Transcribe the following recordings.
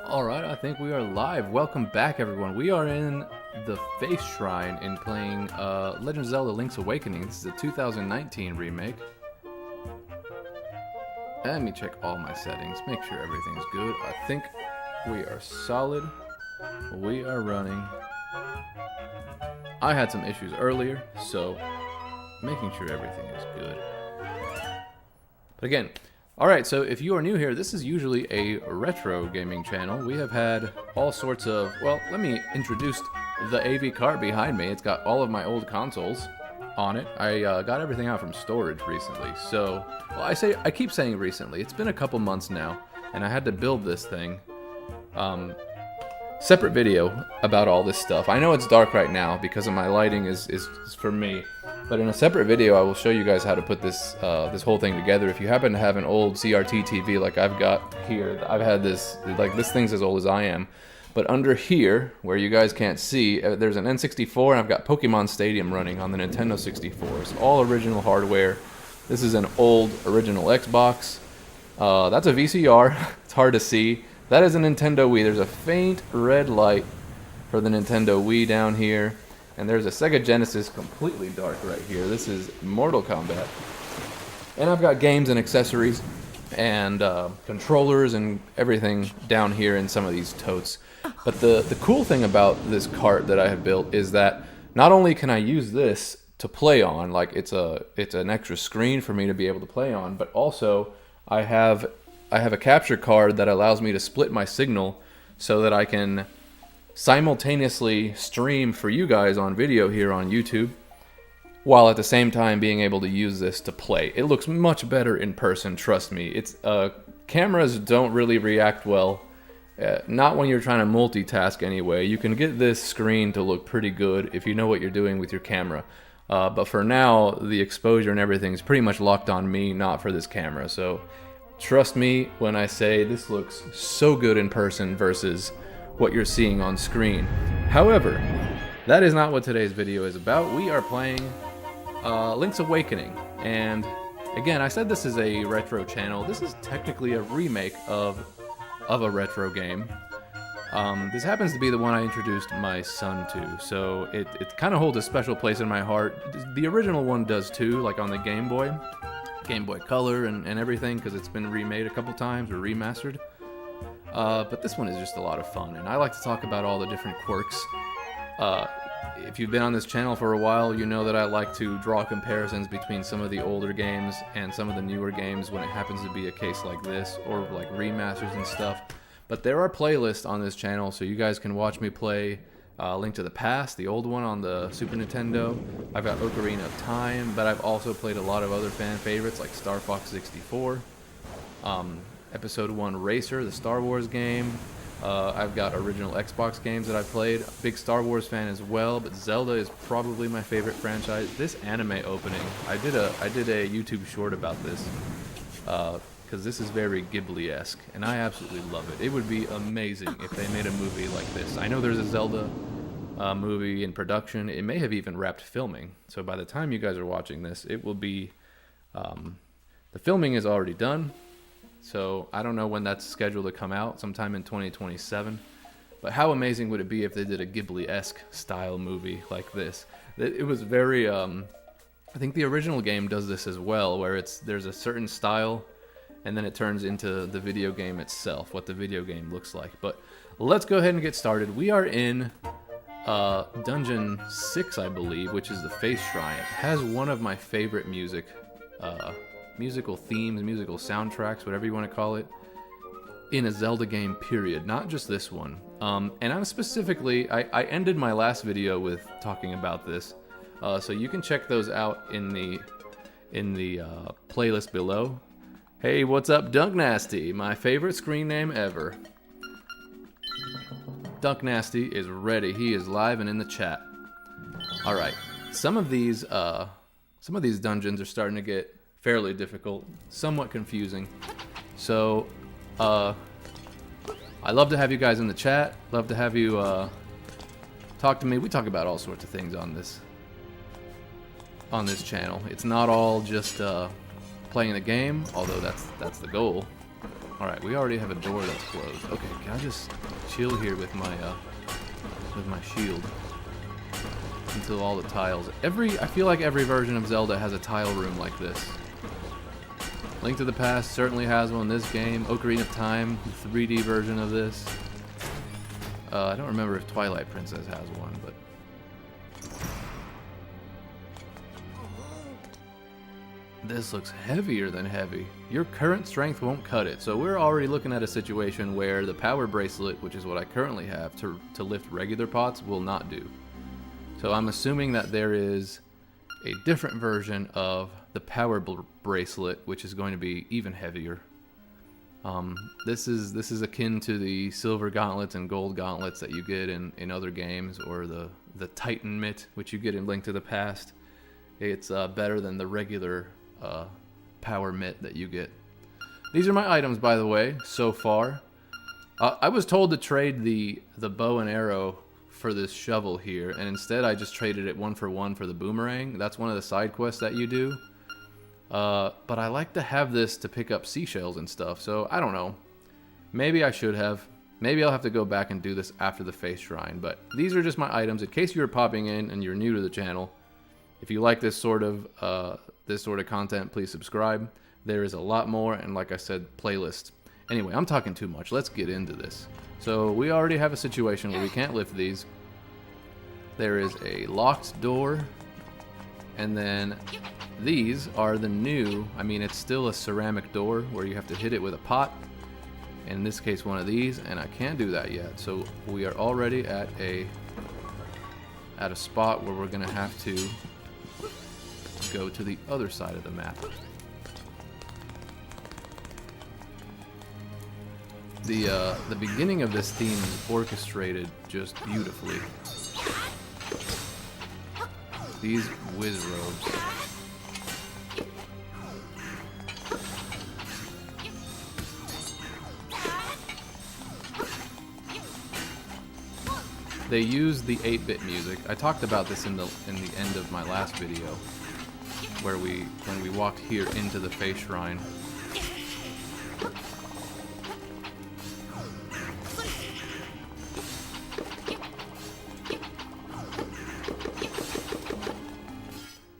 Alright, I think we are live. Welcome back, everyone. We are in the Face Shrine in playing Legend of Zelda Link's Awakening. This is a 2019 remake. Let me check all my settings, make sure everything's good. I think we are solid. We are running. I had some issues earlier, so making sure everything is good. But again, alright, so if you are new here, this is usually a retro gaming channel. We have had all sorts of, well, let me introduce the AV cart behind me. It's got all of my old consoles on it. I got everything out from storage recently, so, well, I keep saying recently. It's been a couple months now, and I had to build this thing. Separate video about all this stuff. I know it's dark right now because of my lighting is for me. But in a separate video, I will show you guys how to put this this whole thing together. If you happen to have an old CRT TV like I've got here, I've had this, like this thing's as old as I am. But under here, where you guys can't see, there's an N64 and I've got Pokemon Stadium running on the Nintendo 64. It's all original hardware. This is an old original Xbox. That's a VCR. It's hard to see. That is a Nintendo Wii. There's a faint red light for the Nintendo Wii down here. And there's a Sega Genesis completely dark right here. This is Mortal Kombat. And I've got games and accessories and controllers and everything down here in some of these totes. But the cool thing about this cart that I have built is that not only can I use this to play on, like it's an extra screen for me to be able to play on, but also I have a capture card that allows me to split my signal so that I can simultaneously stream for you guys on video here on YouTube, while at the same time being able to use this to play. It looks much better in person, trust me. It's cameras don't really react well, not when you're trying to multitask anyway. You can get this screen to look pretty good if you know what you're doing with your camera. But for now, the exposure and everything is pretty much locked on me, not for this camera. So trust me when I say this looks so good in person versus what you're seeing on screen. However, that is not what today's video is about. We are playing Link's Awakening, and again, I said this is a retro channel. This is technically a remake of a retro game. This happens to be the one I introduced my son to, so it kind of holds a special place in my heart. The original one does too, like on the Game Boy Color and everything, because it's been remade a couple times or remastered. But this one is just a lot of fun, and I like to talk about all the different quirks. If you've been on this channel for a while, you know that I like to draw comparisons between some of the older games and some of the newer games when it happens to be a case like this, or like remasters and stuff. But there are playlists on this channel, so you guys can watch me play Link to the Past, the old one on the Super Nintendo. I've got Ocarina of Time, but I've also played a lot of other fan favorites like Star Fox 64. Episode 1 Racer, the Star Wars game. I've got original Xbox games that I played. Big Star Wars fan as well, but Zelda is probably my favorite franchise. This anime opening, I did a YouTube short about this, because this is very Ghibli-esque, and I absolutely love it. It would be amazing if they made a movie like this. I know there's a Zelda movie in production. It may have even wrapped filming, so by the time you guys are watching this, it will be, the filming is already done. So I don't know when that's scheduled to come out, sometime in 2027. But how amazing would it be if they did a Ghibli-esque style movie like this? It was very, I think the original game does this as well, where there's a certain style, and then it turns into the video game itself, what the video game looks like. But let's go ahead and get started. We are in Dungeon 6, I believe, which is the Face Shrine. It has one of my favorite musical themes, musical soundtracks, whatever you want to call it, in a Zelda game, period. Not just this one. And I'm specifically, I ended my last video with talking about this, so you can check those out in the playlist below. Hey, what's up, Dunk Nasty? My favorite screen name ever. Dunk Nasty is ready. He is live and in the chat. All right, some of these dungeons are starting to get fairly difficult, somewhat confusing. So, I love to have you guys in the chat. Love to have you talk to me. We talk about all sorts of things on this channel. It's not all just playing the game, although that's the goal. Alright, we already have a door that's closed. Okay, can I just chill here with my shield until all the tiles... I feel like every version of Zelda has a tile room like this. Link to the Past certainly has one. This game, Ocarina of Time, the 3D version of this. I don't remember if Twilight Princess has one, but... This looks heavier than heavy. Your current strength won't cut it. So we're already looking at a situation where the power bracelet, which is what I currently have to lift regular pots, will not do. So I'm assuming that there is a different version of the power bracelet, which is going to be even heavier. This is akin to the silver gauntlets and gold gauntlets that you get in other games, or the Titan mitt, which you get in Link to the Past. It's better than the regular power mitt that you get. These are my items, by the way, so far. I was told to trade the bow and arrow for this shovel here, and instead I just traded it 1-for-1 for the boomerang. That's one of the side quests that you do. But I like to have this to pick up seashells and stuff, so I don't know. Maybe I should have. Maybe I'll have to go back and do this after the face shrine, but these are just my items in case you're popping in and you're new to the channel. If you like this sort of content, please subscribe. There is a lot more, and like I said, playlists. Anyway, I'm talking too much. Let's get into this. So we already have a situation where we can't lift these. There is a locked door, and then these are the new, I mean, it's still a ceramic door where you have to hit it with a pot. In this case, one of these, and I can't do that yet. So we are already at a spot where we're gonna have to go to the other side of the map. The beginning of this theme is orchestrated just beautifully. These whiz robes. They use the 8-bit music. I talked about this in the end of my last video, where when we walked here into the face shrine.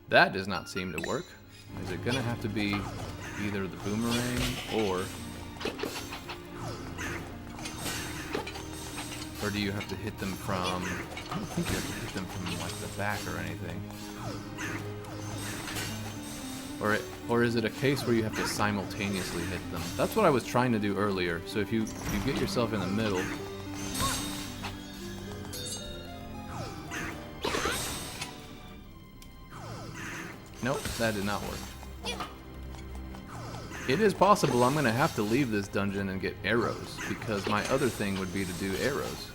That does not seem to work. Is it gonna have to be either the boomerang or do you have to hit them from... I don't think you have to hit them from like the back or anything. Or is it a case where you have to simultaneously hit them? That's what I was trying to do earlier. So if you get yourself in the middle. Nope, that did not work. It is possible I'm going to have to leave this dungeon and get arrows, because my other thing would be to do arrows.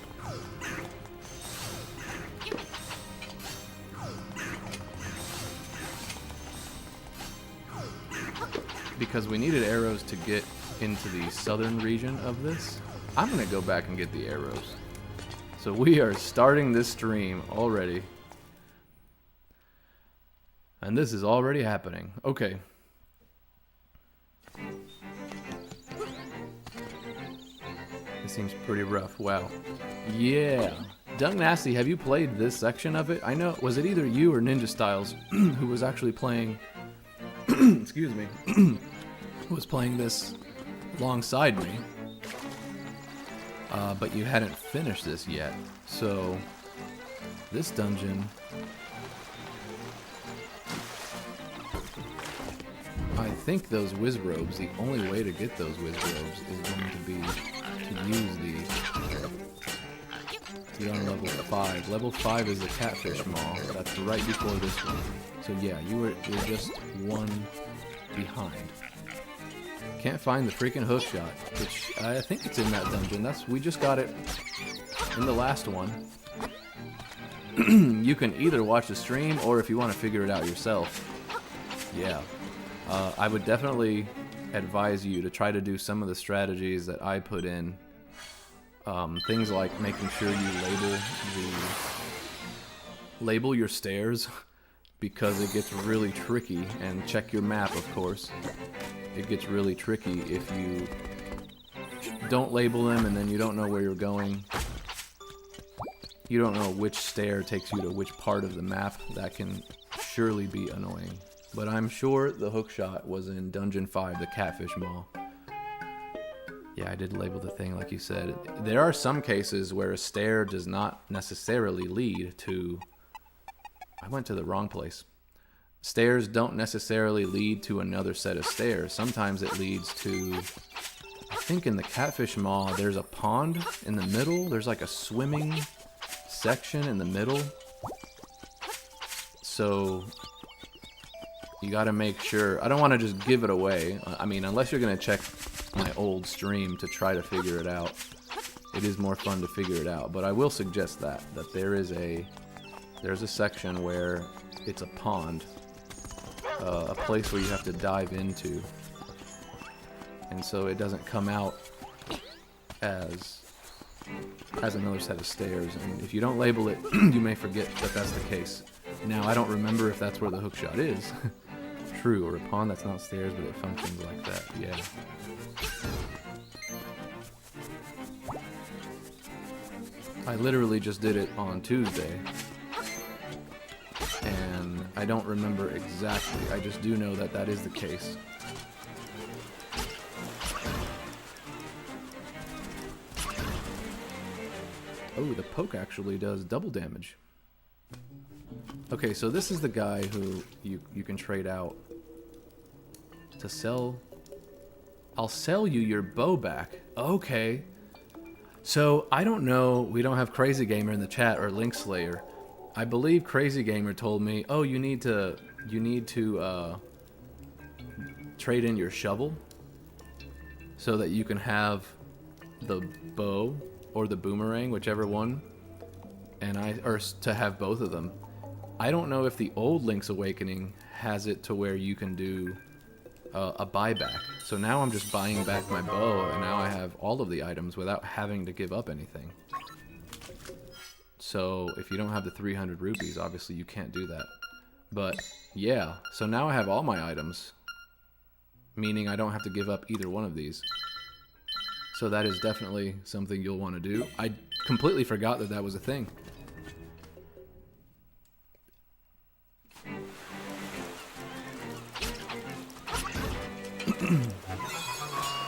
Because we needed arrows to get into the southern region of this. I'm going to go back and get the arrows. So we are starting this stream already. And this is already happening. Okay. This seems pretty rough. Wow. Yeah. Dung Nasty, have you played this section of it? I know, was it either you or Ninja Styles who was actually playing... excuse me. was playing this alongside me. But you hadn't finished this yet. So, this dungeon... I think those whiz robes, the only way to get those whiz robes is going to be to use the on level 5. Level 5 is the catfish maw. That's right before this one. So yeah, you're just one behind. Can't find the freaking hook shot, which I think it's in that dungeon. We just got it in the last one. You can either watch the stream or if you want to figure it out yourself. Yeah. I would definitely advise you to try to do some of the strategies that I put in. Things like making sure you label your stairs, because it gets really tricky, and check your map, of course. It gets really tricky if you don't label them and then you don't know where you're going. You don't know which stair takes you to which part of the map. That can surely be annoying. But I'm sure the hookshot was in Dungeon 5, the Catfish Maw. Yeah, I did label the thing like you said. There are some cases where a stair does not necessarily lead to... I went to the wrong place. Stairs don't necessarily lead to another set of stairs. Sometimes it leads to... I think in the Catfish Maw, there's a pond in the middle. There's like a swimming section in the middle. So... you gotta make sure... I don't want to just give it away. I mean, unless you're gonna check my old stream to try to figure it out. It is more fun to figure it out. But I will suggest that there's a section where it's a pond. A place where you have to dive into. And so it doesn't come out as another set of stairs. And if you don't label it, you may forget that that's the case. Now, I don't remember if that's where the hookshot is. True, or a pond that's not stairs, but it functions like that. Yeah. I literally just did it on Tuesday. And I don't remember exactly. I just do know that that is the case. Oh, the poke actually does double damage. Okay, so this is the guy who you can trade out to sell. I'll sell you your bow back. Okay. So, I don't know, we don't have Crazy Gamer in the chat or Link Slayer. I believe Crazy Gamer told me, oh, you need to trade in your shovel so that you can have the bow or the boomerang, whichever one, or to have both of them. I don't know if the old Link's Awakening has it to where you can do a buyback. So now I'm just buying back my bow, and now I have all of the items without having to give up anything. So if you don't have the 300 rupees, obviously you can't do that. But yeah, so now I have all my items, meaning I don't have to give up either one of these. So that is definitely something you'll want to do. I completely forgot that that was a thing.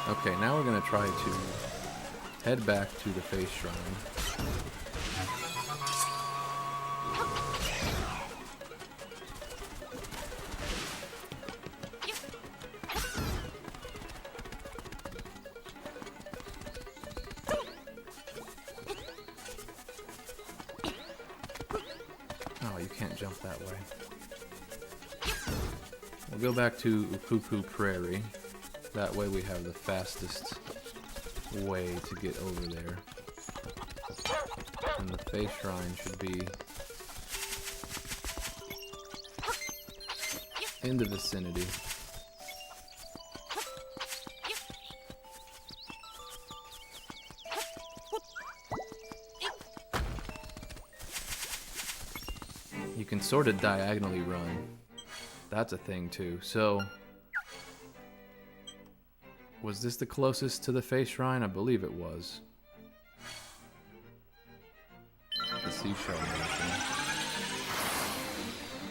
Okay, now we're going to try to head back to the face shrine. Oh, you can't jump that way. We'll go back to Ukuku Prairie. That way we have the fastest way to get over there. And the face shrine should be in the vicinity. You can sort of diagonally run. That's a thing too. So, was this the closest to the face shrine? I believe it was. The seashell motion.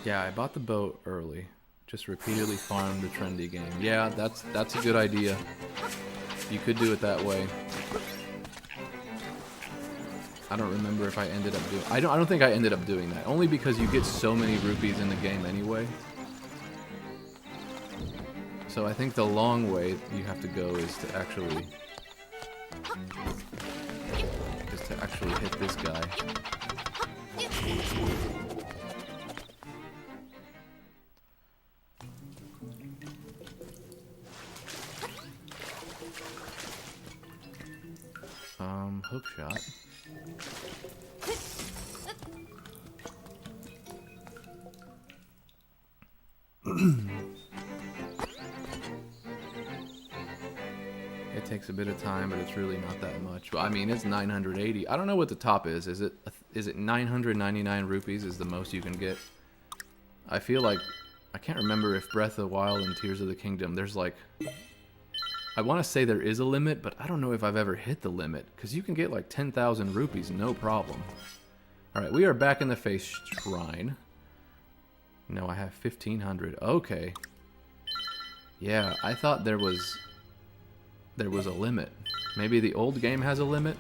Yeah, I bought the boat early. Just repeatedly farmed the trendy game. Yeah, that's a good idea. You could do it that way. I don't remember if I ended up doing... I don't think I ended up doing that. Only because you get so many rupees in the game anyway. So I think the long way you have to go is to actually hit this guy. Hook shot. It takes a bit of time, but it's really not that much. Well, I mean, it's 980. I don't know what the top is. Is it 999 rupees is the most you can get? I feel like... I can't remember if Breath of the Wild and Tears of the Kingdom, there's like I want to say there is a limit, but I don't know if I've ever hit the limit, because you can get like 10,000 rupees, no problem. Alright, we are back in the face shrine. No, I have 1,500. Okay. Yeah, I thought there was a limit. Maybe the old game has a limit?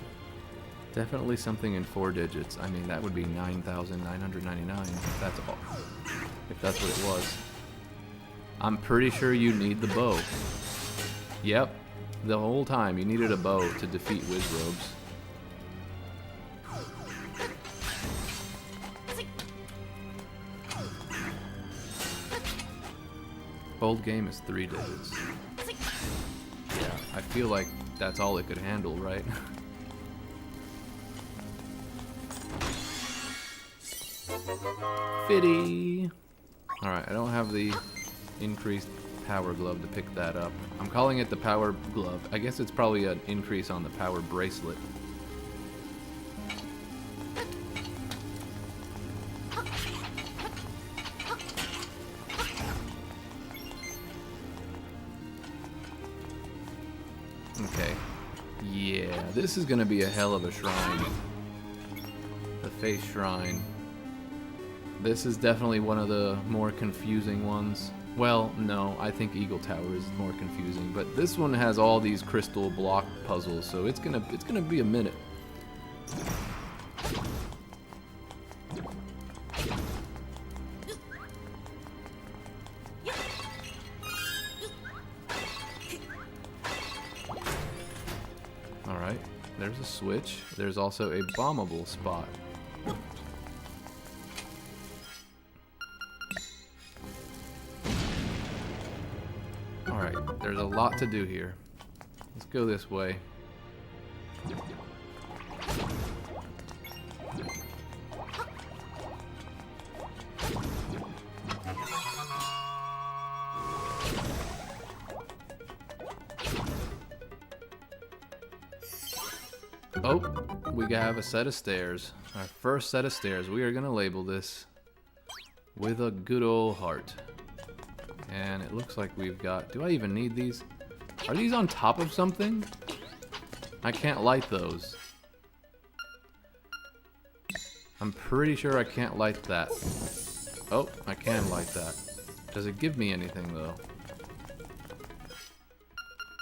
Definitely something in 4 digits. I mean, that would be 9,999 if that's all. If that's what it was. I'm pretty sure you need the bow. Yep, the whole time you needed a bow to defeat Wizrobes. Old game is 3 digits. Yeah, I feel like that's all it could handle, right? Fitty! Alright, I don't have the increased power glove to pick that up. I'm calling it the power glove. I guess it's probably an increase on the power bracelet. Okay. Yeah, this is gonna be a hell of a shrine. The face shrine. This is definitely one of the more confusing ones. Well, no, I think Eagle Tower is more confusing, but this one has all these crystal block puzzles, so it's gonna be a minute. Alright, there's a switch. There's also a bombable spot. Alright, there's a lot to do here. Let's go this way. Oh, we have a set of stairs. Our first set of stairs. We are going to label this with a good old heart. And it looks like we've got... Do I even need these? Are these on top of something? I can't light those. I'm pretty sure I can't light that. Oh, I can light that. Does it give me anything, though?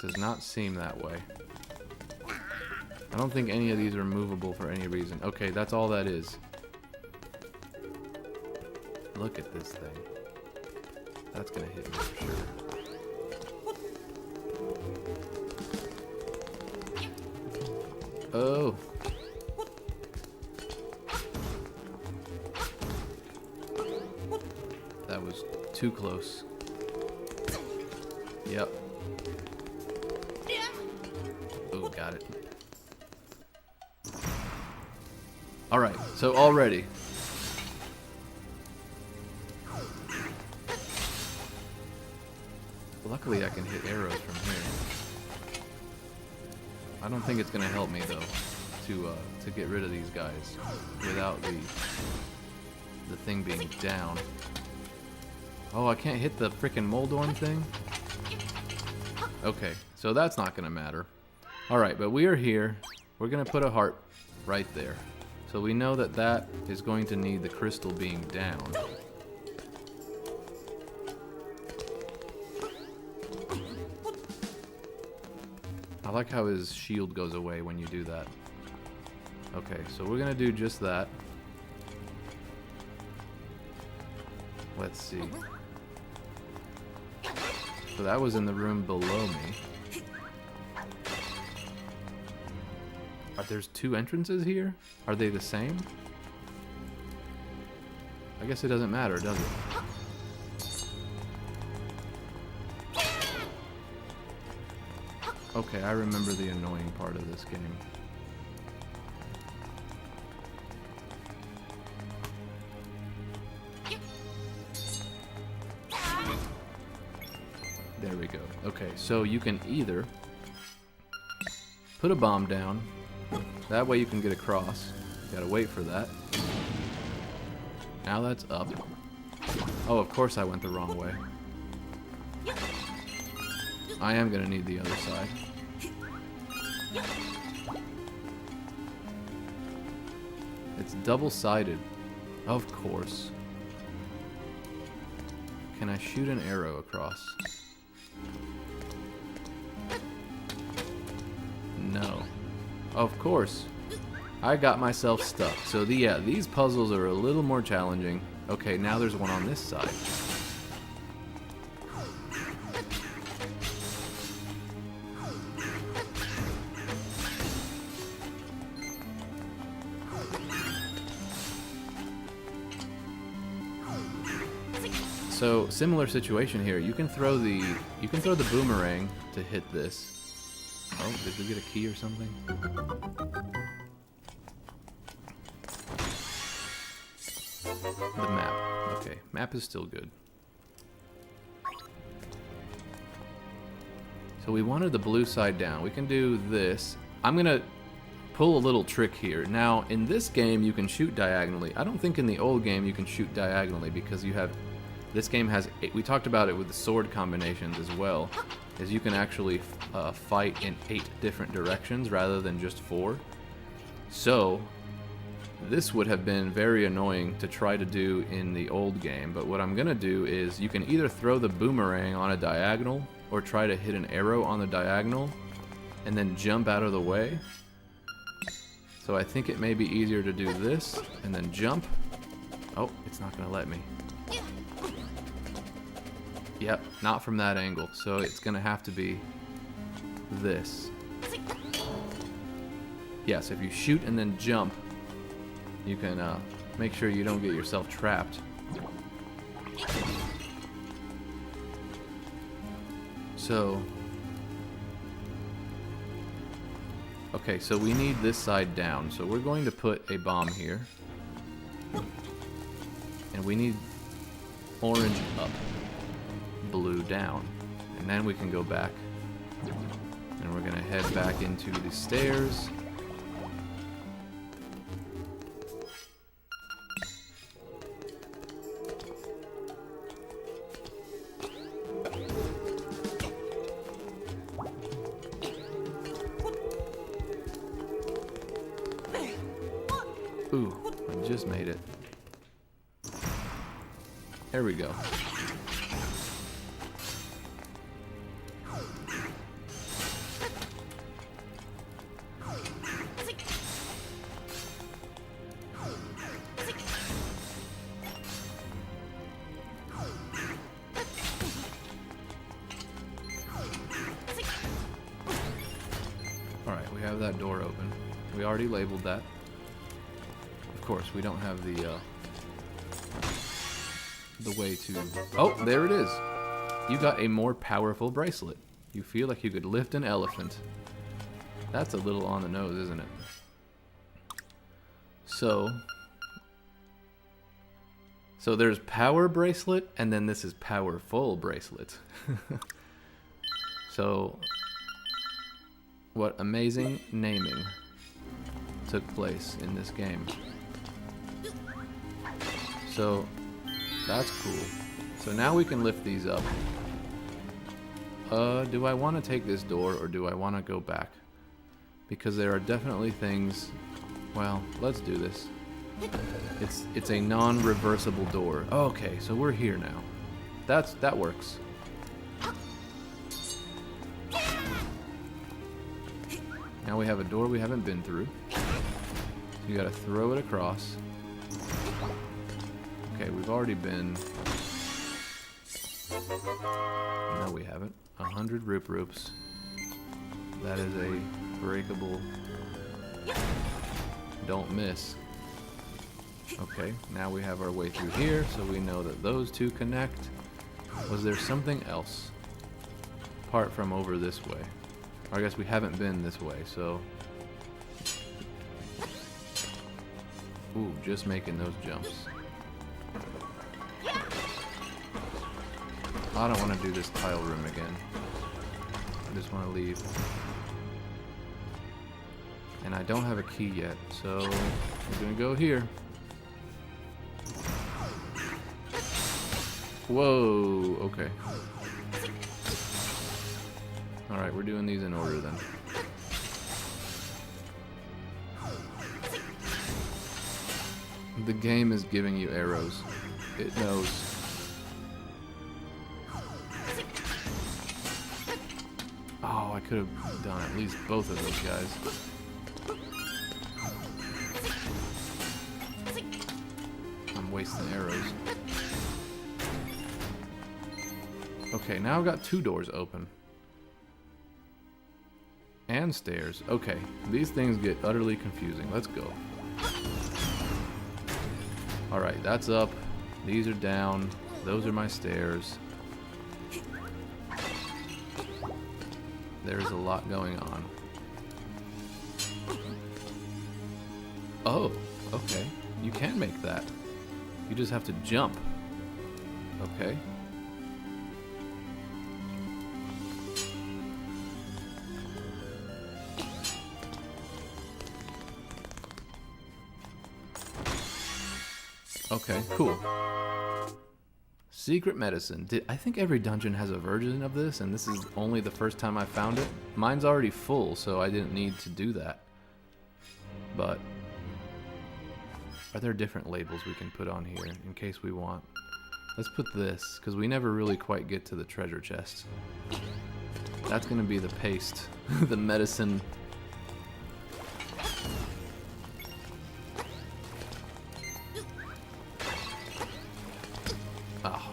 Does not seem that way. I don't think any of these are movable for any reason. Okay, that's all that is. Look at this thing. That's gonna hit me for sure. Oh. That was too close. Yep. Oh, got it. Alright, so already. Luckily I can hit arrows from here. I don't think it's gonna help me though to get rid of these guys without the thing being down. Oh, I can't hit the frickin' Moldorm thing? Okay, so that's not gonna matter. Alright, but we are here. We're gonna put a heart right there. So we know that that is going to need the crystal being down. I like how his shield goes away when you do that. Okay, so we're gonna do just that. Let's see. So that was in the room below me. There's 2 entrances here? Are they the same? I guess it doesn't matter, does it? Okay, I remember the annoying part of this game. There we go. Okay, so you can either put a bomb down. That way you can get across. Gotta wait for that. Now that's up. Oh, of course I went the wrong way. I am gonna need the other side. It's double-sided. Of course. Can I shoot an arrow across? No. Of course. I got myself stuck. So yeah, these puzzles are a little more challenging. Okay, now there's one on this side. So similar situation here. You can throw the boomerang to hit this. Oh, did we get a key or something? The map. Okay, map is still good. So we wanted the blue side down. We can do this. I'm gonna pull a little trick here. Now, in this game, you can shoot diagonally. I don't think in the old game you can shoot diagonally because you have... This game has... We talked about it with the sword combinations as well. Is you can actually fight in 8 different directions rather than just 4. So, this would have been very annoying to try to do in the old game. But what I'm going to do is you can either throw the boomerang on a diagonal or try to hit an arrow on the diagonal and then jump out of the way. So I think it may be easier to do this and then jump. Oh, it's not going to let me. Yep, not from that angle. So it's going to have to be this. Yes, if you shoot and then jump, you can make sure you don't get yourself trapped. So, okay, so we need this side down. So we're going to put a bomb here. And we need orange up, blue down. And then we can go back. And we're going to head back into the stairs. Ooh, I just made it. There we go. Alright, we have that door open. We already labeled that. Of course, we don't have the way to... Oh, there it is! You got a more powerful bracelet. You feel like you could lift an elephant. That's a little on the nose, isn't it? So there's power bracelet, and then this is powerful bracelet. So, what amazing naming took place in this game. So, that's cool. So now we can lift these up. Do I want to take this door, or do I want to go back? Because there are definitely things... Well, let's do this. It's a non-reversible door. Okay, so we're here now. That works. Now we have a door we haven't been through. You gotta throw it across. Okay, we've already been... No, we haven't. 100 roops. That is a breakable... Don't miss. Okay, now we have our way through here, so we know that those two connect. Was there something else? Apart from over this way. Or I guess we haven't been this way, so... Ooh, just making those jumps. I don't want to do this tile room again. I just want to leave. And I don't have a key yet, so we're gonna go here. Whoa, okay. Alright, we're doing these in order then. The game is giving you arrows. It knows. Oh, I could have done at least both of those guys. I'm wasting arrows. Okay, now I've got 2 doors open. And stairs. Okay, these things get utterly confusing. Let's go. Alright, that's up. These are down. Those are my stairs. There's a lot going on. Oh, okay. You can make that. You just have to jump. Okay. Okay, cool. Secret medicine. I think every dungeon has a version of this, and this is only the first time I found it. Mine's already full, so I didn't need to do that. But are there different labels we can put on here in case we want? Let's put this, because we never really quite get to the treasure chest. That's going to be the paste, the medicine. Oh.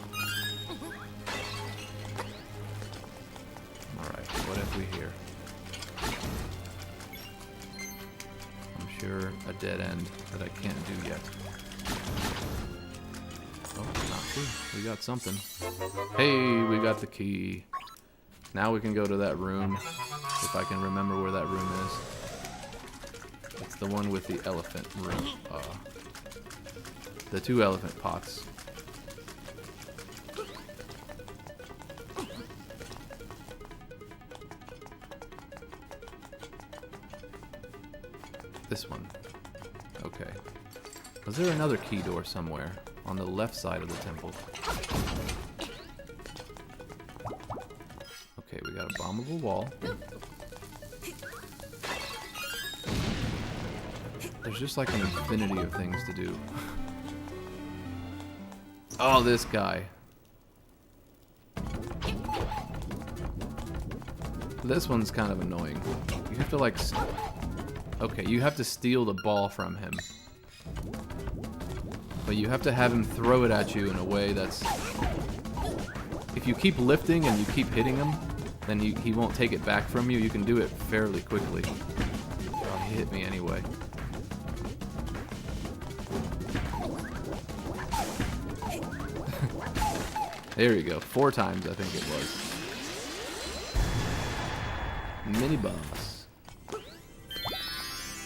Alright, what have we here? I'm sure a dead end that I can't do yet. Oh, not true. We got something. Hey, we got the key. Now we can go to that room, if I can remember where that room is. It's the one with the elephant room. The 2 elephant pots. This one. Okay. Was there another key door somewhere on the left side of the temple? Okay, we got a bombable wall. There's just like an infinity of things to do. Oh, this guy. This one's kind of annoying. You have to like... Okay, you have to steal the ball from him. But you have to have him throw it at you in a way that's... If you keep lifting and you keep hitting him, then he won't take it back from you. You can do it fairly quickly. Oh, he hit me anyway. There you go. 4 times, I think it was. Mini boss.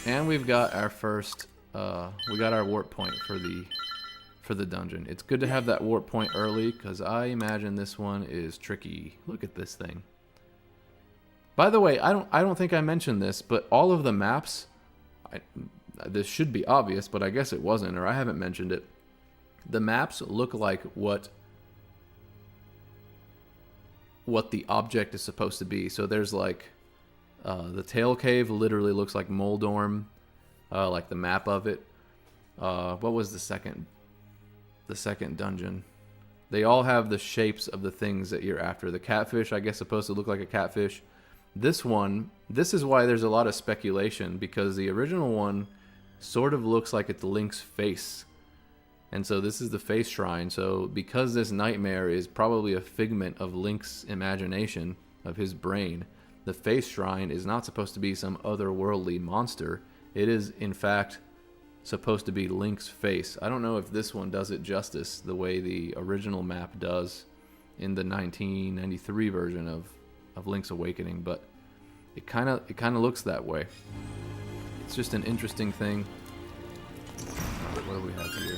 And we've got our first, we got our warp point for the dungeon. It's good to have that warp point early, because I imagine this one is tricky. Look at this thing. By the way, I don't think I mentioned this, but all of the maps, this should be obvious, but I guess it wasn't, or I haven't mentioned it. The maps look like what the object is supposed to be. So there's like... the tail cave literally looks like Moldorm, like the map of it. What was the second dungeon? They all have the shapes of the things that you're after. The catfish, I guess, supposed to look like a catfish. This one, this is why there's a lot of speculation, because the original one sort of looks like it's Link's face. And so this is the face shrine. So because this nightmare is probably a figment of Link's imagination, of his brain, the face shrine is not supposed to be some otherworldly monster. It is, in fact, supposed to be Link's face. I don't know if this one does it justice the way the original map does in the 1993 version of Link's Awakening, but it kind of looks that way. It's just an interesting thing. What do we have here?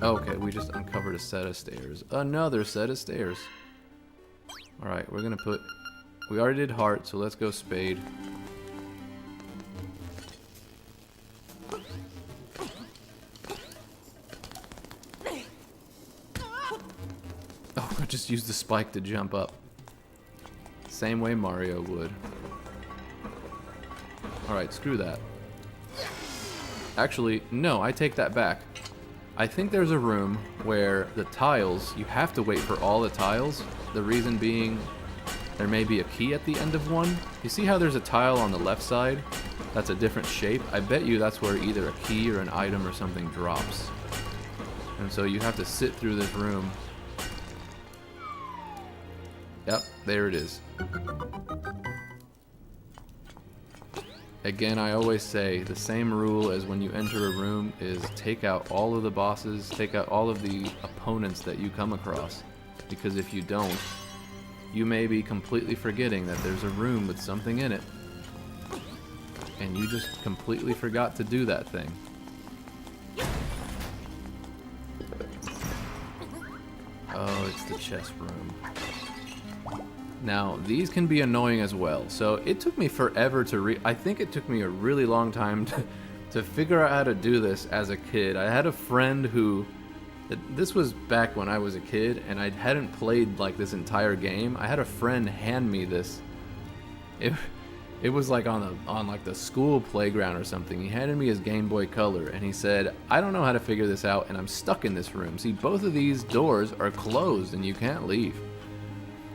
Okay, we just uncovered a set of stairs. Another set of stairs. Alright, we're gonna put... We already did heart, so let's go spade. about just use the spike to jump up? Same way Mario would. Alright, screw that. Actually, no, I take that back. I think there's a room where the tiles, you have to wait for all the tiles. The reason being, there may be a key at the end of one. You see how there's a tile on the left side? That's a different shape. I bet you that's where either a key or an item or something drops. And so you have to sit through this room. Yep, there it is. Again, I always say the same rule as when you enter a room is take out all of the bosses, take out all of the opponents that you come across. Because if you don't, you may be completely forgetting that there's a room with something in it. And you just completely forgot to do that thing. Oh, it's the chest room. Now, these can be annoying as well. So it took me forever to I think it took me a really long time to figure out how to do this as a kid. I had a friend who, this was back when I was a kid and I hadn't played like this entire game. I had a friend hand me this. It was like on like the school playground or something. He handed me his Game Boy Color and he said, I don't know how to figure this out and I'm stuck in this room. See, both of these doors are closed and you can't leave.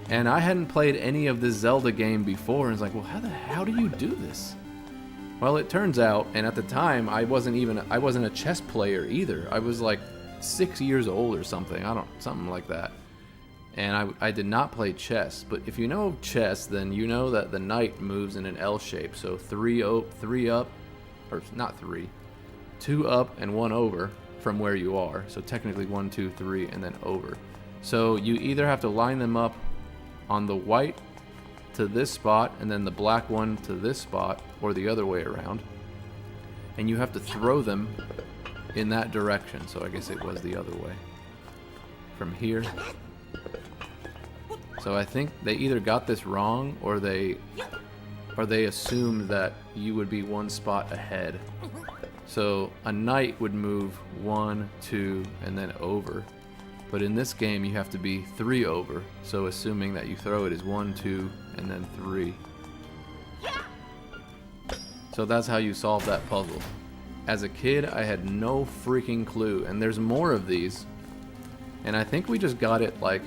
And I hadn't played any of this Zelda game before and it's like, well, how do you do this? Well, it turns out, and at the time I wasn't a chess player either. I was like 6 years old or something. Something like that. And I did not play chess, but if you know chess, then you know that the knight moves in an L shape. So 2 up and 1 over from where you are. So technically 1, 2, 3, and then over. So you either have to line them up on the white to this spot, and then the black one to this spot, or the other way around. And you have to throw them in that direction. So I guess it was the other way. From here. So I think they either got this wrong or they assumed that you would be 1 spot ahead. So a knight would move 1, 2, and then over. But in this game you have to be 3 over. So assuming that you throw it is 1, 2, and then 3. So that's how you solve that puzzle. As a kid, I had no freaking clue. And there's more of these. And I think we just got it like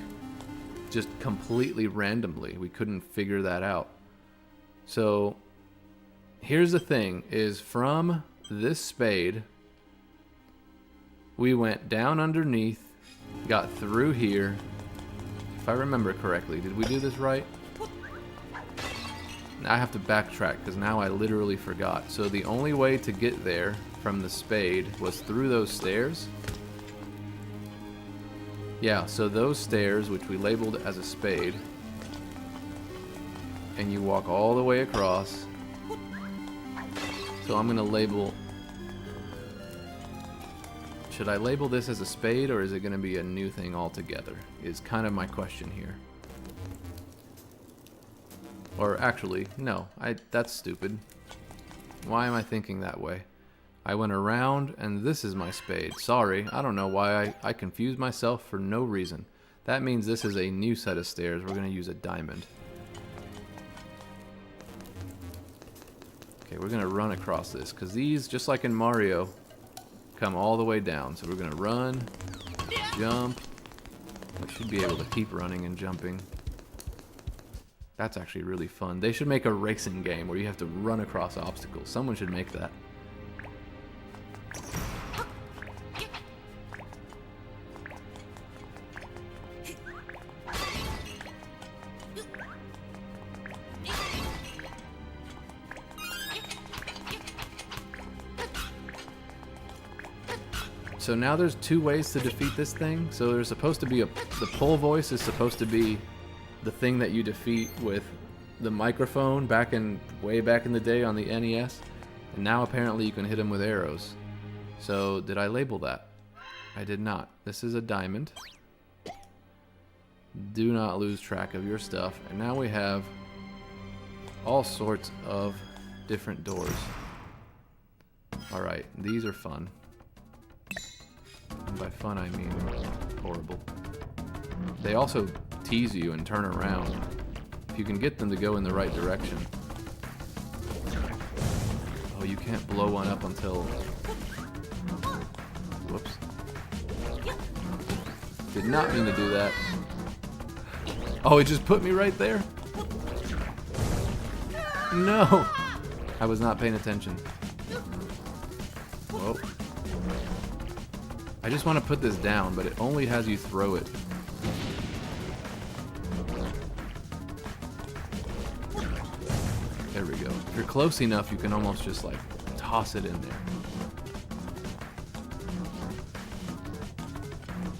just completely randomly. We couldn't figure that out. So here's the thing, is from this spade we went down underneath, got through here. If I remember correctly, did we do this right? I have to backtrack because now I literally forgot. So the only way to get there from the spade was through those stairs. Yeah, so those stairs, which we labeled as a spade, and you walk all the way across. So I'm going to label... Should I label this as a spade, or is it going to be a new thing altogether? Is kind of my question here. Or actually, no, that's stupid. Why am I thinking that way? I went around, and this is my spade. Sorry, I don't know why I confused myself for no reason. That means this is a new set of stairs. We're going to use a diamond. Okay, we're going to run across this, because these, just like in Mario, come all the way down. So we're going to run, jump. We should be able to keep running and jumping. That's actually really fun. They should make a racing game where you have to run across obstacles. Someone should make that. So now there's 2 ways to defeat this thing. So there's supposed to be the pull voice is supposed to be the thing that you defeat with the microphone way back in the day on the NES. And now apparently you can hit him with arrows. So did I label that? I did not. This is a diamond. Do not lose track of your stuff. And now we have all sorts of different doors. Alright, these are fun. And by fun I mean horrible. They also tease you and turn around. If you can get them to go in the right direction. Oh, you can't blow one up until... Whoops. Did not mean to do that. Oh, it just put me right there? No! I was not paying attention. Whoa. I just want to put this down, but it only has you throw it. There we go. If you're close enough, you can almost just like toss it in there.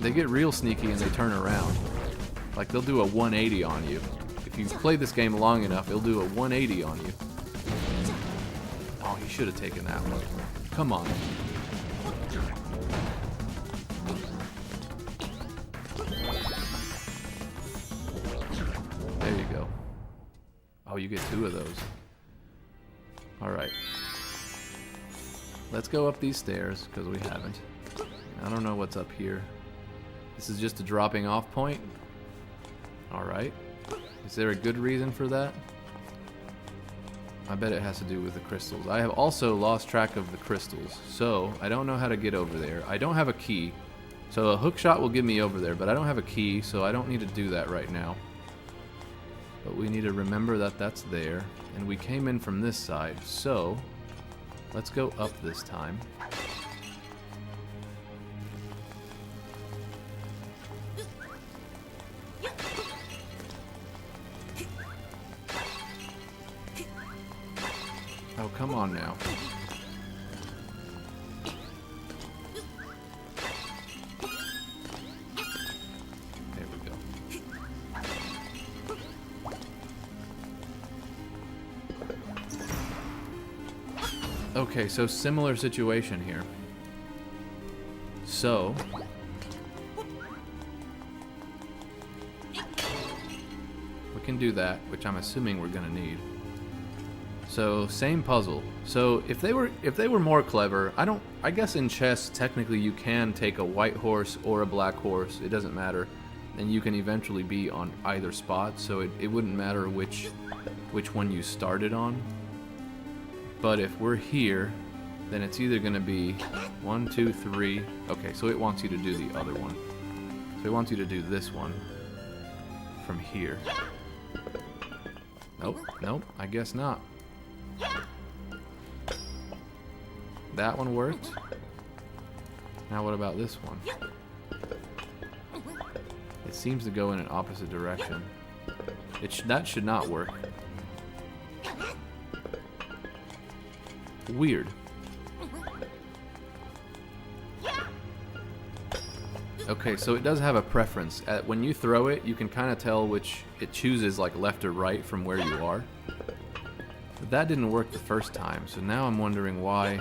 They get real sneaky and they turn around. Like they'll do a 180 on you. If you play this game long enough, it'll do a 180 on you. Oh, he should have taken that one. Come on. There you go. Oh, you get 2 of those. Alright. Let's go up these stairs, because we haven't. I don't know what's up here. This is just a dropping off point? Alright. Is there a good reason for that? I bet it has to do with the crystals. I have also lost track of the crystals, so I don't know how to get over there. I don't have a key, so a hook shot will get me over there, but I don't have a key, so I don't need to do that right now. But we need to remember that that's there, and we came in from this side, so let's go up this time. Oh, come on now. There we go. Okay, so similar situation here. So we can do that, which I'm assuming we're gonna need. So same puzzle. So if they were more clever, I guess in chess technically you can take a white horse or a black horse, it doesn't matter, and you can eventually be on either spot, so it wouldn't matter which one you started on. But if we're here, then it's either gonna be 1, 2, 3. Okay, so it wants you to do the other one. So it wants you to do this one from here. Nope, nope, I guess not. That one worked. Now what about this one? It seems to go in an opposite direction. That should not work. Weird. Okay, so it does have a preference. When you throw it, you can kind of tell which it chooses, like left or right from where you are. But that didn't work the first time, so now I'm wondering why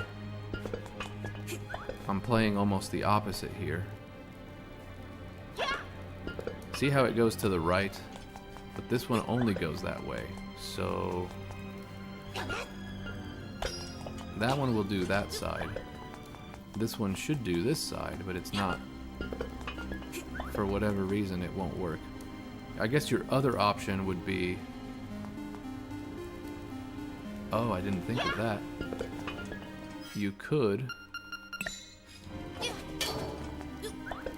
I'm playing almost the opposite here. See how it goes to the right? But this one only goes that way. So that one will do that side. This one should do this side, but it's not. For whatever reason, it won't work. I guess your other option would be... Oh, I didn't think of that. You could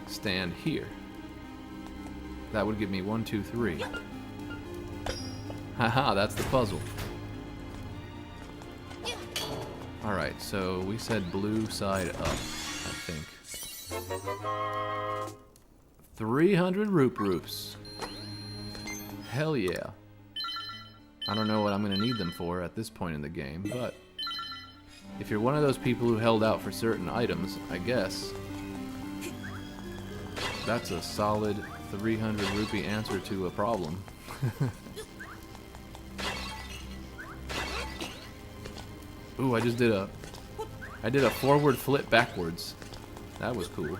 stand here. That would give me 1, 2, 3. Haha, that's the puzzle. Alright, so we said blue side up, I think. 300 Roops. Hell yeah. I don't know what I'm going to need them for at this point in the game, but if you're one of those people who held out for certain items, I guess that's a solid 300 rupee answer to a problem. Ooh, I did a forward flip backwards. That was cool.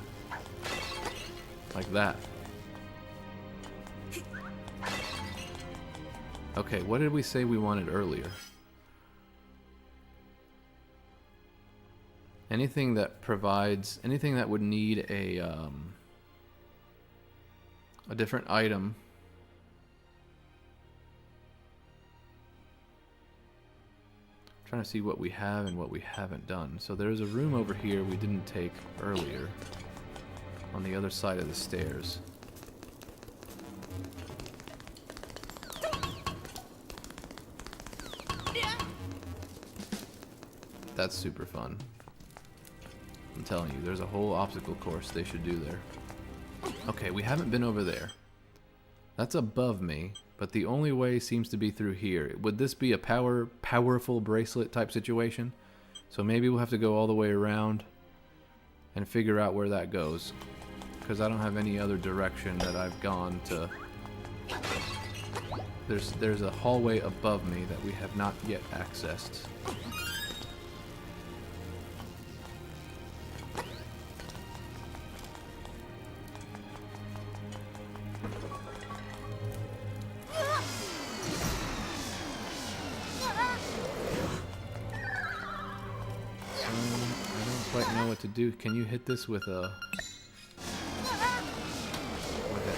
Like that. Okay, what did we say we wanted earlier? Anything that provides, anything that would need a a different item. Trying to see what we have and what we haven't done. So there's a room over here we didn't take earlier on the other side of the stairs. That's super fun. I'm telling you, there's a whole obstacle course they should do there. Okay, we haven't been over there. That's above me, but the only way seems to be through here. Would this be a powerful bracelet type situation? So maybe we'll have to go all the way around and figure out where that goes. Because I don't have any other direction that I've gone to. There's a hallway above me that we have not yet accessed. To do. Can you hit this with an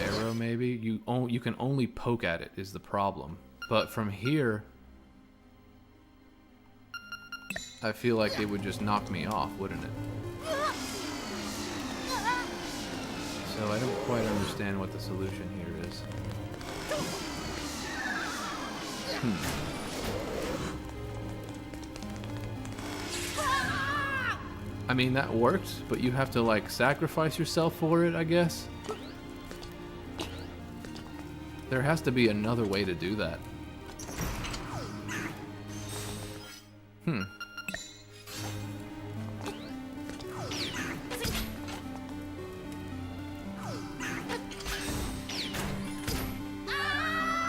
arrow maybe? You can only poke at it is the problem. But from here I feel like it would just knock me off, wouldn't it? So I don't quite understand what the solution here is. I mean, that worked, but you have to, like, sacrifice yourself for it, I guess? There has to be another way to do that.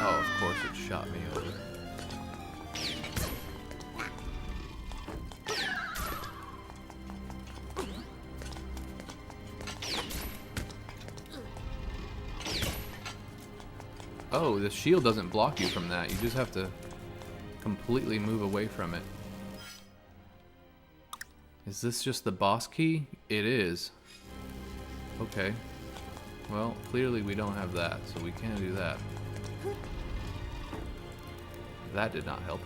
Oh, of course it shot me over. Oh, the shield doesn't block you from that. You just have to completely move away from it. Is this just the boss key? It is. Okay. Well, clearly we don't have that, so we can't do that. That did not help.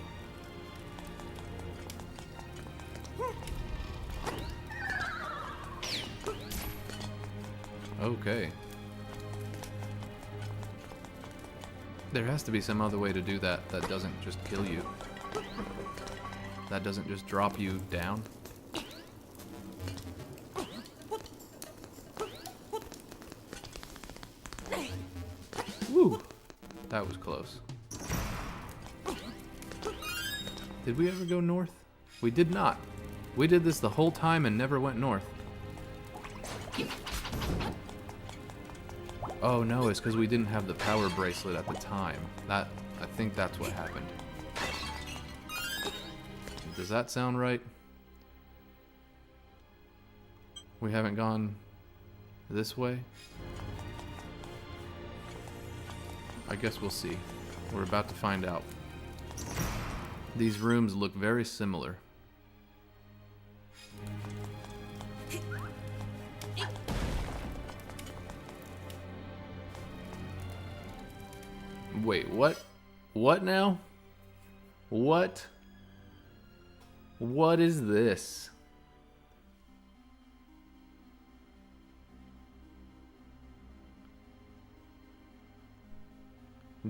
Okay. There has to be some other way to do that that doesn't just kill you. That doesn't just drop you down. Woo! That was close. Did we ever go north? We did not. We did this the whole time and never went north. Oh no, it's because we didn't have the power bracelet at the time. I think that's what happened. Does that sound right? We haven't gone this way? I guess we'll see. We're about to find out. These rooms look very similar. Wait, what? What now? What? What is this?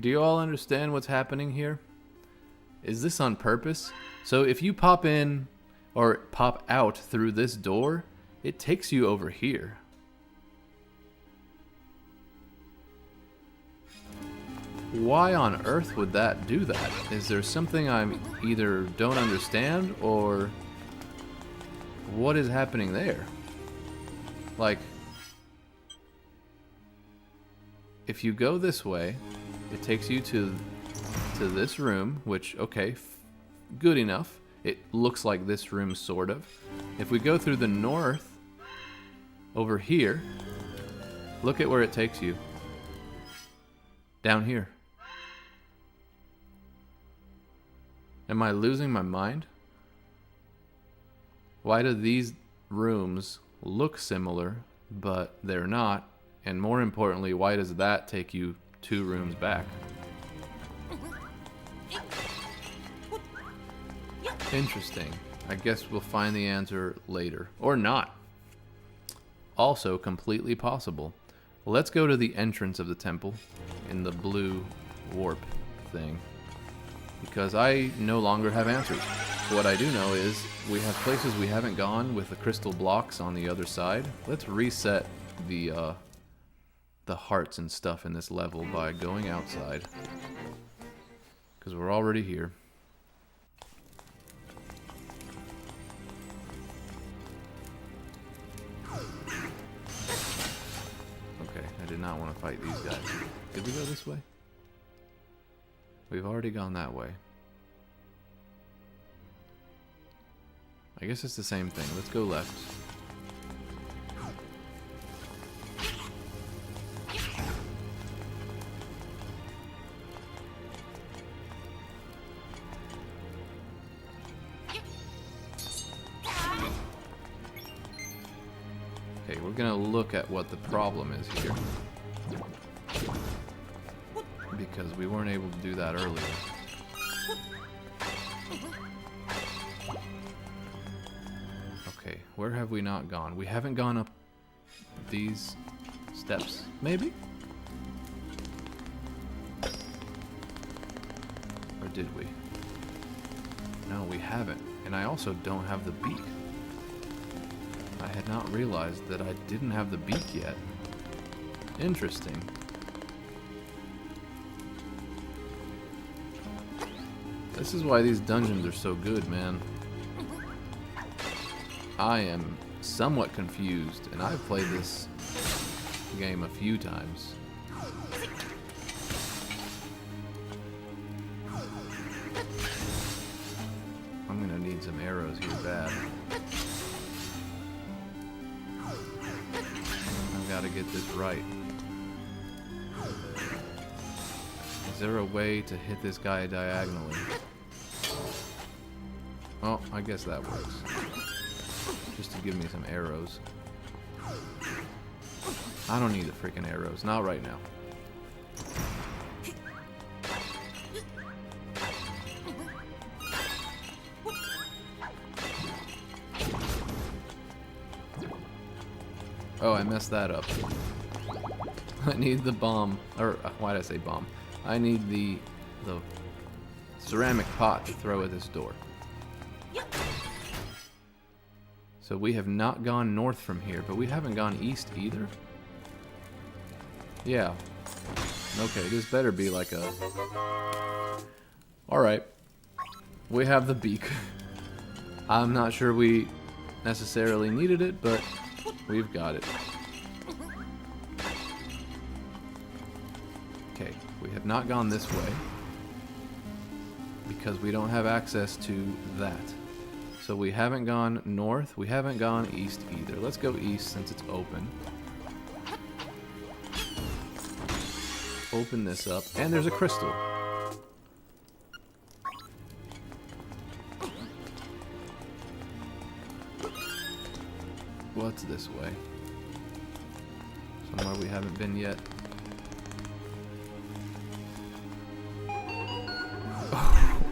Do you all understand what's happening here? Is this on purpose? So if you pop in or pop out through this door, it takes you over here. Why on earth would that do that? Is there something I either don't understand or what is happening there? Like, if you go this way, it takes you to this room, which, okay, good enough. It looks like this room, sort of. If we go through the north, over here, look at where it takes you. Down here. Am I losing my mind? Why do these rooms look similar, but they're not? And more importantly, why does that take you 2 rooms back? Interesting. I guess we'll find the answer later. Or not. Also completely possible. Let's go to the entrance of the temple in the blue warp thing. Because I no longer have answers. What I do know is we have places we haven't gone with the crystal blocks on the other side. Let's reset the hearts and stuff in this level by going outside. Because we're already here. Okay, I did not want to fight these guys. Did we go this way? We've already gone that way. I guess it's the same thing. Let's go left. Okay, we're gonna look at what the problem is here. Because we weren't able to do that earlier. Okay, where have we not gone? We haven't gone up these steps, maybe? Or did we? No, we haven't. And I also don't have the beak. I had not realized that I didn't have the beak yet. Interesting. This is why these dungeons are so good, man. I am somewhat confused, and I've played this game a few times. I'm gonna need some arrows here bad. I've gotta get this right. Is there a way to hit this guy diagonally? Oh, I guess that works. Just to give me some arrows. I don't need the freaking arrows. Not right now. Oh, I messed that up. I need the bomb. Or, why did I say bomb? I need the ceramic pot to throw at this door. So we have not gone north from here, but we haven't gone east either. Yeah. Okay, this better be like a... Alright. We have the beak. I'm not sure we necessarily needed it, but we've got it. Okay, we have not gone this way because we don't have access to that. So we haven't gone north, we haven't gone east either. Let's go east since it's open. Open this up, and there's a crystal. What's this way? Somewhere we haven't been yet.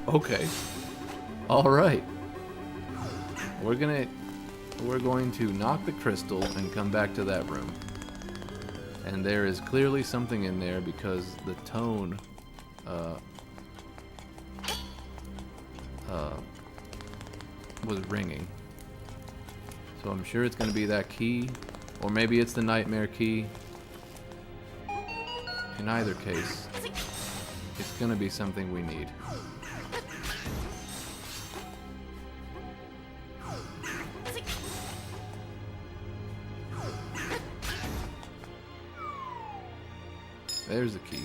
Okay. Alright. We're going to knock the crystal and come back to that room. And there is clearly something in there because the tone was ringing. So I'm sure it's going to be that key, or maybe it's the nightmare key. In either case, it's going to be something we need. There's the key.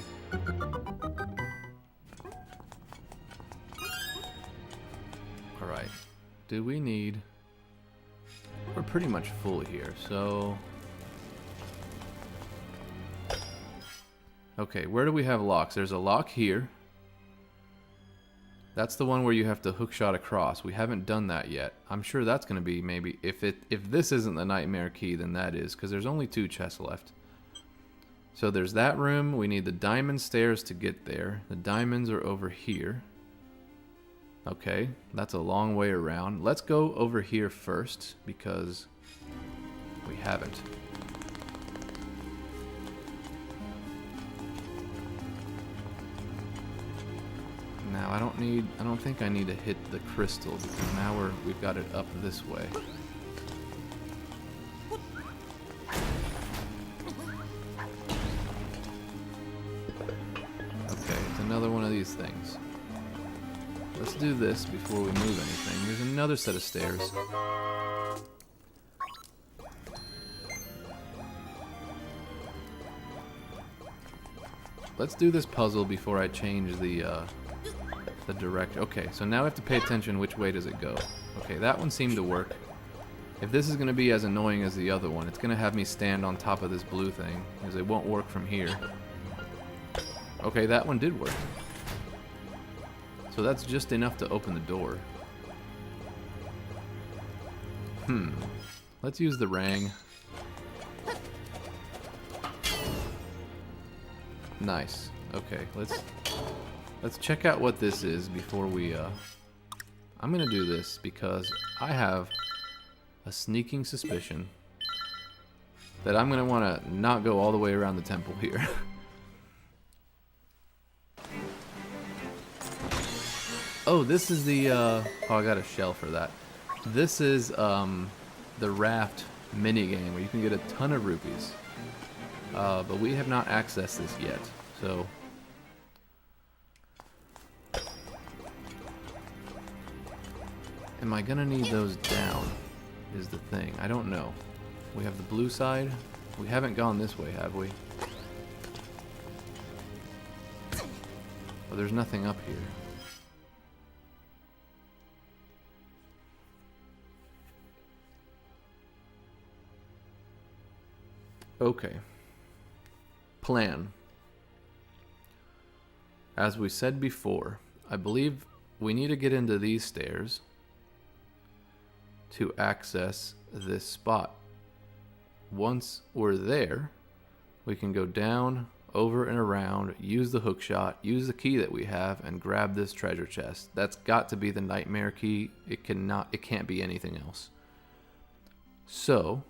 Alright. Do we need... We're pretty much full here, so... Okay, where do we have locks? There's a lock here. That's the one where you have to hookshot across. We haven't done that yet. I'm sure that's going to be maybe... If this isn't the nightmare key, then that is, because there's only 2 chests left. So there's that room. We need the diamond stairs to get there. The diamonds are over here. Okay, that's a long way around. Let's go over here first because we haven't. Now I don't think I need to hit the crystal because now we've got it up this way. Okay, it's another one of these things. Let's do this before we move anything. There's another set of stairs. Let's do this puzzle before I change the direct. Okay, so now I have to pay attention which way does it go. Okay, that one seemed to work. If this is going to be as annoying as the other one, it's going to have me stand on top of this blue thing, because it won't work from here. Okay, that one did work. So that's just enough to open the door. Let's use the rang. Nice. Okay, let's check out what this is before we I'm gonna do this because I have a sneaking suspicion that I'm gonna wanna not go all the way around the temple here. Oh, this is the oh, I got a shell for that. This is the raft mini game where you can get a ton of rupees. But we have not accessed this yet, so am I gonna need those down is the thing. I don't know. We have the blue side. We haven't gone this way, have we? Oh, there's nothing up here. Okay. Plan. As we said before, I believe we need to get into these stairs to access this spot. Once we're there, we can go down, over and around, use the hook shot, use the key that we have, and grab this treasure chest. That's got to be the nightmare key. It can't be anything else. So,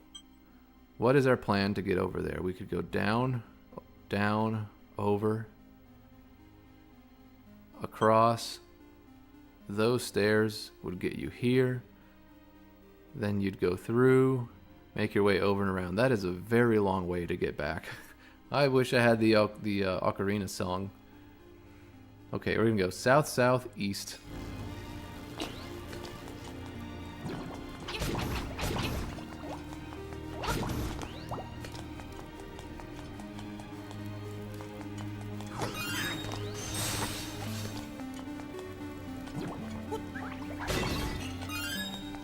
what is our plan to get over there? We could go down, down, over, across. Those stairs would get you here. Then you'd go through, make your way over and around. That is a very long way to get back. I wish I had the Ocarina song. Okay, we're gonna go south, south, east.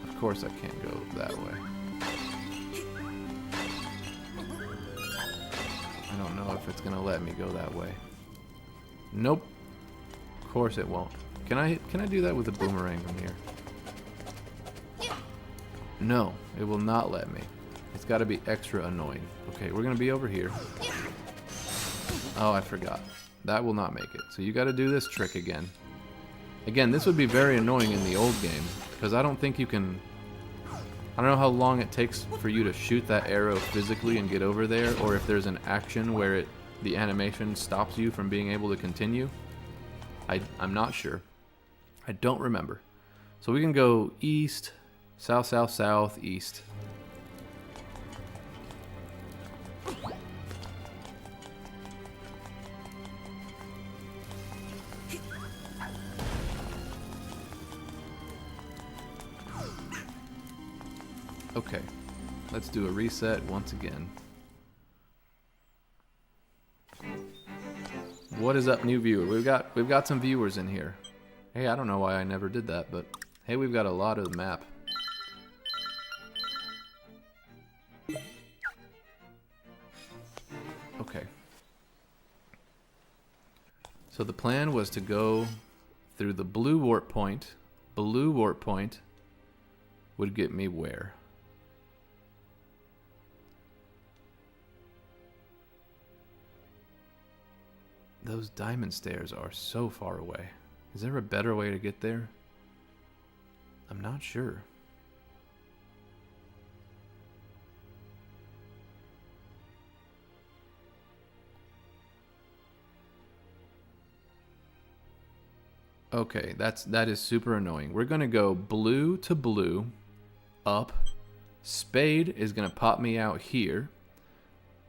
Of course I can't go that way. I don't know if it's gonna let me go that way. Nope. Of course it won't. Can I do that with a boomerang from here? No, it will not let me. It's gotta be extra annoying. Okay, we're gonna be over here. Oh, I forgot. That will not make it. So you gotta do this trick again. Again, this would be very annoying in the old game, because I don't think you can... I don't know how long it takes for you to shoot that arrow physically and get over there, or if there's an action where the animation stops you from being able to continue. I'm not sure. I don't remember. So we can go east, south, south, south, east. Okay, let's do a reset once again. What is up, new viewer? We've got some viewers in here. Hey, I don't know why I never did that, but hey, we've got a lot of the map. Okay. So the plan was to go through the blue warp point. Blue warp point would get me where? those diamond stairs are so far away. Is there a better way to get there? I'm not sure. Okay, that is super annoying. We're gonna go blue to blue, up. Spade is gonna pop me out here.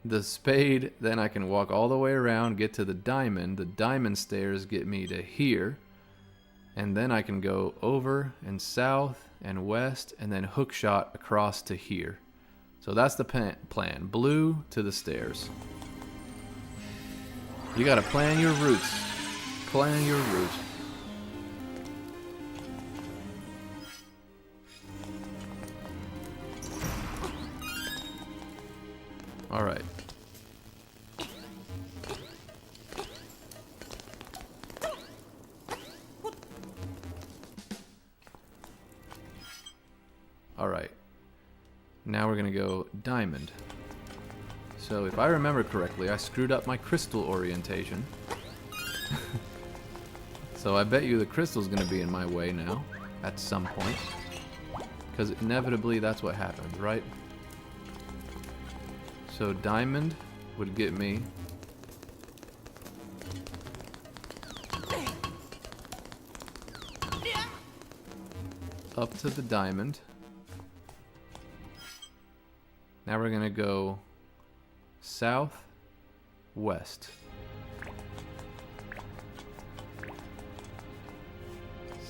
The spade, then I can walk all the way around, get to the diamond. The diamond stairs get me to here. And then I can go over and south and west and then hook shot across to here. So that's the plan. Blue to the stairs. You gotta plan your routes. Plan your route. All right. All right. Now we're gonna go diamond. So if I remember correctly, I screwed up my crystal orientation. So I bet you the crystal's gonna be in my way now at some point. Because inevitably that's what happens, right? So diamond would get me up to the diamond. Now we're gonna go south, west.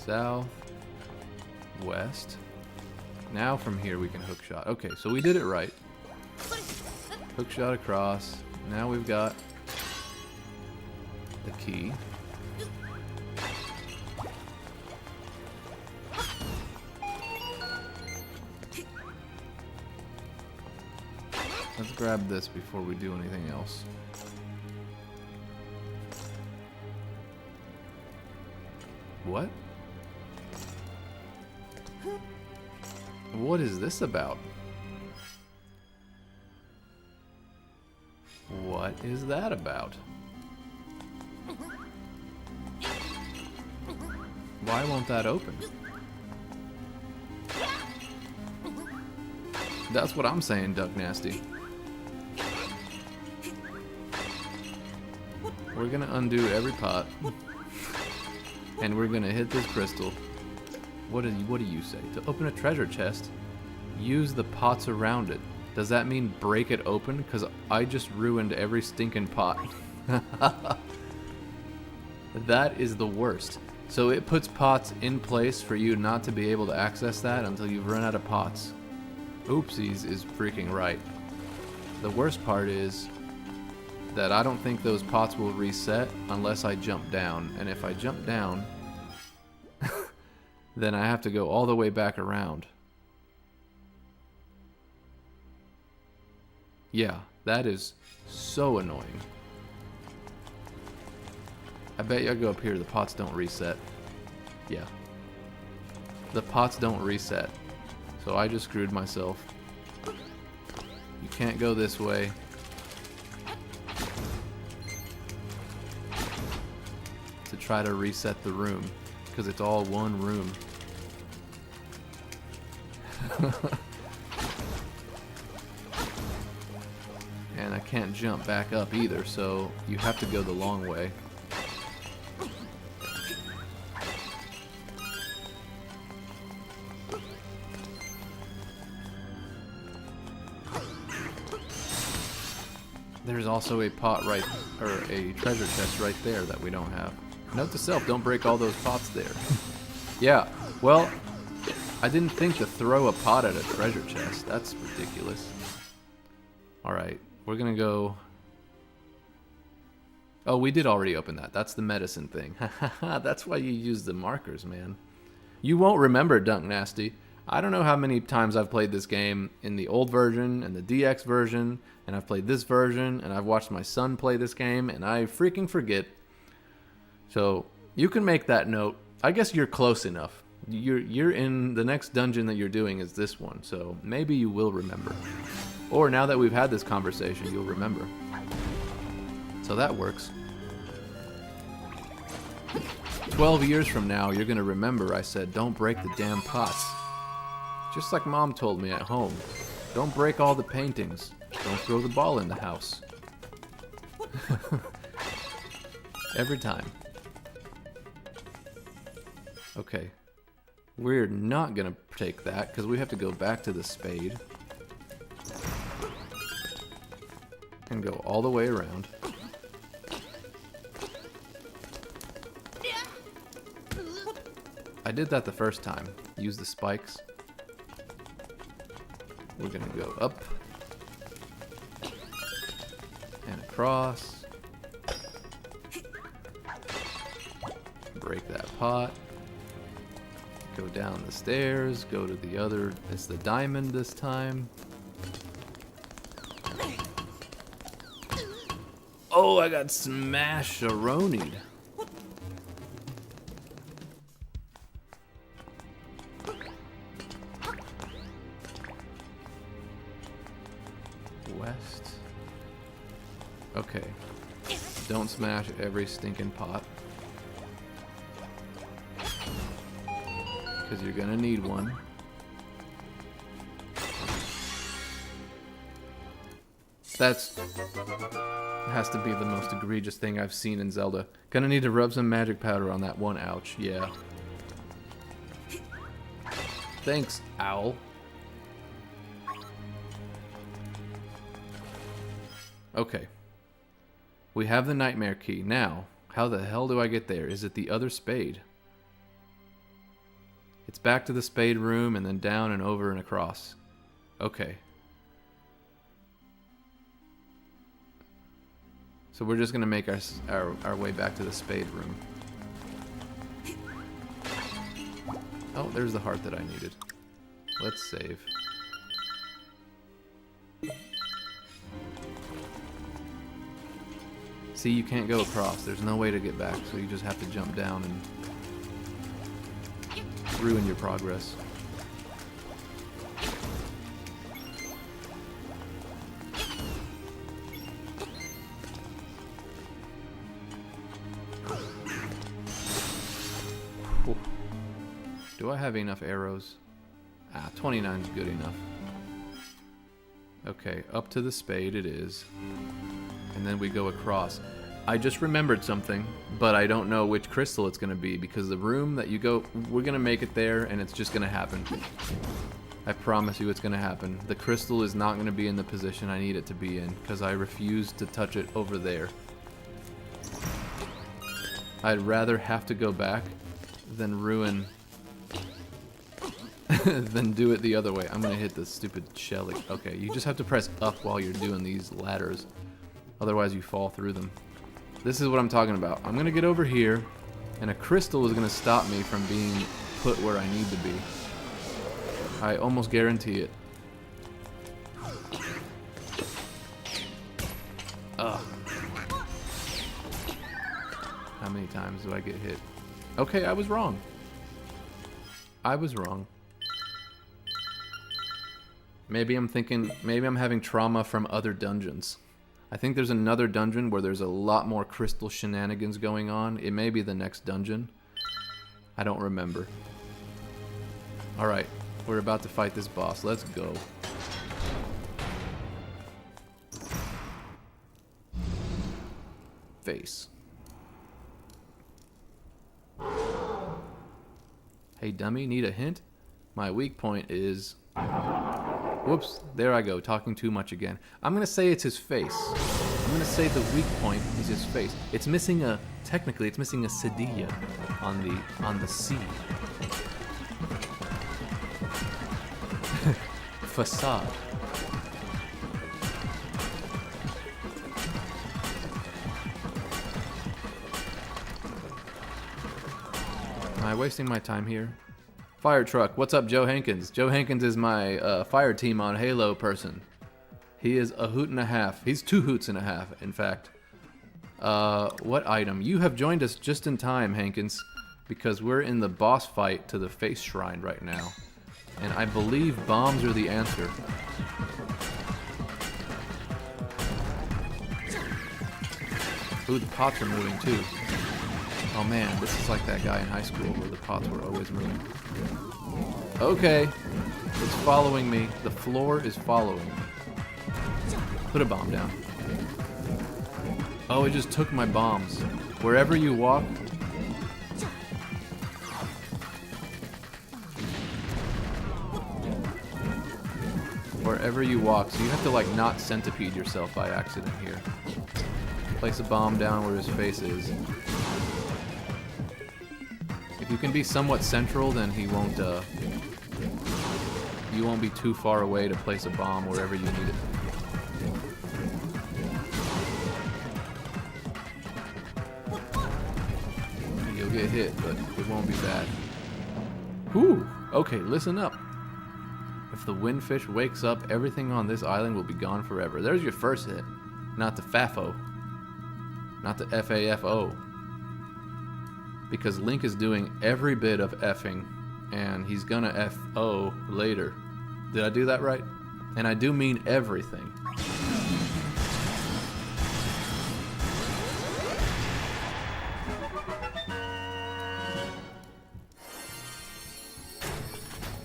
South, west. Now from here we can hook shot. Okay, so we did it right. Hook shot across. Now we've got the key. Let's grab this before we do anything else. What? What is this about? What is that about? Why won't that open? That's what I'm saying, Duck Nasty. We're gonna undo every pot. And we're gonna hit this crystal. What do you say? To open a treasure chest, use the pots around it. Does that mean break it open? Because I just ruined every stinking pot. That is the worst. So it puts pots in place for you not to be able to access that until you've run out of pots. Oopsies is freaking right. The worst part is that I don't think those pots will reset unless I jump down. And if I jump down, then I have to go all the way back around. Yeah, that is so annoying. I bet you I go up here, the pots don't reset. Yeah. The pots don't reset. So I just screwed myself. You can't go this way. To try to reset the room. Because it's all one room. And I can't jump back up either, so you have to go the long way. There's also a pot right, or a treasure chest right there that we don't have. Note to self, don't break all those pots there. Yeah, well, I didn't think to throw a pot at a treasure chest. That's ridiculous. Alright, we're gonna go... Oh, we did already open that. That's the medicine thing. That's why you use the markers, man. You won't remember, Dunk Nasty. I don't know how many times I've played this game in the old version and the DX version, and I've played this version, and I've watched my son play this game, and I freaking forget. So, you can make that note. I guess you're close enough. You're in the next dungeon that you're doing is this one, so maybe you will remember. Or now that we've had this conversation, you'll remember. So that works. 12 years from now, you're gonna remember I said, don't break the damn pots. Just like Mom told me at home. Don't break all the paintings. Don't throw the ball in the house. Every time. Okay. We're not gonna take that, because we have to go back to the spade. And go all the way around. I did that the first time. Use the spikes. We're gonna go up. And across. Break that pot. Go down the stairs. Go to the other. It's the diamond this time. Oh, I got smash-a-ronied. West. Okay. Don't smash every stinking pot. Because you're gonna need one. That's... has to be the most egregious thing I've seen in Zelda. Gonna need to rub some magic powder on that one. Ouch. Yeah. Thanks, owl. Okay. We have the nightmare key. Now, how the hell do I get there? Is it the other spade? It's back to the spade room and then down and over and across. Okay. So we're just gonna make our way back to the spade room. Oh, there's the heart that I needed. Let's save. See, you can't go across. There's no way to get back, so you just have to jump down and ruin your progress. Do I have enough arrows? 29 is good enough. Okay, up to the spade it is. And then we go across. I just remembered something, but I don't know which crystal it's going to be, because the room that you go, we're going to make it there, and it's just going to happen. I promise you it's going to happen. The crystal is not going to be in the position I need it to be in, because I refuse to touch it over there. I'd rather have to go back than ruin... than do it the other way. I'm going to hit this stupid shell. Okay, you just have to press up while you're doing these ladders. Otherwise you fall through them. This is what I'm talking about. I'm going to get over here, and a crystal is going to stop me from being put where I need to be. I almost guarantee it. Ugh. How many times do I get hit? Okay, I was wrong. I was wrong. Maybe I'm having trauma from other dungeons. I think there's another dungeon where there's a lot more crystal shenanigans going on. It may be the next dungeon. I don't remember. Alright, we're about to fight this boss. Let's go. Face. Hey dummy, need a hint? My weak point is... Whoops, there I go, talking too much again. I'm gonna say it's his face. I'm gonna say the weak point is his face. It's missing a, technically it's missing a cedilla on the C. Facade. Am I wasting my time here? Fire truck, what's up, Joe Hankins? Joe Hankins is my fire team on Halo person. He is a hoot and a half. He's 2 hoots and a half, in fact. What item? You have joined us just in time, Hankins, because we're in the boss fight to the face shrine right now. And I believe bombs are the answer. Ooh, the pots are moving too. Oh man, this is like that guy in high school where the pots were always moving. Okay, it's following me. The floor is following me. Put a bomb down. Oh, it just took my bombs. Wherever you walk... Wherever you walk, so you have to like not centipede yourself by accident here. Place a bomb down where his face is. If you can be somewhat central, then he won't, you won't be too far away to place a bomb wherever you need it. You'll get hit, but it won't be bad. Whew! Okay, listen up. If the windfish wakes up, everything on this island will be gone forever. There's your first hit. Not the FAFO. Not the FAFO. Because Link is doing every bit of effing, and he's gonna FO later. Did I do that right? And I do mean everything.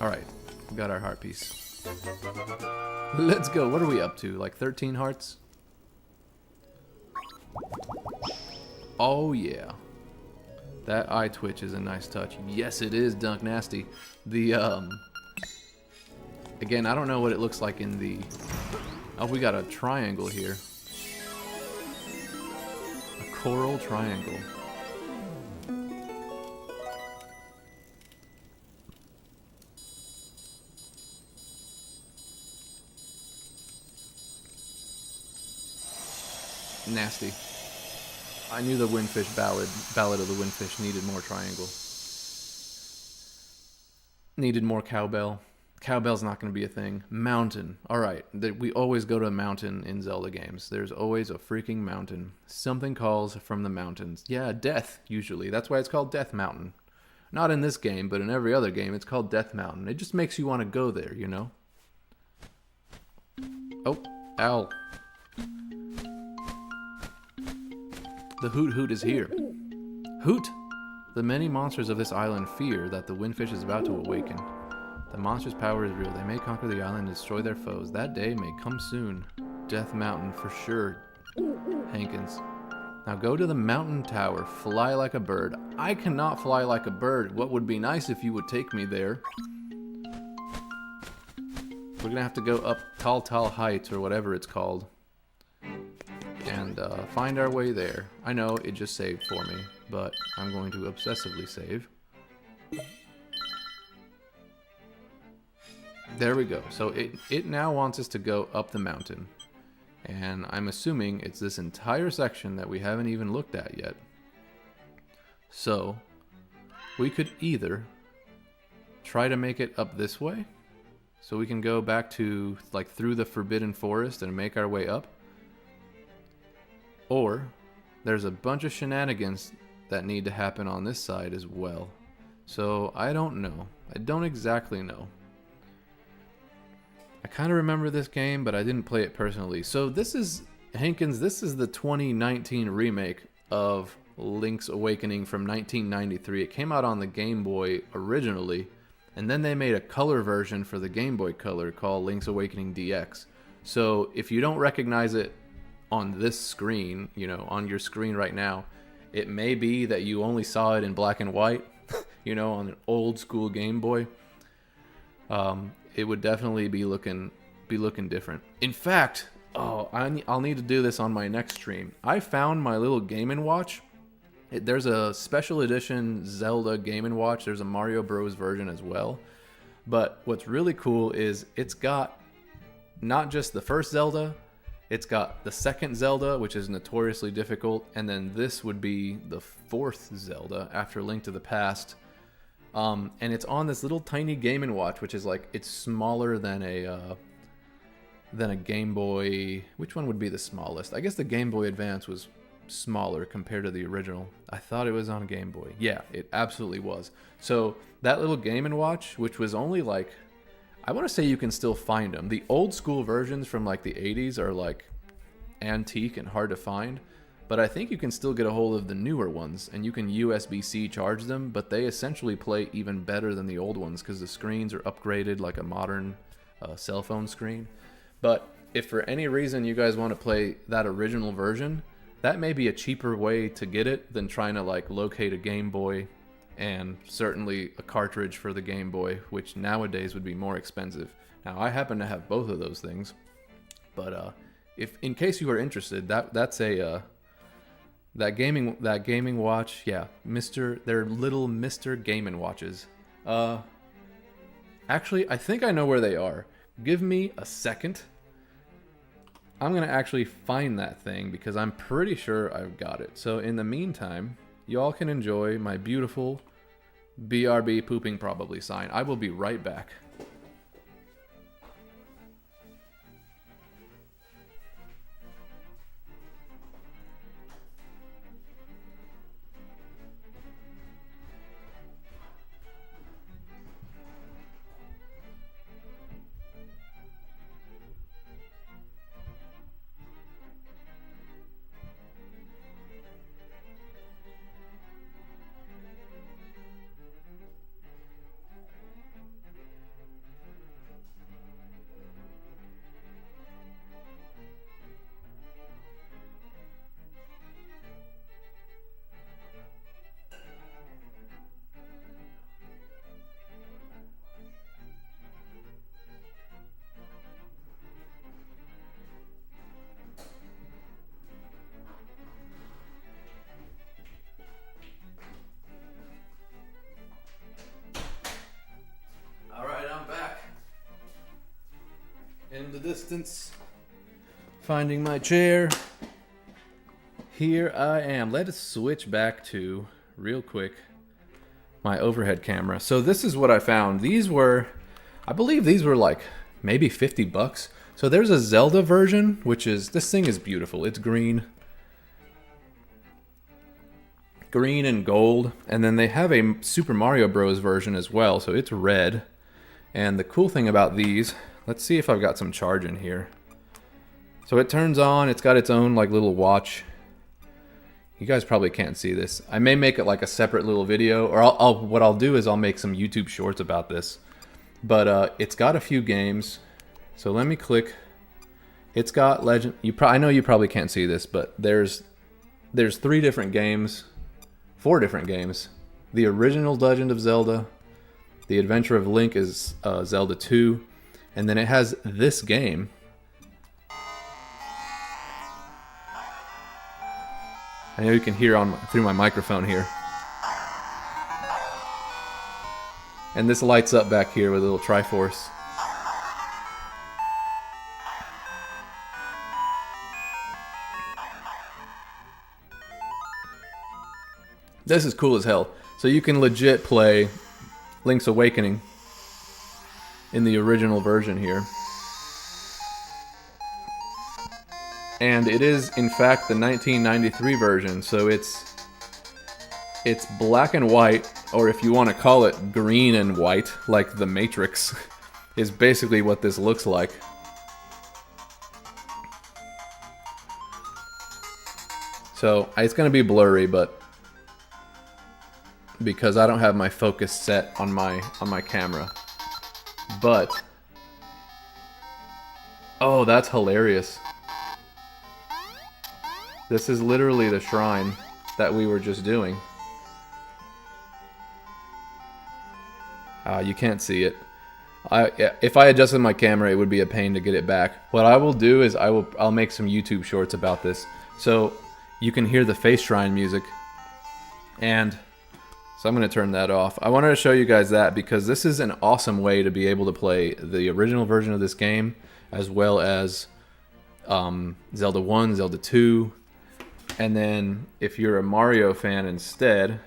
Alright, we got our heart piece. Let's go. What are we up to? Like 13 hearts? Oh yeah. That eye twitch is a nice touch. Yes, it is, Dunk Nasty. The, again, I don't know what it looks like in the... Oh, we got a triangle here. A coral triangle. Nasty. I knew the Windfish Ballad of the Windfish needed more triangle. Needed more cowbell. Cowbell's not going to be a thing. Mountain. Alright, we always go to a mountain in Zelda games. There's always a freaking mountain. Something calls from the mountains. Yeah, death, usually. That's why it's called Death Mountain. Not in this game, but in every other game, it's called Death Mountain. It just makes you want to go there, you know? Oh, ow. The Hoot Hoot is here. Hoot! The many monsters of this island fear that the Windfish is about to awaken. The monster's power is real. They may conquer the island and destroy their foes. That day may come soon. Death Mountain for sure, Hankins. Now go to the mountain tower. Fly like a bird. I cannot fly like a bird. What would be nice if you would take me there? We're gonna have to go up Tall Heights or whatever it's called. And find our way there. I know it just saved for me, but I'm going to obsessively save. There we go. So it now wants us to go up the mountain. And I'm assuming it's this entire section that we haven't even looked at yet. So we could either try to make it up this way, so we can go back to like through the Forbidden Forest and make our way up. Or there's a bunch of shenanigans that need to happen on this side as well. So I don't know. I don't exactly know. I kind of remember this game, but I didn't play it personally. So this is, Hankins, this is the 2019 remake of Link's Awakening from 1993. It came out on the Game Boy originally, and then they made a color version for the Game Boy Color called Link's Awakening DX. So if you don't recognize it on this screen, you know, on your screen right now, it may be that you only saw it in black and white, you know, on an old school Game Boy. It would definitely be looking different. In fact, I'll need to do this on my next stream. I found my little Game & Watch. There's a special edition Zelda Game & Watch. There's a Mario Bros version as well. But what's really cool is it's got not just the first Zelda, it's got the second Zelda, which is notoriously difficult, and then this would be the fourth Zelda after Link to the Past. And it's on this little tiny Game & Watch, which is like, it's smaller than a Game Boy. Which one would be the smallest? I guess the Game Boy Advance was smaller compared to the original. I thought it was on Game Boy. Yeah, it absolutely was. So that little Game & Watch, which was only like, I want to say you can still find them. The old school versions from like the 80s are like antique and hard to find. But I think you can still get a hold of the newer ones, and you can USB-C charge them, but they essentially play even better than the old ones because the screens are upgraded like a modern cell phone screen. But if for any reason you guys want to play that original version, that may be a cheaper way to get it than trying to like locate a Game Boy and certainly a cartridge for the Game Boy, which nowadays would be more expensive. Now I happen to have both of those things, but if in case you are interested, that's a that gaming watch, yeah, they're little Mr. Game & Watches. Actually, I think I know where they are. Give me a second. I'm gonna actually find that thing because I'm pretty sure I've got it. So in the meantime, y'all can enjoy my beautiful BRB pooping probably sign. I will be right back. In the distance, finding my chair. Here I am. Let us switch back to, real quick, my overhead camera. So this is what I found. These were, I believe these were like maybe 50 bucks. So there's a Zelda version, which is, this thing is beautiful. It's green. Green and gold. And then they have a Super Mario Bros. Version as well. So it's red. And the cool thing about these, let's see if I've got some charge in here. So it turns on, it's got its own like little watch. You guys probably can't see this. I may make it like a separate little video, or what I'll do is I'll make some YouTube shorts about this. But it's got a few games. So let me click. It's got Legend. I know you probably can't see this, but there's 3 different games, 4 different games. The original Legend of Zelda, The Adventure of Link is Zelda 2, and then it has this game. I know you can hear through my microphone here. And this lights up back here with a little Triforce. This is cool as hell. So you can legit play Link's Awakening in the original version here. And it is, in fact, the 1993 version, so it's black and white, or if you want to call it green and white, like The Matrix, is basically what this looks like. So, it's going to be blurry, but because I don't have my focus set on my camera. But, oh, that's hilarious. This is literally the shrine that we were just doing. You can't see it. If I adjusted my camera, it would be a pain to get it back. What I will do is I'll make some YouTube shorts about this, so you can hear the face shrine music. And so I'm going to turn that off. I wanted to show you guys that because this is an awesome way to be able to play the original version of this game, as well as Zelda 1, Zelda 2. And then, if you're a Mario fan instead,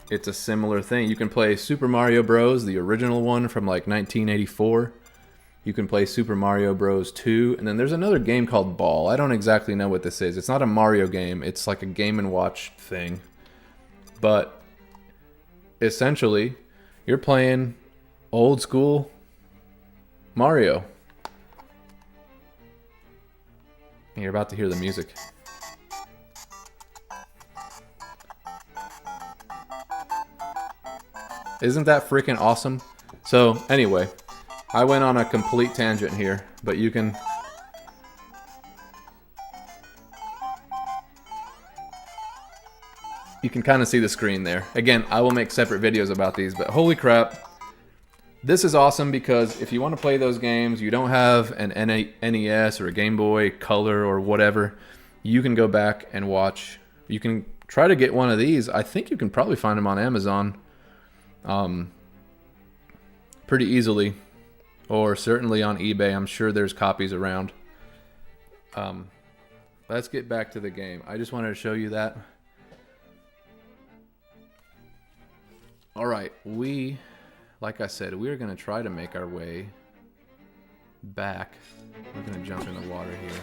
it's a similar thing. You can play Super Mario Bros., the original one from like 1984. You can play Super Mario Bros. 2. And then there's another game called Ball. I don't exactly know what this is. It's not a Mario game. It's like a Game & Watch thing. But, essentially, you're playing old school Mario. And you're about to hear the music. Isn't that freaking awesome? So, anyway, I went on a complete tangent here, but you can... You can kind of see the screen there. Again, I will make separate videos about these, but holy crap. This is awesome because if you want to play those games, you don't have an NES or a Game Boy Color or whatever, you can go back and watch. You can try to get one of these. I think you can probably find them on Amazon pretty easily, or certainly on eBay. I'm sure there's copies around. Let's get back to the game. I just wanted to show you that. Alright, like I said, we're going to try to make our way back. We're going to jump in the water here.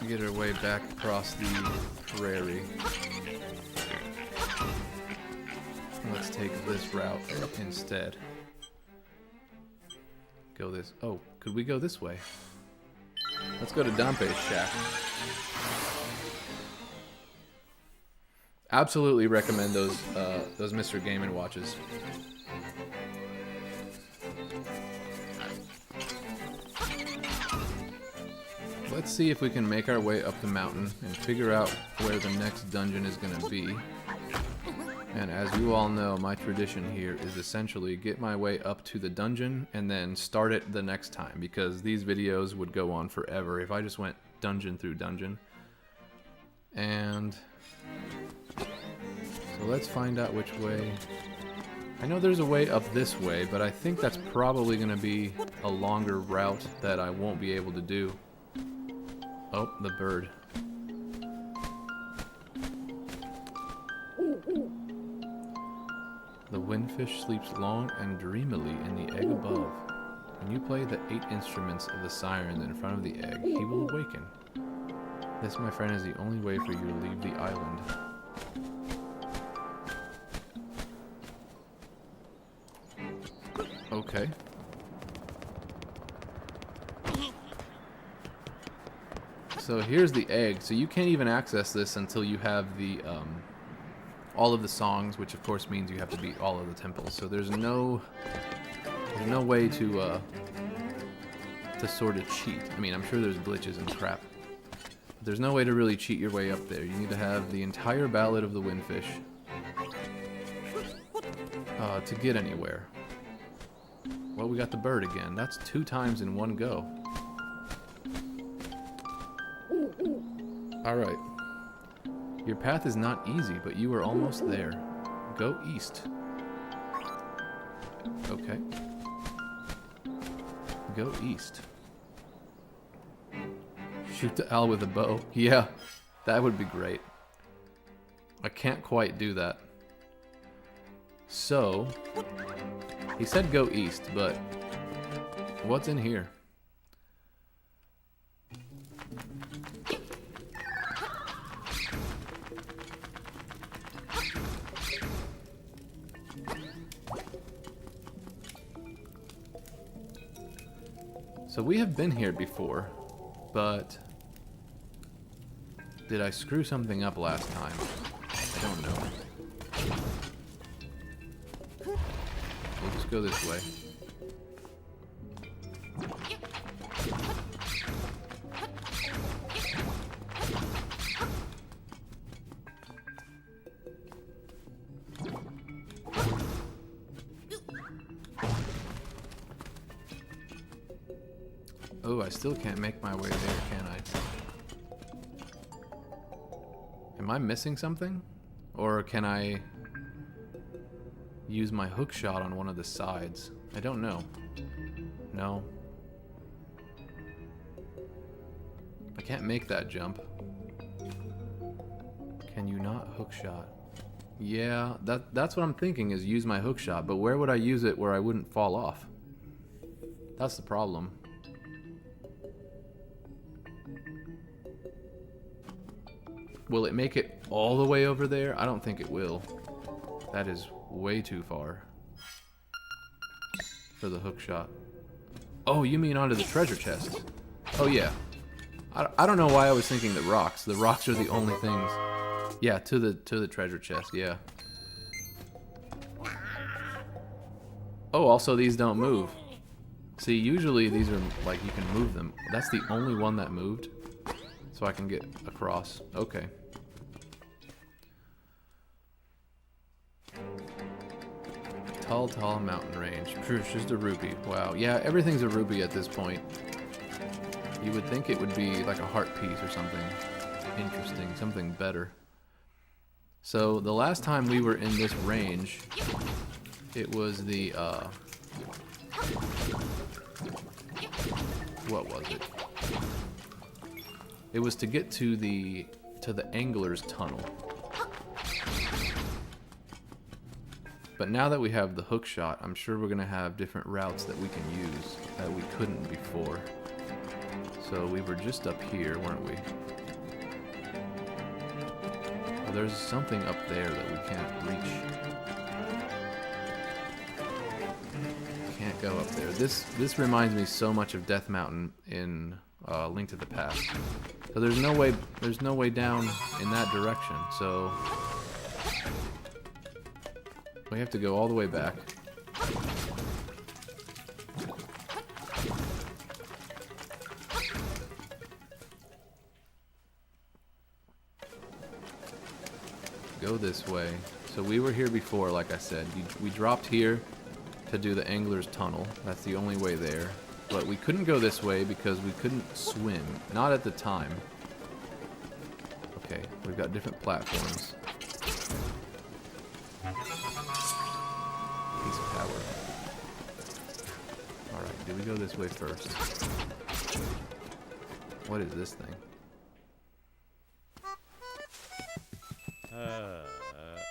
Get our way back across the prairie. Let's take this route instead. Go this... Oh, could we go this way? Let's go to Dampe's shack. Absolutely recommend those Mr. Game & Watches. Let's see if we can make our way up the mountain and figure out where the next dungeon is going to be. And as you all know, my tradition here is essentially get my way up to the dungeon and then start it the next time, because these videos would go on forever if I just went dungeon through dungeon. And so let's find out which way. I know there's a way up this way, but I think that's probably going to be a longer route that I won't be able to do. Oh, the bird. The windfish sleeps long and dreamily in the egg above. When you play the 8 instruments of the siren in front of the egg, he will awaken. This, my friend, is the only way for you to leave the island. Okay. So here's the egg. So you can't even access this until you have the all of the songs, which of course means you have to beat all of the temples. So there's no way to sort of cheat. I mean, I'm sure there's glitches and crap. But there's no way to really cheat your way up there. You need to have the entire Ballad of the Windfish to get anywhere. Well, we got the bird again. That's 2 times in one go. Alright. Your path is not easy, but you are almost there. Go east. Okay. Go east. Shoot the owl with a bow. Yeah, that would be great. I can't quite do that. So, he said go east, but what's in here? So we have been here before, but did I screw something up last time? I don't know. We'll just go this way. Oh, I still can't make my way there, can I? Am I missing something? Or can I use my hook shot on one of the sides? I don't know. No. I can't make that jump. Can you not hook shot? Yeah, that's what I'm thinking, is use my hook shot, but where would I use it where I wouldn't fall off? That's the problem. Will it make it all the way over there? I don't think it will. That is way too far for the hook shot. Oh, you mean onto the treasure chest? Oh yeah. I don't know why I was thinking the rocks. The rocks are the only things. Yeah, to the treasure chest. Yeah. Oh, also these don't move. See, usually these are like you can move them. That's the only one that moved, so I can get across. Okay. Tall mountain range. Phew, just a rupee. Wow. Yeah, everything's a rupee at this point. You would think it would be like a heart piece or something interesting, something better. So the last time we were in this range, it was the what was it? It was to get to the angler's tunnel. But now that we have the hook shot, I'm sure we're gonna have different routes that we can use that we couldn't before. So we were just up here, weren't we? Well, there's something up there that we can't reach. Can't go up there. This reminds me so much of Death Mountain in Link to the Past. So there's no way down in that direction. So we have to go all the way back. Go this way. So we were here before, like I said. We dropped here to do the angler's tunnel. That's the only way there. But we couldn't go this way because we couldn't swim. Not at the time. Okay, we've got different platforms. Piece of power. Alright, do we go this way first? What is this thing?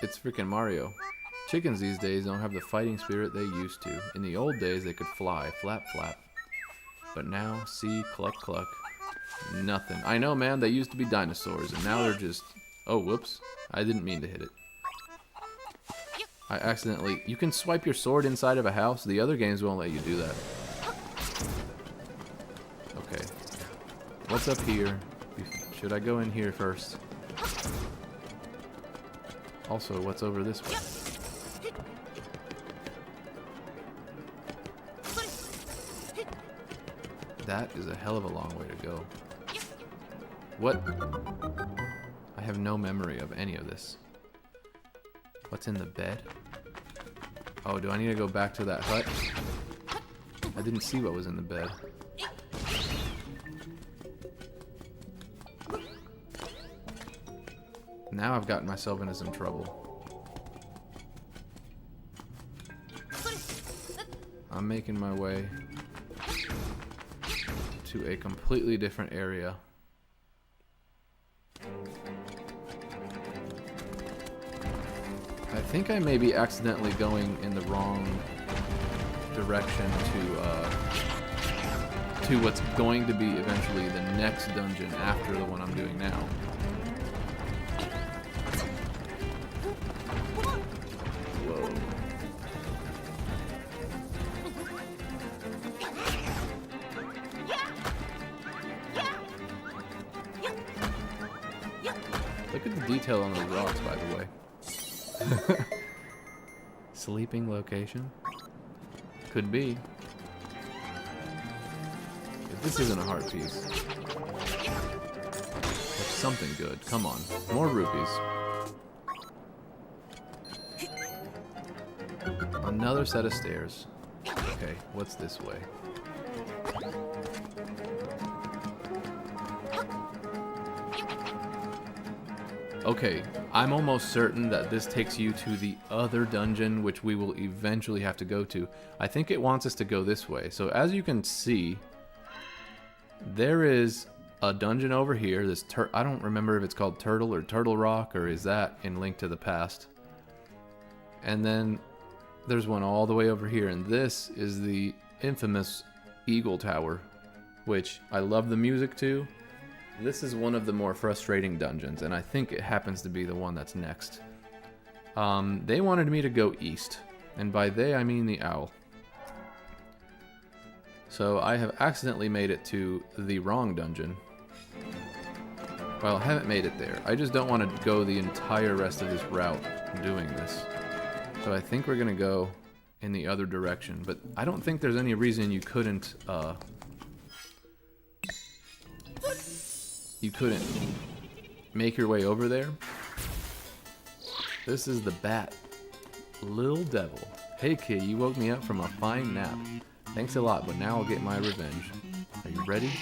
It's freaking Mario. Chickens these days don't have the fighting spirit they used to. In the old days, they could fly, flap, flap. But now, see, cluck, cluck. Nothing. I know, man, they used to be dinosaurs, and now they're just... Oh, whoops. I didn't mean to hit it. I accidentally... You can swipe your sword inside of a house. The other games won't let you do that. Okay. What's up here? Should I go in here first? Also, what's over this way? That is a hell of a long way to go. What? I have no memory of any of this. What's in the bed? Oh, do I need to go back to that hut? I didn't see what was in the bed. Now I've gotten myself into some trouble. I'm making my way to a completely different area. I think I may be accidentally going in the wrong direction to what's going to be eventually the next dungeon after the one I'm doing now. Look at the detail on those rocks, by the way. Sleeping location? Could be. If this isn't a heart piece, it's something good. Come on. More rupees. Another set of stairs. Okay, what's this way? Okay, I'm almost certain that this takes you to the other dungeon, which we will eventually have to go to. I think it wants us to go this way. So as you can see, there is a dungeon over here. This I don't remember if it's called Turtle or Turtle Rock, or is that in Link to the Past. And then there's one all the way over here, and this is the infamous Eagle Tower, which I love the music to. This is one of the more frustrating dungeons, and I think it happens to be the one that's next. They wanted me to go east, and by they I mean the owl. So I have accidentally made it to the wrong dungeon, Well, I haven't made it there. I just don't want to go the entire rest of this route doing this. So I think we're going to go in the other direction. But I don't think there's any reason you couldn't make your way over there. This is the bat. Little devil. Hey kid, you woke me up from a fine nap. Thanks a lot, but now I'll get my revenge. Are you ready?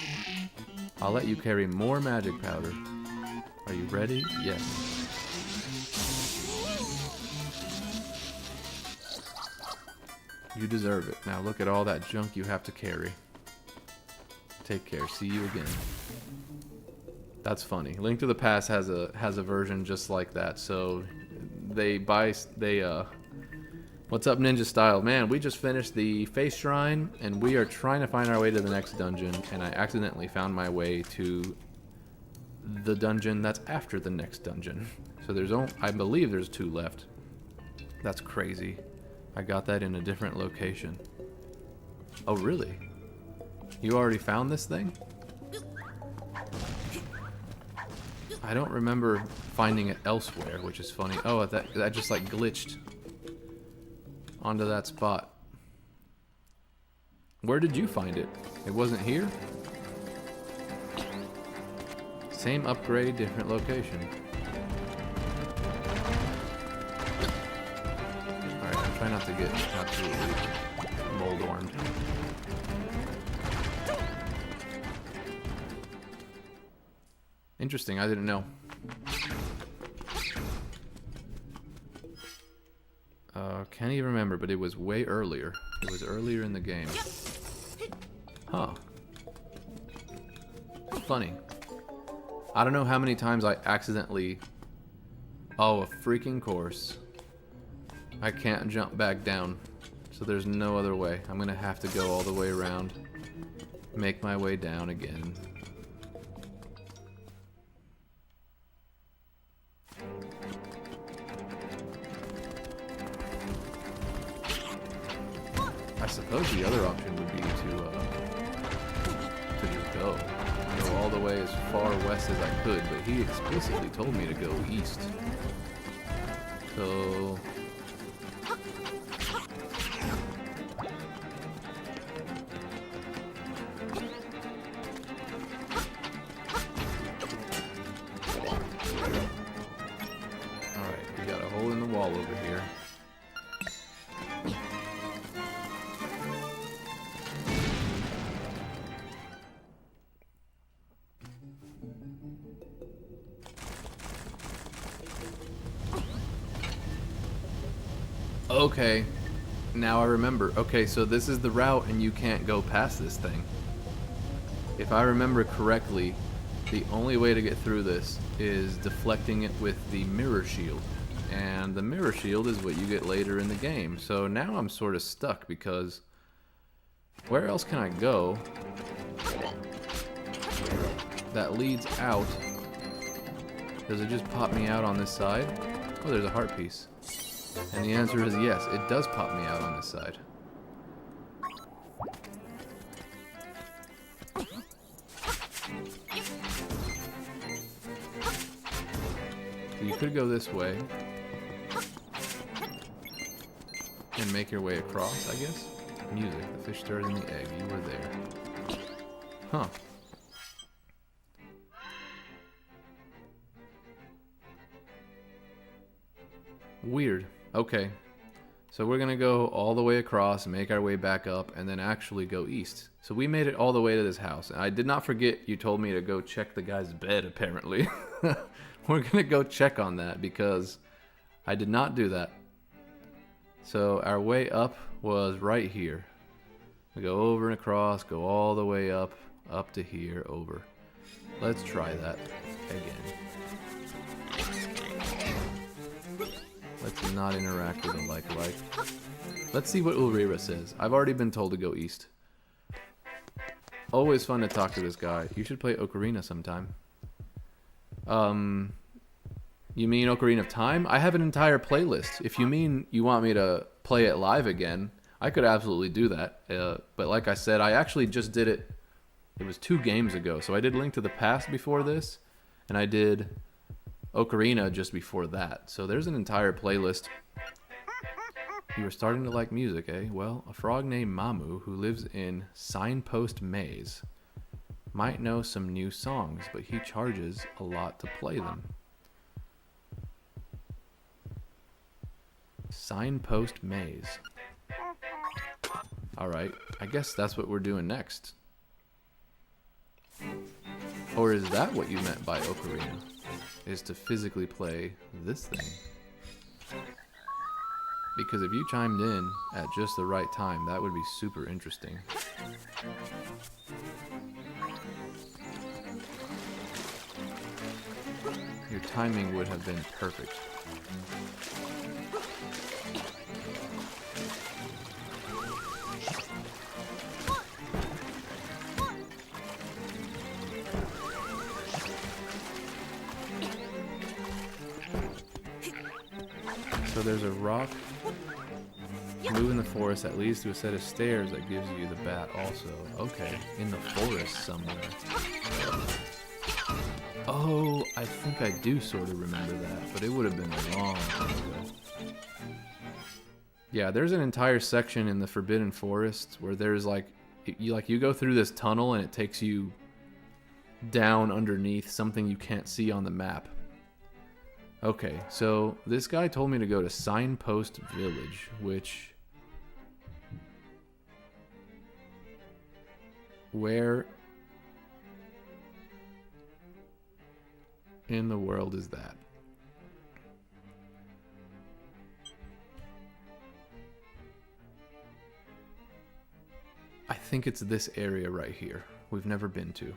I'll let you carry more magic powder. Are you ready? Yes. You deserve it. Now look at all that junk you have to carry. Take care. See you again. That's funny. Link to the Past has a version just like that. So what's up, Ninja Style? Man, we just finished the Face Shrine, and we are trying to find our way to the next dungeon, and I accidentally found my way to the dungeon that's after the next dungeon. So I believe there's 2 left. That's crazy. I got that in a different location. Oh, really? You already found this thing? I don't remember finding it elsewhere, which is funny. Oh, that just like glitched onto that spot. Where did you find it? It wasn't here? Same upgrade, different location. Alright, I'm trying not to get absolutely mold-ormed. Interesting, I didn't know. Can't even remember, but it was way earlier. It was earlier in the game. Huh. Funny. I don't know how many times I accidentally... Oh, a freaking course. I can't jump back down. So there's no other way. I'm gonna have to go all the way around. Make my way down again. I suppose the other option would be to just go all the way as far west as I could, but he explicitly told me to go east. So alright, we got a hole in the wall over here. Okay, now I remember. Okay, so this is the route and you can't go past this thing. If I remember correctly, the only way to get through this is deflecting it with the mirror shield. And the mirror shield is what you get later in the game. So now I'm sort of stuck because where else can I go that leads out? Does it just pop me out on this side? Oh, there's a heart piece. And the answer is yes, it does pop me out on this side. So you could go this way and make your way across, I guess. Music, the fish stirs in the egg, you were there. Huh. Weird. Okay, so we're gonna go all the way across, make our way back up, and then actually go east. So we made it all the way to this house. And I did not forget you told me to go check the guy's bed, apparently. We're gonna go check on that because I did not do that. So our way up was right here. We go over and across, go all the way up to here, over. Let's try that again. Let's not interact with a like. Let's see what Ulrira says. I've already been told to go east. Always fun to talk to this guy. You should play Ocarina sometime. You mean Ocarina of Time? I have an entire playlist. If you mean you want me to play it live again, I could absolutely do that. But like I said, I actually just did it. It was 2 games ago. So I did Link to the Past before this. and I did Ocarina just before that. So there's an entire playlist. You were starting to like music, eh? Well, a frog named Mamu who lives in Signpost Maze might know some new songs, but he charges a lot to play them. Signpost Maze. Alright, I guess that's what we're doing next. Or is that what you meant by Ocarina? Is to physically play this thing? Because if you chimed in at just the right time, that would be super interesting. Your timing would have been perfect. So there's a rock. Move in the forest that leads to a set of stairs that gives you the bat also. Okay, in the forest somewhere. Oh, I think I do sort of remember that, but it would have been a long time ago. Yeah, there's an entire section in the Forbidden Forest where there's like you go through this tunnel and it takes you down underneath something you can't see on the map. Okay, so this guy told me to go to Signpost Village, which... Where in the world is that? I think it's this area right here. We've never been to.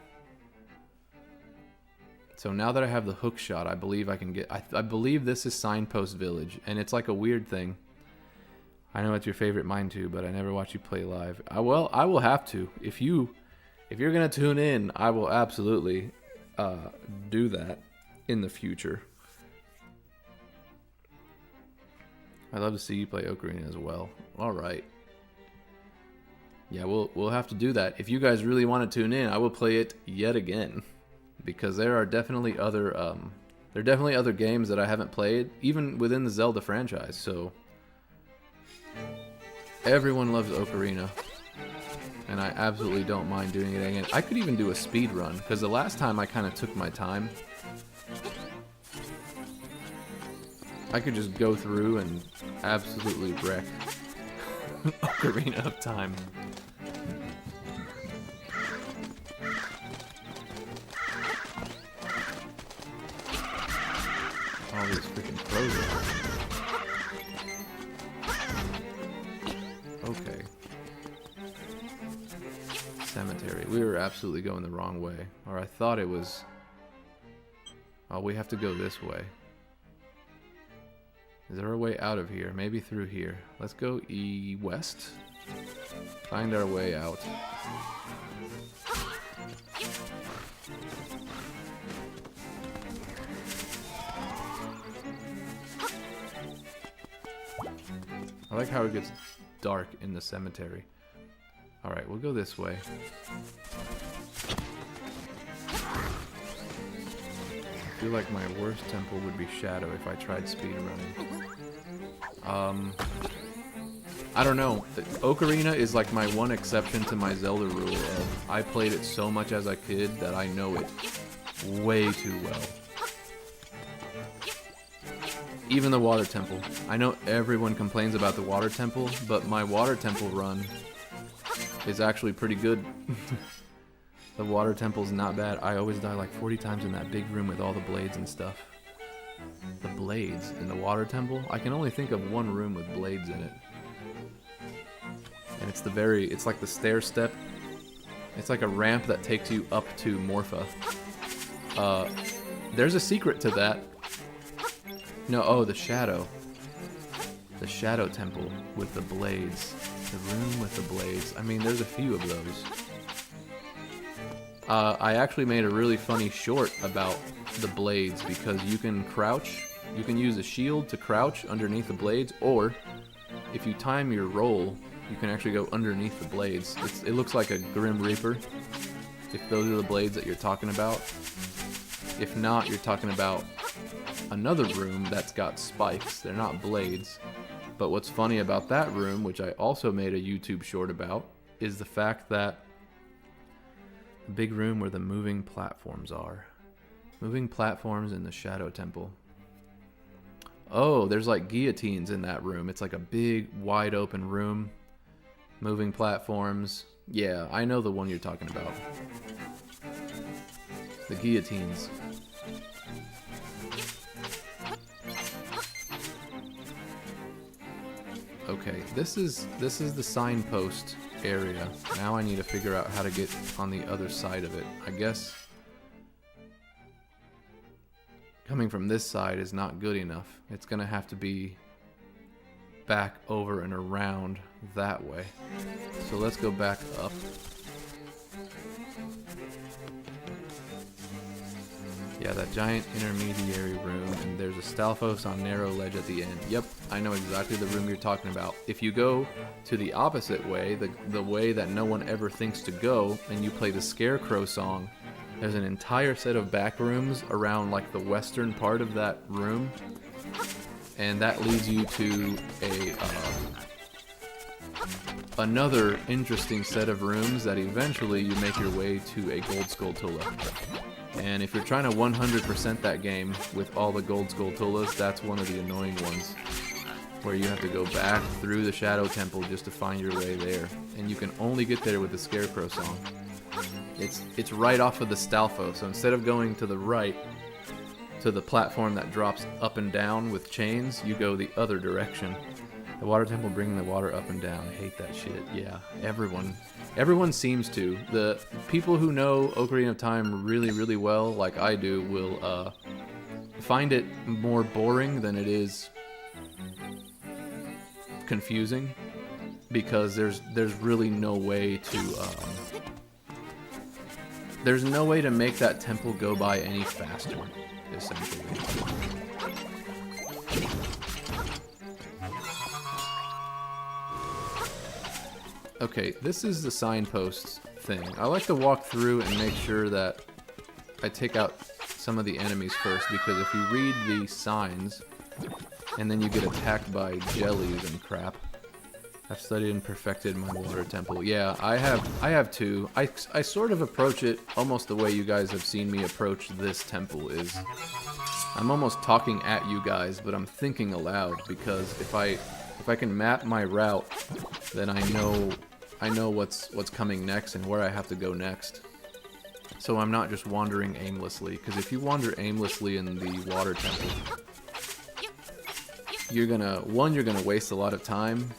So now that I have the hook shot, I believe I can get... I believe this is Signpost Village, and it's like a weird thing. I know it's your favorite, mine too, but I never watch you play live. I will have to. If you're gonna tune in, I will absolutely do that in the future. I'd love to see you play Ocarina as well. All right. Yeah, we'll have to do that. If you guys really want to tune in, I will play it yet again. Because there are definitely other games that I haven't played, even within the Zelda franchise. So everyone loves Ocarina, and I absolutely don't mind doing it again. I could even do a speed run because the last time I kind of took my time. I could just go through and absolutely wreck Ocarina of Time. All these freaking frozen. Okay. Cemetery. We were absolutely going the wrong way. Or I thought it was... Oh, we have to go this way. Is there a way out of here? Maybe through here. Let's go west. Find our way out. I like how it gets dark in the cemetery. Alright, we'll go this way. I feel like my worst temple would be Shadow if I tried speedrunning. I don't know. Ocarina is like my one exception to my Zelda rule of I played it so much as a kid that I know it way too well. Even the water temple. I know everyone complains about the water temple, but my water temple run is actually pretty good. The water temple's not bad. I always die like 40 times in that big room with all the blades and stuff. The blades in the water temple? I can only think of one room with blades in it. And it's like the stair step. It's like a ramp that takes you up to Morpha. There's a secret to that. No, oh, the Shadow. The Shadow Temple with the blades. The room with the blades. I mean, there's a few of those. I actually made a really funny short about the blades because you can crouch. You can use a shield to crouch underneath the blades, or if you time your roll, you can actually go underneath the blades. It looks like a Grim Reaper, if those are the blades that you're talking about. If not, you're talking about another room that's got spikes. They're not blades. But what's funny about that room, which I also made a YouTube short about, is the fact that the big room where the moving platforms are. Moving platforms in the Shadow Temple. Oh, there's like guillotines in that room. It's like a big, wide open room. Moving platforms. Yeah, I know the one you're talking about. The guillotines. Okay, this is the signpost area. Now I need to figure out how to get on the other side of it. I guess coming from this side is not good enough. It's gonna have to be back over and around that way. So let's go back up. Yeah, that giant intermediary room, and there's a Stalfos on narrow ledge at the end. Yep, I know exactly the room you're talking about. If you go to the opposite way, the way that no one ever thinks to go, and you play the Scarecrow song, there's an entire set of back rooms around like the western part of that room, and that leads you to another interesting set of rooms that eventually you make your way to a Gold Skulltula. And if you're trying to 100% that game with all the Gold Skulltulas, that's one of the annoying ones, where you have to go back through the Shadow Temple just to find your way there, and you can only get there with the Scarecrow song. It's right off of the Stalfo, so instead of going to the right to the platform that drops up and down with chains, you go the other direction. The Water Temple bringing the water up and down. I hate that shit. Yeah, everyone seems to. The people who know Ocarina of Time really, really well, like I do, will find it more boring than it is confusing, because there's really no way to there's no way to make that temple go by any faster, essentially. Okay, this is the signpost thing. I like to walk through and make sure that I take out some of the enemies first, because if you read the signs and then you get attacked by jellies and crap. I've studied and perfected my water temple. Yeah, I have too. I sort of approach it almost the way you guys have seen me approach this temple. Is I'm almost talking at you guys, but I'm thinking aloud, because if I can map my route, then I know what's coming next and where I have to go next. So I'm not just wandering aimlessly, because if you wander aimlessly in the water temple, you're gonna waste a lot of time,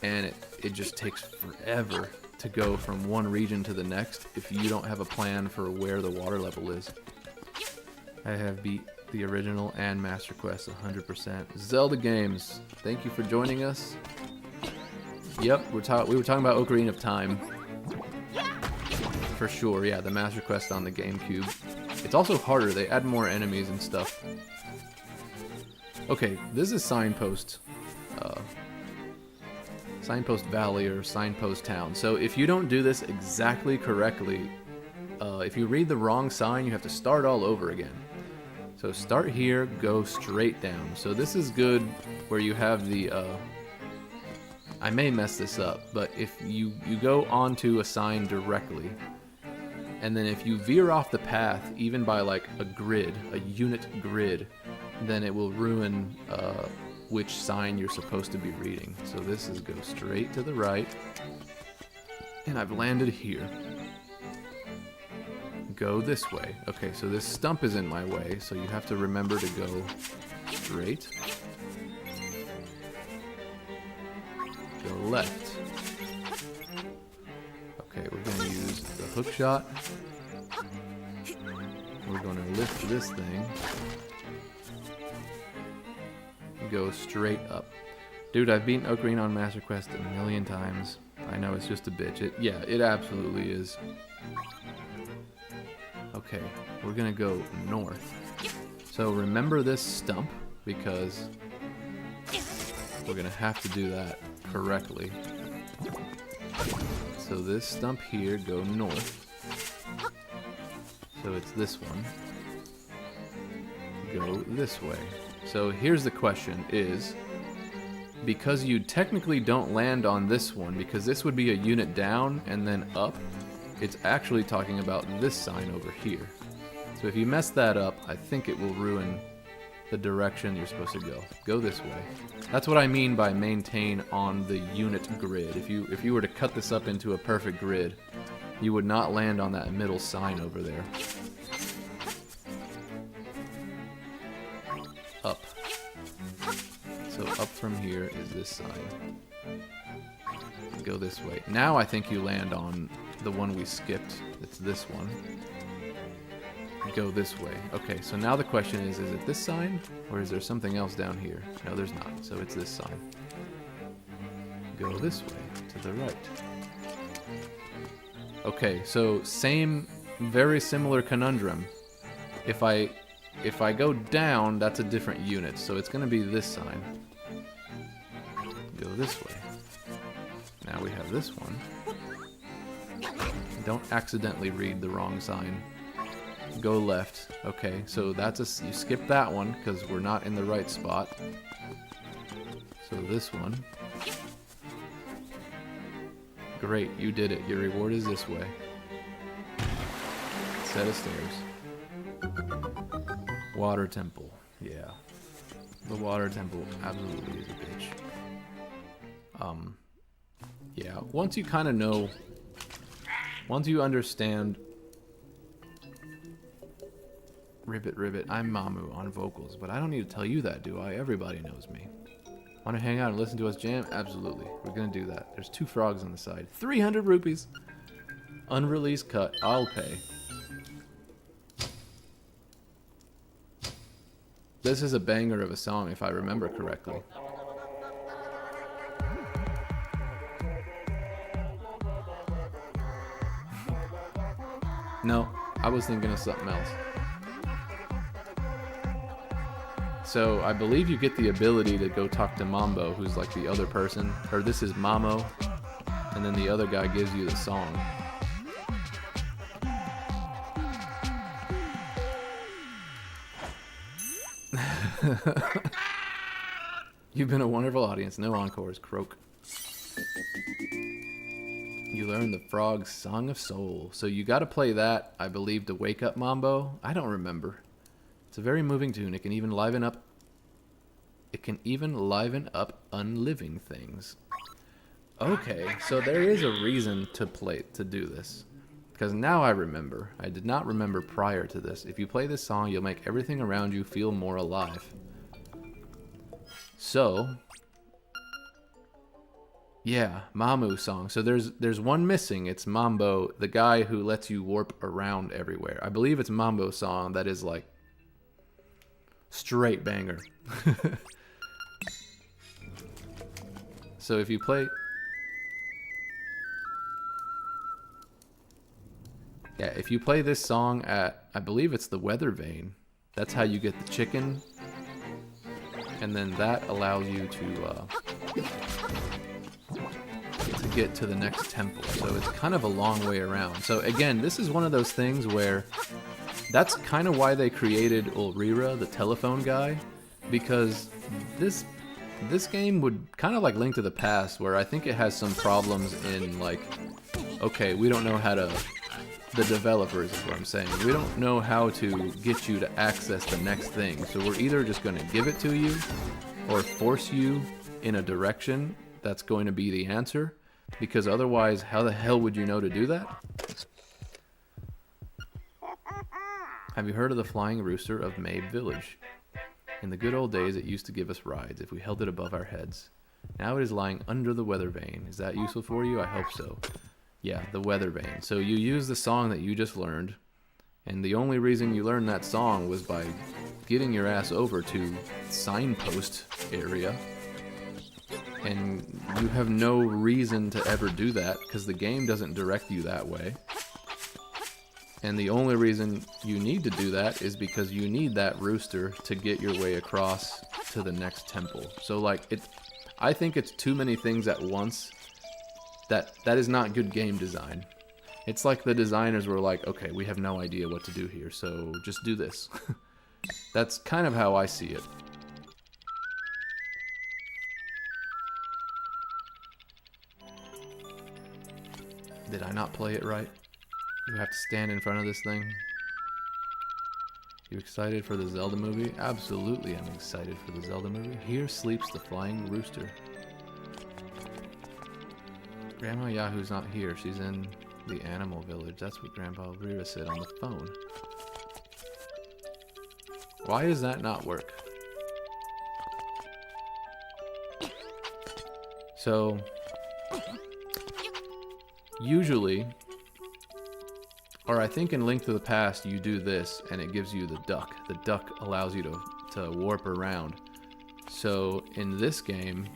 and it just takes forever to go from one region to the next if you don't have a plan for where the water level is. I have beat the original and Master Quest 100%. Zelda games, thank you for joining us. Yep, we were talking about Ocarina of Time. For sure, yeah, the Master Quest on the GameCube. It's also harder, they add more enemies and stuff. Okay, this is Signpost. Signpost Valley or Signpost Town. So if you don't do this exactly correctly, if you read the wrong sign, you have to start all over again. So start here, go straight down. So this is good where you have the, I may mess this up, but if you go onto a sign directly, and then if you veer off the path, even by like a grid, a unit grid, then it will ruin which sign you're supposed to be reading. So this is go straight to the right, and I've landed here. Go this way. Okay, so this stump is in my way, so you have to remember to go straight. Go left. Okay, we're going to use the hook shot. We're going to lift this thing. Go straight up. Dude, I've beaten Ocarina on Master Quest 1,000,000 times. I know it's just a bitch. It absolutely is. Okay, we're gonna go north. So remember this stump, because we're gonna have to do that correctly. So this stump here, go north. So it's this one. go this way. So here's the question is, because you technically don't land on this one, because this would be a unit down and then up, it's actually talking about this sign over here. So if you mess that up, I think it will ruin the direction you're supposed to go. Go this way. That's what I mean by maintain on the unit grid. If you were to cut this up into a perfect grid, you would not land on that middle sign over there. Up. So up from here is this sign. Go this way. Now I think you land on the one we skipped. It's this one. Go this way. Okay, so now the question is it this sign? Or is there something else down here? No, there's not. So it's this sign. Go this way, to the right. Okay, so same, very similar conundrum. If I go down, that's a different unit, so it's going to be this sign. Go this way. Now we have this one. Don't accidentally read the wrong sign. Go left. Okay, so that's you skip that one because we're not in the right spot. So this one. Great, you did it. Your reward is this way. Set of stairs. Water temple. Yeah. The water temple absolutely is a bitch. Yeah, once you kind of know, once you understand. Ribbit, ribbit, I'm Mamu on vocals, but I don't need to tell you that, do I? Everybody knows me. Want to hang out and listen to us jam? Absolutely. We're going to do that. There's 2 frogs on the side. 300 rupees. Unreleased cut. I'll pay. This is a banger of a song, if I remember correctly. No, I was thinking of something else. So I believe you get the ability to go talk to Mambo, who's like the other person. Or this is Mamo, and then the other guy gives you the song. You've been a wonderful audience. No encores. Croak. You learn the frog's Song of Soul. So you got to play that, I believe, to wake up Mambo. I don't remember. It's a very moving tune. It can even liven up. It can even liven up unliving things. Okay, so there is a reason to do this. Because now I remember. I did not remember prior to this. If you play this song, you'll make everything around you feel more alive. So, yeah, Mamu song. So there's one missing. It's Mambo, the guy who lets you warp around everywhere. I believe it's Mambo song that is like straight banger. So if you play... Yeah, if you play this song at, I believe it's the weather vane, that's how you get the chicken. And then that allows you to get to the next temple. So it's kind of a long way around. So again, this is one of those things where that's kind of why they created Ulrira, the telephone guy, because this game would kind of like Link to the Past, where I think it has some problems in like, okay, we don't know how to, the developers is what I'm saying, we don't know how to get you to access the next thing, so we're either just going to give it to you or force you in a direction that's going to be the answer, because otherwise how the hell would you know to do that? Have you heard of the Flying Rooster of Mabe Village? In the good old days, it used to give us rides if we held it above our heads. Now it is lying under the weather vane. Is that useful for you? I hope so. Yeah, the weather vane. So you use the song that you just learned, and the only reason you learned that song was by getting your ass over to signpost area. And you have no reason to ever do that, because the game doesn't direct you that way. And the only reason you need to do that is because you need that rooster to get your way across to the next temple. So like, I think it's too many things at once. That is not good game design. It's like the designers were like, okay, we have no idea what to do here, so just do this. That's kind of how I see it. Did I not play it right? You have to stand in front of this thing. You excited for the Zelda movie? Absolutely, I'm excited for the Zelda movie. Here sleeps the flying rooster. Grandma Yahoo's not here. She's in the animal village. That's what Grandpa Rira said on the phone. Why does that not work? So, usually, or I think in Link to the Past, you do this and it gives you the duck. The duck allows you to warp around. So in this game,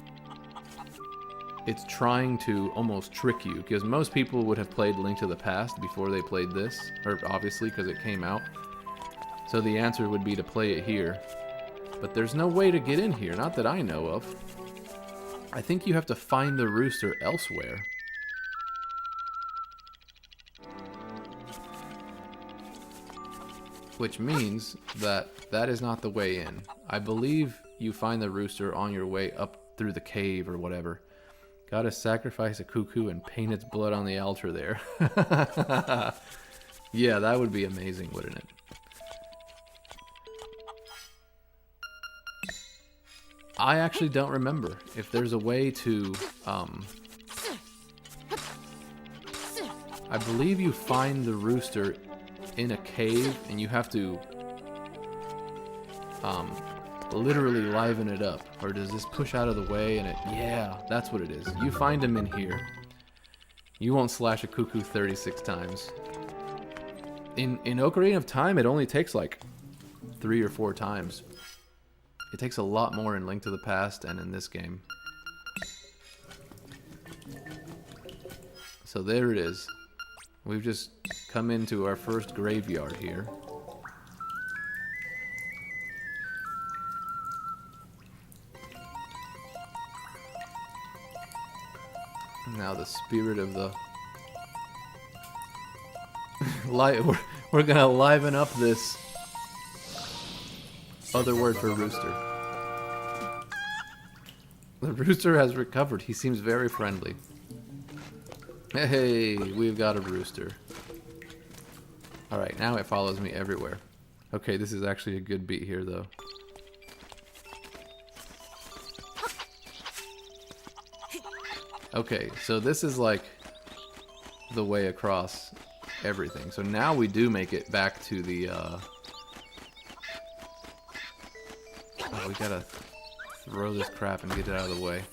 it's trying to almost trick you, because most people would have played Link to the Past before they played this, or obviously because it came out. So the answer would be to play it here. But there's no way to get in here, not that I know of. I think you have to find the rooster elsewhere. Which means that that is not the way in. I believe you find the rooster on your way up through the cave or whatever. Gotta sacrifice a cuckoo and paint its blood on the altar there. Yeah, that would be amazing, wouldn't it? I actually don't remember if there's a way to, I believe you find the rooster in a cave and you have to, literally liven it up. Or does this push out of the way and it, yeah, that's what it is. You find him in here. You won't slash a cuckoo 36 times. In Ocarina of Time, it only takes like 3 or 4 times. It takes a lot more in Link to the Past and in this game. So there it is. We've just come into our first graveyard here. Now the spirit of the... we're gonna liven up this other word for rooster. The rooster has recovered. He seems very friendly. Hey, we've got a rooster. Alright, now it follows me everywhere. Okay, this is actually a good beat here, though. Okay, so this is like the way across everything. So now we do make it back to the, oh, we gotta throw this crap and get it out of the way.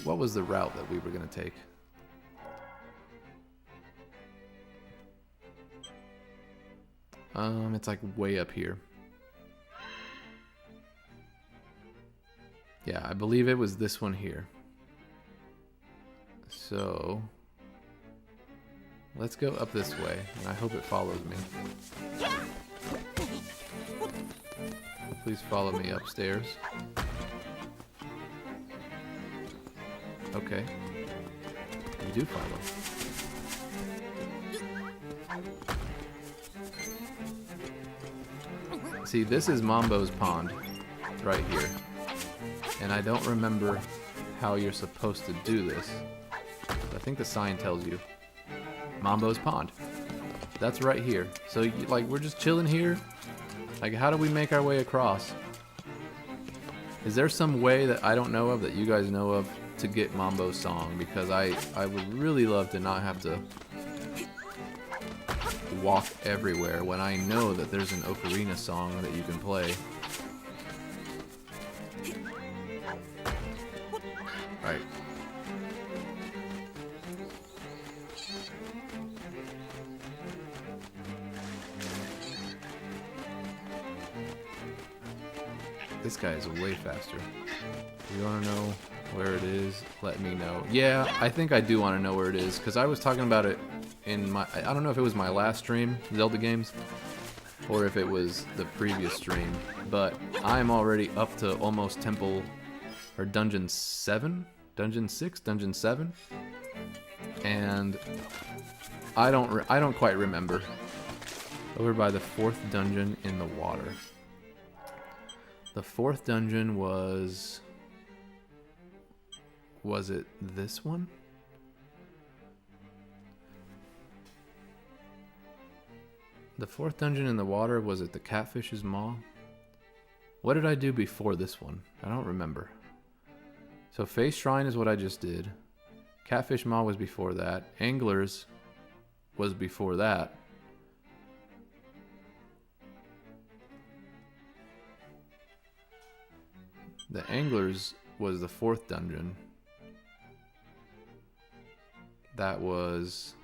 What was the route that we were gonna take? It's like way up here. Yeah, I believe it was this one here. So, let's go up this way, and I hope it follows me. Please follow me upstairs. Okay. You do follow. See, this is Mambo's pond, right here. And I don't remember how you're supposed to do this. I think the sign tells you. Mambo's pond. That's right here. So, like, we're just chilling here. Like, how do we make our way across? Is there some way that I don't know of, that you guys know of, to get Mambo's song? Because I would really love to not have to walk everywhere when I know that there's an ocarina song that you can play. Right. This guy is way faster. You want to know where it is? Let me know. Yeah, I think I do want to know where it is, because I was talking about it in my... I don't know if it was my last stream, Zelda games, or if it was the previous stream, but I'm already up to almost Temple... or Dungeon 7? Dungeon 6? Dungeon 7? And I don't quite remember. Over by the 4th dungeon in the water. The 4th dungeon was... Was it this one? The 4th dungeon in the water, was it the Catfish's Maw? What did I do before this one? I don't remember. So Face Shrine is what I just did. Catfish Maw was before that. Anglers was before that. The Anglers was the 4th dungeon. That was...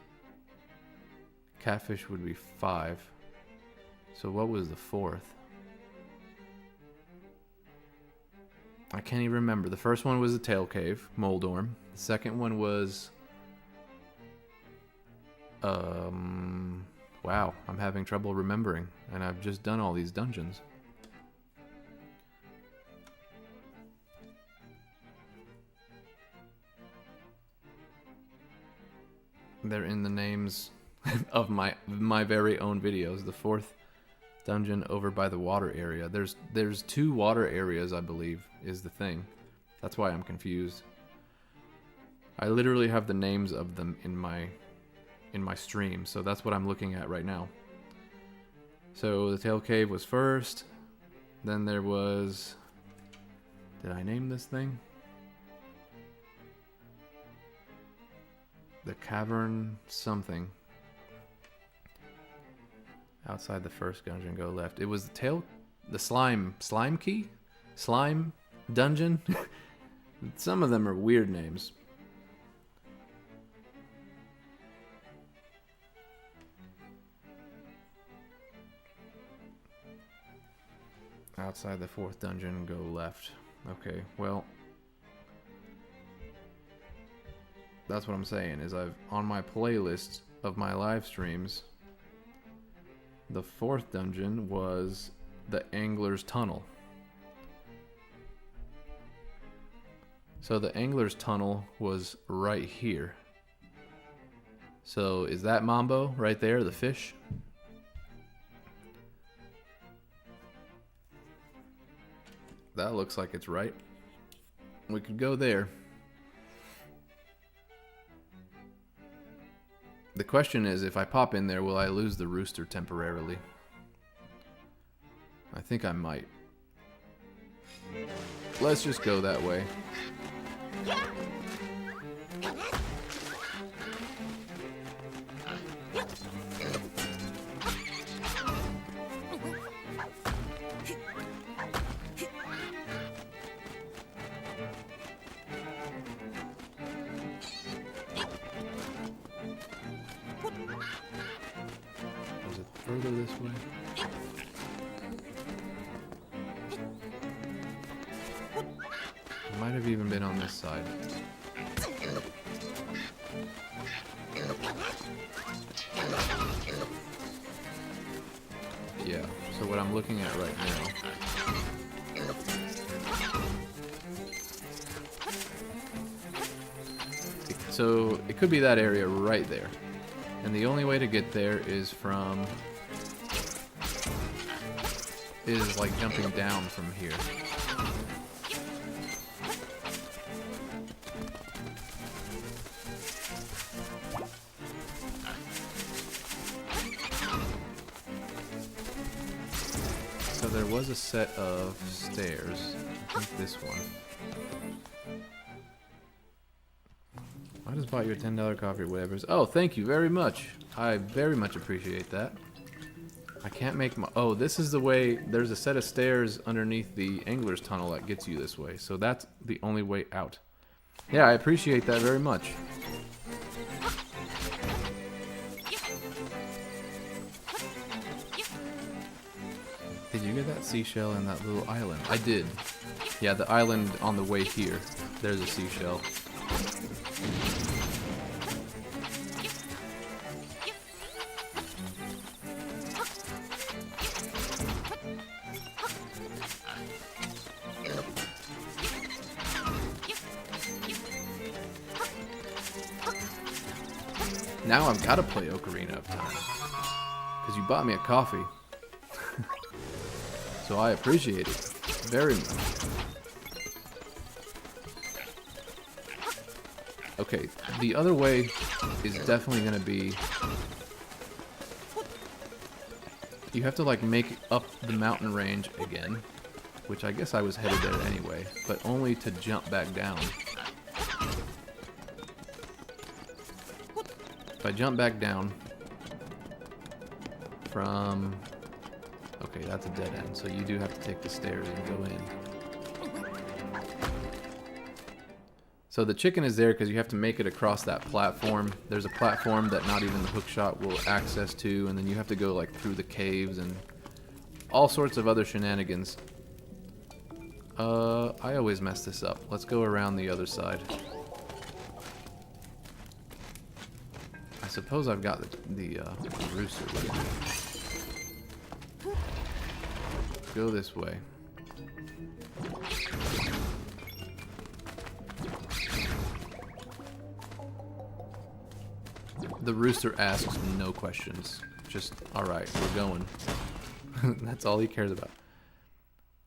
Catfish would be 5. So what was the 4th? I can't even remember. The first one was the Tail Cave, Moldorm. The second one was... Wow, I'm having trouble remembering. And I've just done all these dungeons. They're in the names of my very own videos. The 4th dungeon over by the water area. There's 2 water areas, I believe, is the thing. That's why I'm confused. I literally have the names of them in my stream, so that's what I'm looking at right now. So the Tail Cave was first. Then there was... Did I name this thing? The Cavern something. Outside the first dungeon, go left. It was the slime key? Slime dungeon? Some of them are weird names. Outside the 4th dungeon, go left. Okay, well... That's what I'm saying, is I've, on my playlist of my live streams, the 4th dungeon was the Angler's Tunnel. So the Angler's Tunnel was right here. So is that Mambo right there, the fish? That looks like it's right. We could go there. The question is, if I pop in there, will I lose the rooster temporarily? I think I might. Let's just go that way. Is it further this way? It might have even been on this side. Yeah, so what I'm looking at right now. So it could be that area right there. And the only way to get there is like jumping down from here. So there was a set of stairs. I think this one. I just bought you a $10 coffee or whatever. Oh, thank you very much. I very much appreciate that. I can't make my... Oh, this is the way... There's a set of stairs underneath the Angler's Tunnel that gets you this way. So that's the only way out. Yeah, I appreciate that very much. Did you get that seashell in that little island? I did. Yeah, the island on the way here. There's a seashell. Now I've got to play Ocarina of Time. because you bought me a coffee. So I appreciate it very much. Okay, the other way is definitely going to be... You have to, like, make up the mountain range again, which I guess I was headed there anyway, but only to jump back down. If I jump back down from... Okay, that's a dead end, so you do have to take the stairs and go in. So the chicken is there because you have to make it across that platform. There's a platform that not even the hookshot will access to, and then you have to go like through the caves and all sorts of other shenanigans. I always mess this up. Let's go around the other side. I suppose I've got the rooster right here. Go this way. The rooster asks no questions. Just, alright, we're going. That's all he cares about.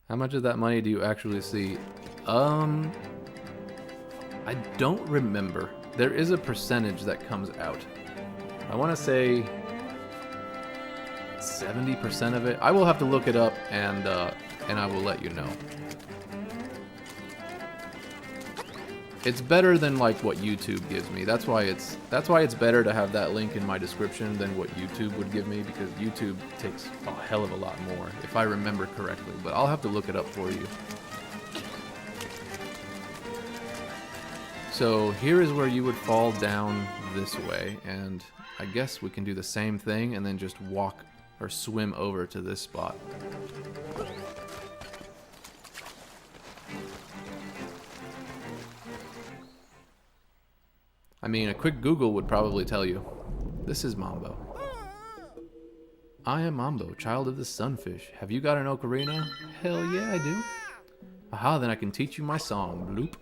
How much of that money do you actually see? I don't remember. There is a percentage that comes out. I want to say 70% of it. I will have to look it up, and I will let you know. It's better than like what YouTube gives me. That's why it's better to have that link in my description than what YouTube would give me, because YouTube takes a hell of a lot more, if I remember correctly. But I'll have to look it up for you. So here is where you would fall down this way, and I guess we can do the same thing and then just walk or swim over to this spot. I mean, a quick Google would probably tell you. This is Mambo. I am Mambo, child of the sunfish. Have you got an ocarina? Hell yeah, I do. Aha, then I can teach you my song. Bloop.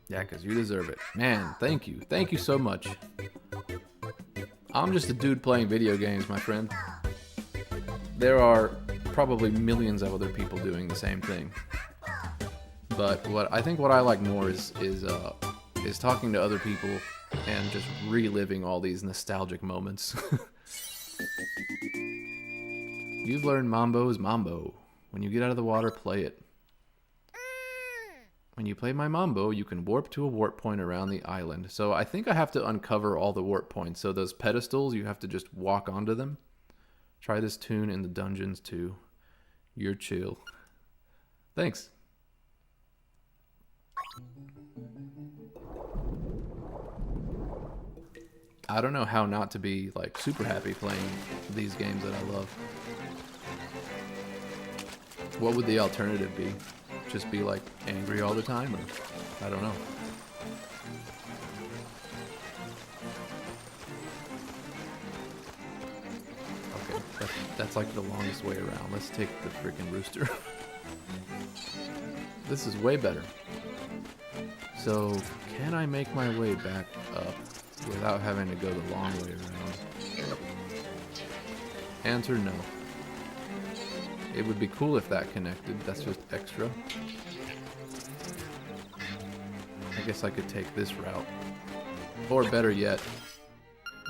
Yeah, because you deserve it. Man, thank you. Thank you so much. I'm just a dude playing video games, my friend. There are probably millions of other people doing the same thing. But what I like more is talking to other people and just reliving all these nostalgic moments. You've learned Mambo is Mambo. When you get out of the water, play it. When you play my Mambo, you can warp to a warp point around the island. So I think I have to uncover all the warp points. So those pedestals, you have to just walk onto them. Try this tune in the dungeons too. You're chill. Thanks. I don't know how not to be like super happy playing these games that I love. What would the alternative be? Just be like angry all the time, or I don't know. Okay, that's like the longest way around. Let's take the freaking rooster. This is way better. So, can I make my way back up without having to go the long way around? Answer no. It would be cool if that connected. That's just extra. I guess I could take this route. Or better yet,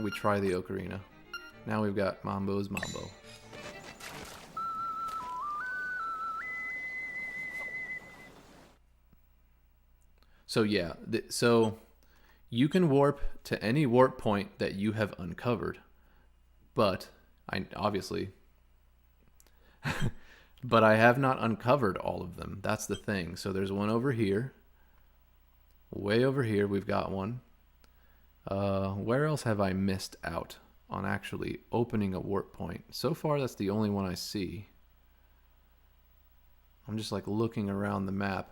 we try the ocarina. Now we've got Mambo's Mambo. So yeah, so you can warp to any warp point that you have uncovered, but obviously but I have not uncovered all of them. That's the thing. So there's one over here. Way over here we've got one. Where else have I missed out on actually opening a warp point? So far that's the only one I see. I'm just like looking around the map.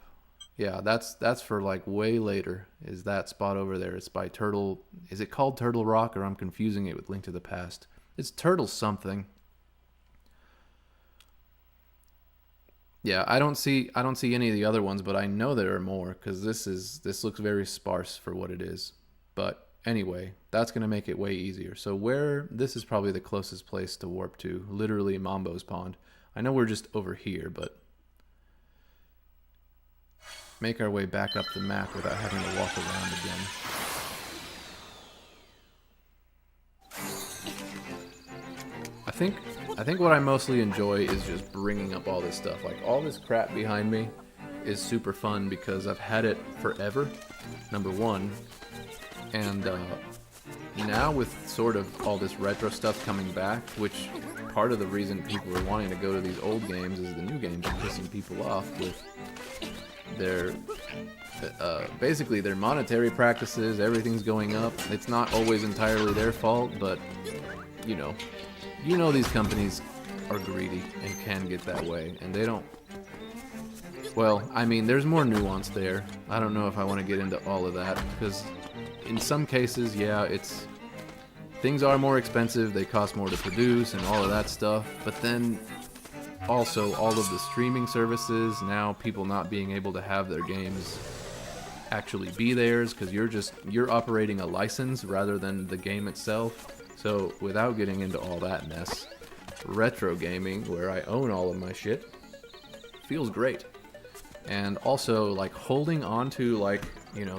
Yeah, that's for like way later, is that spot over there. It's by Turtle. Is it called Turtle Rock, or I'm confusing it with Link to the Past? It's Turtle something. Yeah, I don't see any of the other ones, but I know there are more because this looks very sparse for what it is. But anyway, that's gonna make it way easier. So where this is probably the closest place to warp to, literally Mambo's Pond. I know we're just over here, but make our way back up the map without having to walk around again. I think what I mostly enjoy is just bringing up all this stuff. Like, all this crap behind me is super fun because I've had it forever, number one. And now with sort of all this retro stuff coming back, which part of the reason people are wanting to go to these old games is the new games are pissing people off with their basically their monetary practices. Everything's going up. It's not always entirely their fault, but you know these companies are greedy and can get that way, and they don't. Well, I mean, there's more nuance there. I don't know if I want to get into all of that because in some cases, yeah, things are more expensive, they cost more to produce and all of that stuff, but then also all of the streaming services, now people not being able to have their games actually be theirs because you're operating a license rather than the game itself. So without getting into all that mess, retro gaming, where I own all of my shit, feels great. And also, like, holding on to, like,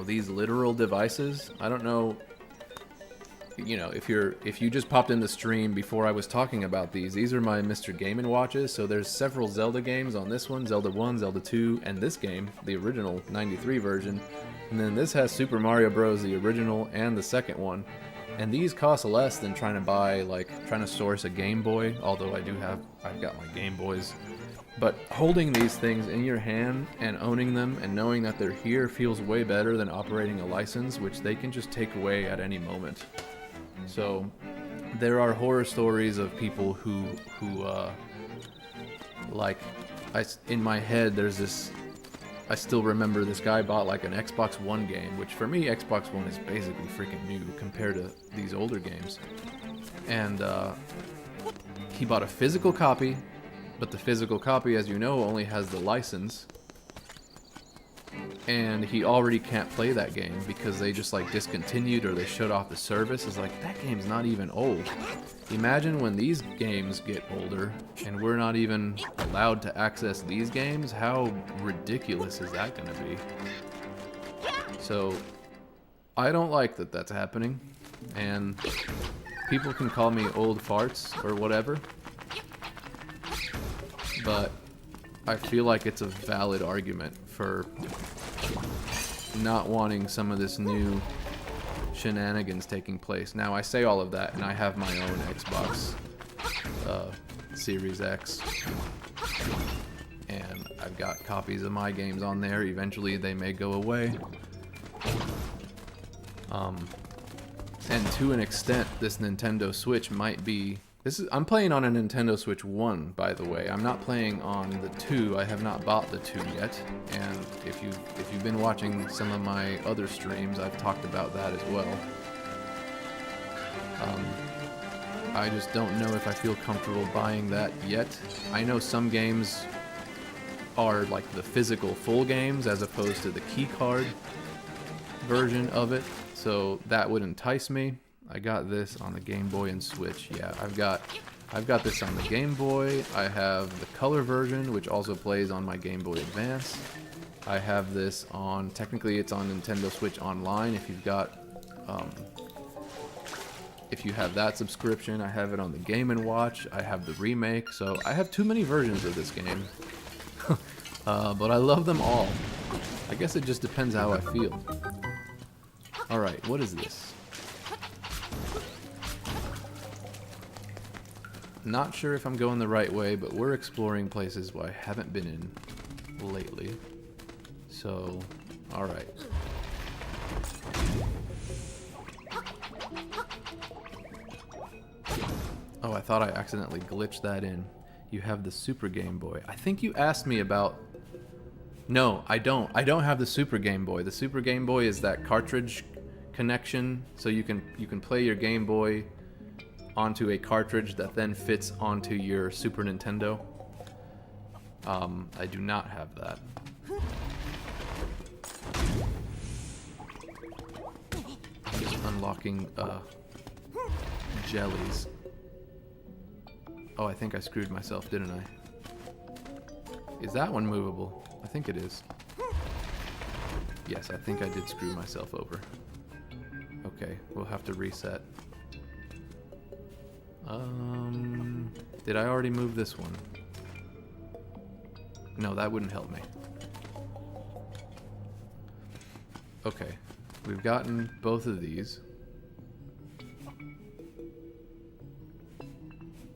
these literal devices. I don't know, if you just popped in the stream before I was talking about these are my Mr. Game & Watches. So there's several Zelda games on this one, Zelda 1, Zelda 2, and this game, the original 93 version. And then this has Super Mario Bros., the original, and the second one. And these cost less than trying to source a Game Boy, although I've got my Game Boys. But holding these things in your hand and owning them and knowing that they're here feels way better than operating a license, which they can just take away at any moment. So there are horror stories of people who in my head there's this. I still remember this guy bought like an Xbox One game, which for me Xbox One is basically freaking new compared to these older games. And he bought a physical copy, but the physical copy, as you know, only has the license. And he already can't play that game because they just like discontinued or they shut off the service. It's like, that game's not even old. Imagine when these games get older and we're not even allowed to access these games. How ridiculous is that going to be? So I don't like that that's happening, and people can call me old farts or whatever, but I feel like it's a valid argument for not wanting some of this new shenanigans taking place. Now, I say all of that, and I have my own Xbox Series X, and I've got copies of my games on there. Eventually, they may go away. And to an extent, this Nintendo Switch might be... I'm playing on a Nintendo Switch 1, by the way. I'm not playing on the 2. I have not bought the 2 yet. And if you've been watching some of my other streams, I've talked about that as well. I just don't know if I feel comfortable buying that yet. I know some games are like the physical full games as opposed to the key card version of it. So that would entice me. I got this on the Game Boy and Switch. Yeah, I've got this on the Game Boy. I have the color version, which also plays on my Game Boy Advance. I have this on, technically it's on Nintendo Switch Online if you've got, if you have that subscription. I have it on the Game & Watch. I have the remake, so I have too many versions of this game. But I love them all. I guess it just depends how I feel. Alright, what is this? Not sure if I'm going the right way, but we're exploring places where I haven't been in lately. So, alright. Oh, I thought I accidentally glitched that in. You have the Super Game Boy. I think you asked me about... No, I don't. I don't have the Super Game Boy. The Super Game Boy is that cartridge connection, so you can play your Game Boy onto a cartridge that then fits onto your Super Nintendo. I do not have that. I'm just unlocking jellies. Oh, I think I screwed myself, didn't I? Is that one movable? I think it is. Yes, I think I did screw myself over. Okay, we'll have to reset. Did I already move this one? No, that wouldn't help me. Okay, we've gotten both of these.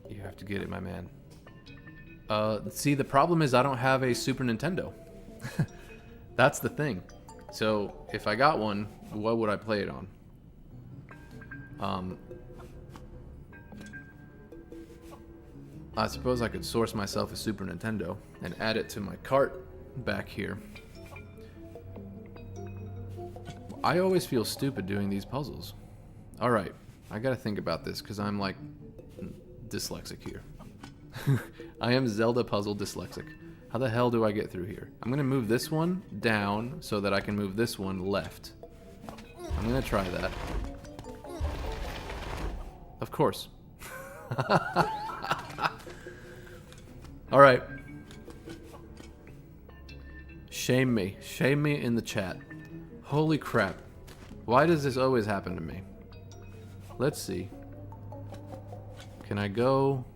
You have to get it, my man. See, the problem is I don't have a Super Nintendo. That's the thing. So, if I got one, what would I play it on? I suppose I could source myself a Super Nintendo and add it to my cart back here. I always feel stupid doing these puzzles. Alright, I gotta think about this because I'm like dyslexic here. I am Zelda puzzle dyslexic. How the hell do I get through here? I'm gonna move this one down so that I can move this one left. I'm gonna try that. Of course. Alright. Shame me. Shame me in the chat. Holy crap. Why does this always happen to me? Let's see. Can I go...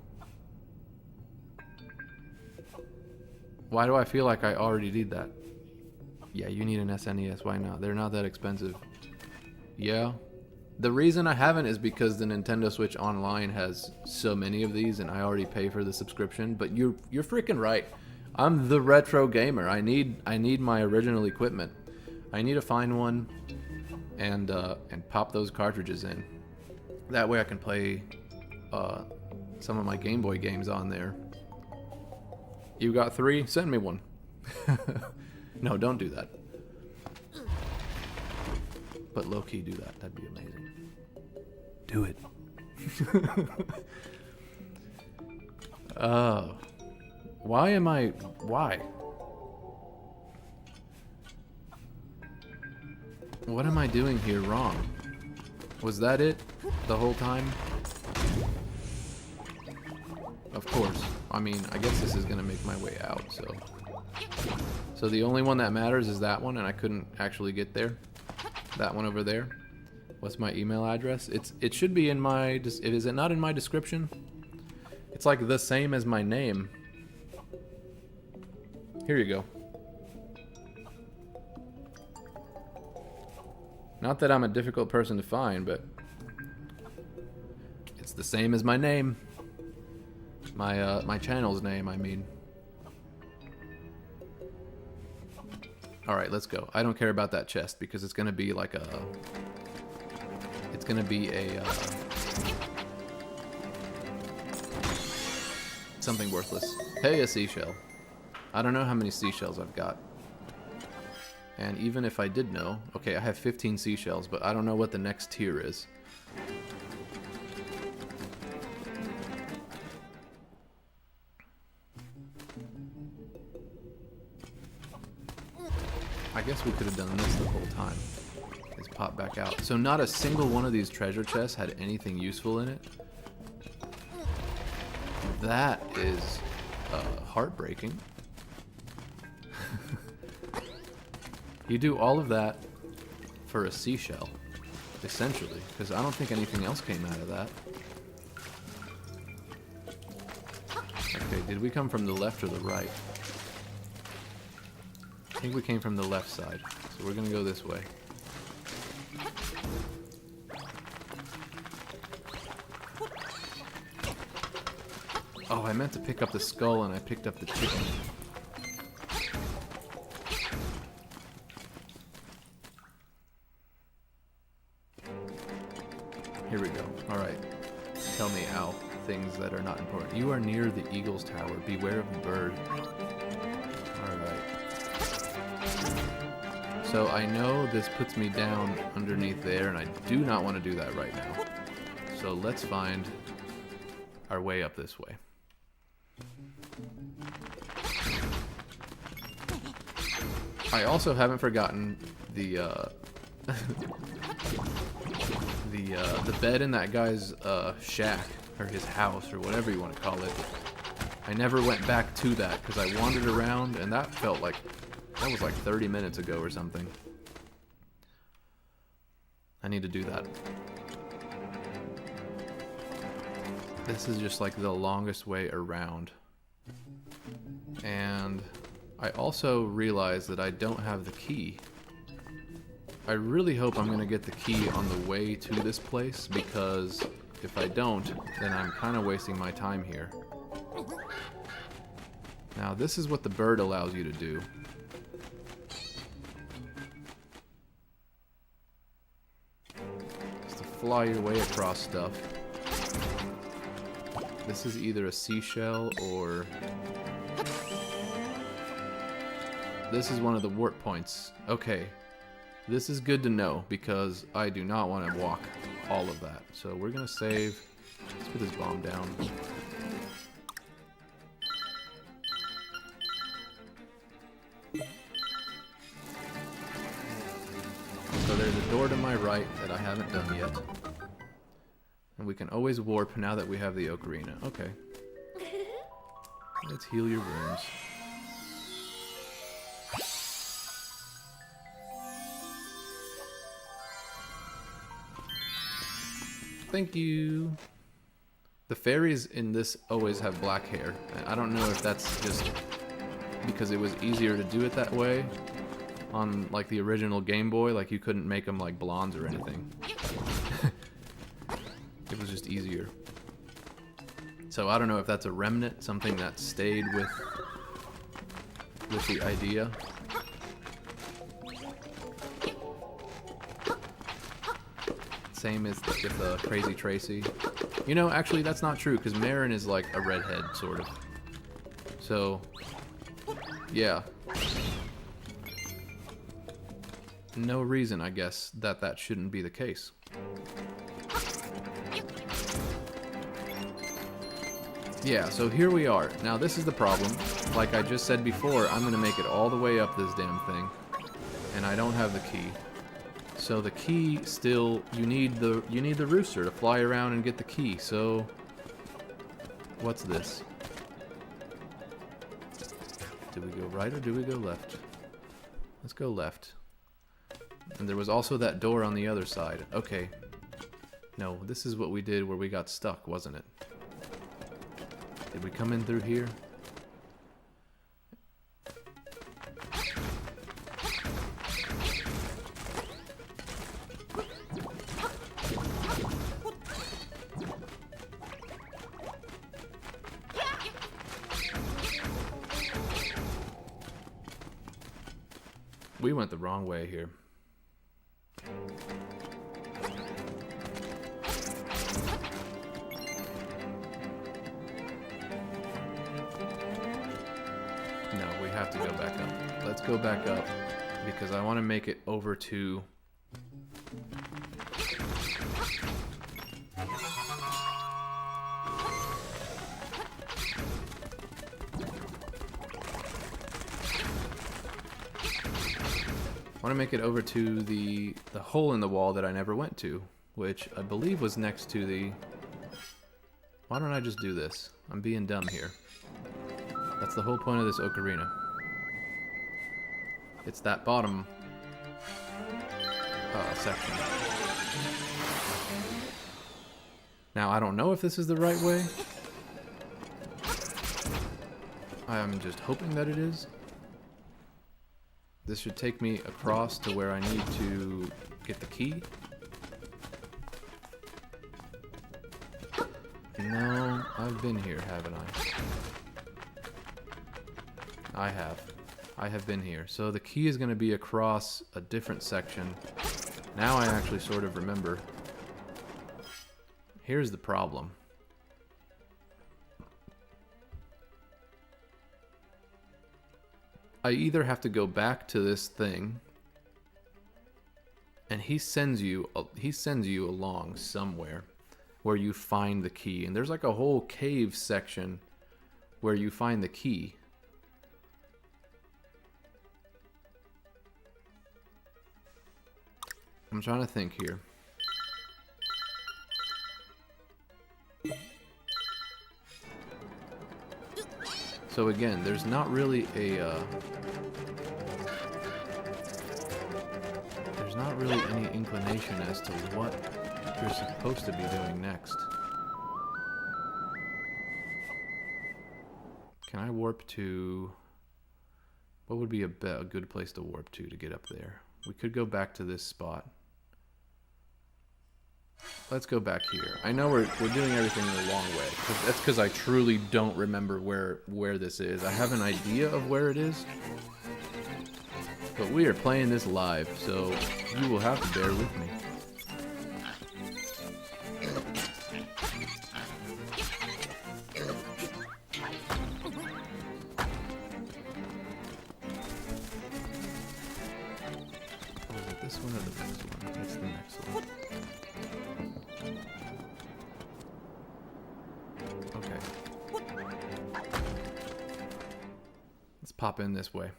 Why do I feel like I already did that? Yeah, you need an SNES. Why not? They're not that expensive. Yeah. The reason I haven't is because the Nintendo Switch Online has so many of these and I already pay for the subscription, but you're freaking right. I'm the retro gamer. I need my original equipment. I need to find one and pop those cartridges in. That way I can play some of my Game Boy games on there. You got 3? Send me one. No, don't do that. But low-key do that. That'd be amazing. Do it. Oh. Why am I... Why? What am I doing here wrong? Was that it? The whole time? Of course. I mean, I guess this is gonna make my way out, so... So the only one that matters is that one, and I couldn't actually get there? That one over there? What's my email address? It should be in my... Is it not in my description? It's like the same as my name. Here you go. Not that I'm a difficult person to find, but... It's the same as my name. My channel's name, I mean. Alright, let's go. I don't care about that chest because it's gonna be like a... It's gonna be a... something worthless. Hey, a seashell. I don't know how many seashells I've got. And even if I did know... Okay, I have 15 seashells, but I don't know what the next tier is. I guess we could have done this the whole time. Let's pop back out. So not a single one of these treasure chests had anything useful in it. That is heartbreaking. You do all of that for a seashell, essentially, because I don't think anything else came out of that. Okay, did we come from the left or the right? I think we came from the left side, so we're gonna go this way. Oh, I meant to pick up the skull and I picked up the chicken. Here we go. Alright. Tell me, ow, things that are not important. You are near the Eagle's Tower. Beware of the bird. Alright. So I know this puts me down underneath there, and I do not want to do that right now. So let's find our way up this way. I also haven't forgotten the the bed in that guy's shack, or his house, or whatever you want to call it. I never went back to that because I wandered around, and that felt like that was like 30 minutes ago or something. I need to do that. This is just like the longest way around. And I also realized that I don't have the key. I really hope I'm going to get the key on the way to this place, because if I don't, then I'm kind of wasting my time here. Now, this is what the bird allows you to do. Just to fly your way across stuff. This is either a seashell or... This is one of the warp points. Okay. This is good to know, because I do not want to walk all of that. So we're going to save. Let's put this bomb down. So there's a door to my right that I haven't done yet. And we can always warp now that we have the ocarina. Okay. Let's heal your wounds. Thank you. The fairies in this always have black hair. I don't know if that's just because it was easier to do it that way on like the original Game Boy. Like you couldn't make them like blondes or anything. It was just easier. So I don't know if that's a remnant, something that stayed with the idea. Same as with Crazy Tracy. You know, actually that's not true, because Marin is like a redhead, sort of. So, yeah. No reason, I guess, that shouldn't be the case. Yeah, so here we are. Now this is the problem. Like I just said before, I'm gonna make it all the way up this damn thing. And I don't have the key. So the key still, you need the rooster to fly around and get the key. So what's this? Do we go right or do we go left? Let's go left. And there was also that door on the other side. Okay. No, this is what we did where we got stuck, wasn't it? Did we come in through here? We went the wrong way here. No, we have to go back up. Let's go back up, because I want to make it over to... I want to make it over to the hole in the wall that I never went to, which I believe was next to the... Why don't I just do this? I'm being dumb here. That's the whole point of this ocarina. It's that bottom section. Now, I don't know if this is the right way. I'm just hoping that it is. This should take me across to where I need to get the key. No, I've been here, haven't I? I have. I have been here. So the key is going to be across a different section. Now I actually sort of remember. Here's the problem. I either have to go back to this thing, and he sends you along somewhere where you find the key, and there's like a whole cave section where you find the key. I'm trying to think here. So again, there's not really a there's not really any inclination as to what you're supposed to be doing next. Can I warp to... What would be a good place to warp to get up there? We could go back to this spot. Let's go back here. I know we're doing everything the long way. That's because I truly don't remember where this is. I have an idea of where it is, but we are playing this live, so you will have to bear with me. Was it this one or the next one? It's the next one. Okay. Let's pop in this way.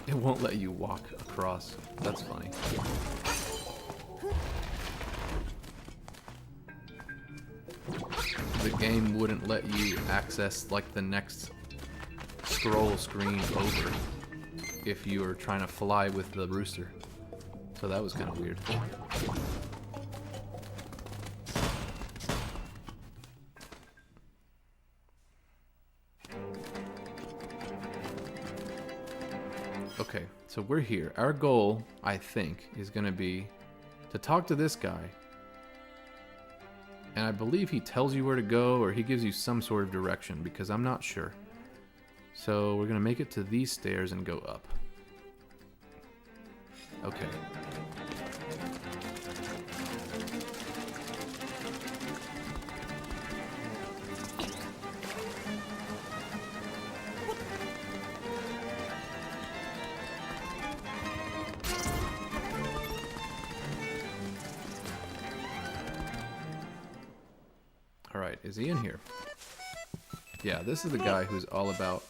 It won't let you walk across. That's funny. The game wouldn't let you access like the next scroll screen over if you were trying to fly with the rooster. So that was kind of weird. Okay, so we're here. Our goal, I think, is going to be to talk to this guy. And I believe he tells you where to go, or he gives you some sort of direction, because I'm not sure. So we're going to make it to these stairs and go up. Okay. Alright, is he in here? Yeah, this is the guy who's all about...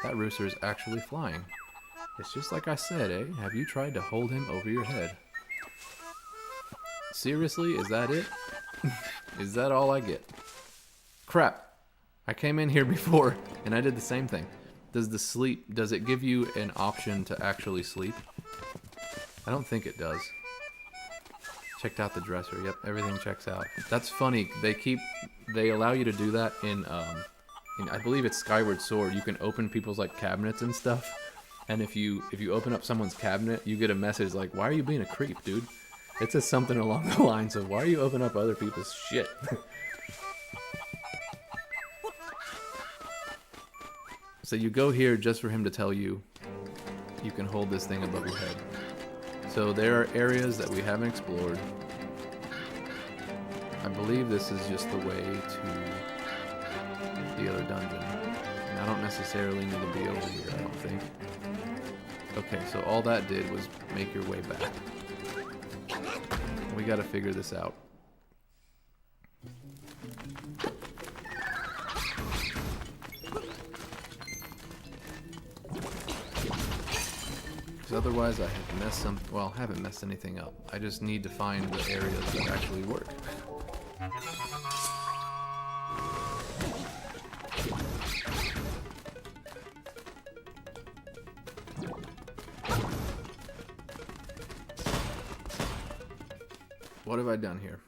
That rooster is actually flying. It's just like I said, eh? Have you tried to hold him over your head? Seriously, is that it? Is that all I get? Crap! I came in here before, and I did the same thing. Does it give you an option to actually sleep? I don't think it does. Checked out the dresser. Yep, everything checks out. That's funny. They allow you to do that in I believe it's Skyward Sword. You can open people's like cabinets and stuff. And if you open up someone's cabinet, you get a message like, "Why are you being a creep, dude?" It says something along the lines of, "Why are you opening up other people's shit?" So you go here just for him to tell you you can hold this thing above your head. So there are areas that we haven't explored. I believe this is just the way to the other dungeon. And I don't necessarily need to be over here, I don't think. Okay, so all that did was make your way back. We gotta figure this out. Because otherwise I have messed some... Well, I haven't messed anything up. I just need to find the areas that actually work. What have I done here?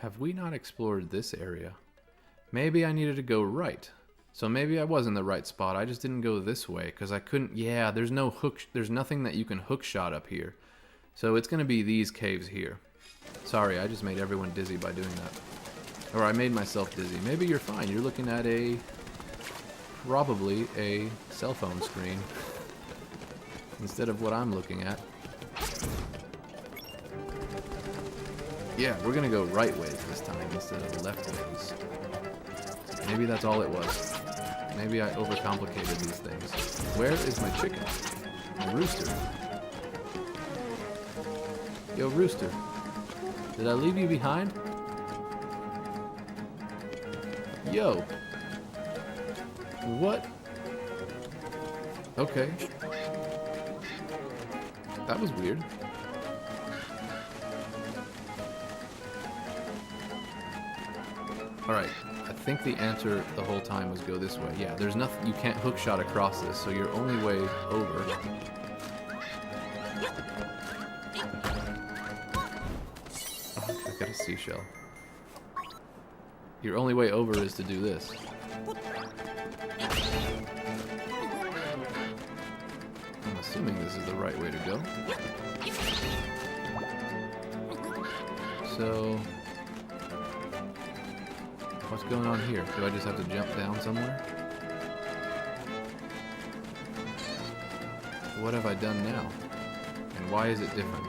Have we not explored this area? Maybe I needed to go right. So maybe I was in the right spot. I just didn't go this way because I couldn't... Yeah, there's no hook... There's nothing that you can hook shot up here. So it's going to be these caves here. Sorry, I just made everyone dizzy by doing that. Or I made myself dizzy. Maybe you're fine. You're looking at probably a cell phone screen instead of what I'm looking at. Yeah, we're gonna go right ways this time instead of left ways. Maybe that's all it was. Maybe I overcomplicated these things. Where is my chicken? My rooster. Yo, rooster. Did I leave you behind? Yo. What? Okay. That was weird. Alright, I think the answer the whole time was go this way. Yeah, there's nothing, you can't hook shot across this, so your only way over... Oh, I got a seashell. Your only way over is to do this. I'm assuming this is the right way to go. So... what's going on here? Do I just have to jump down somewhere? What have I done now? And why is it different?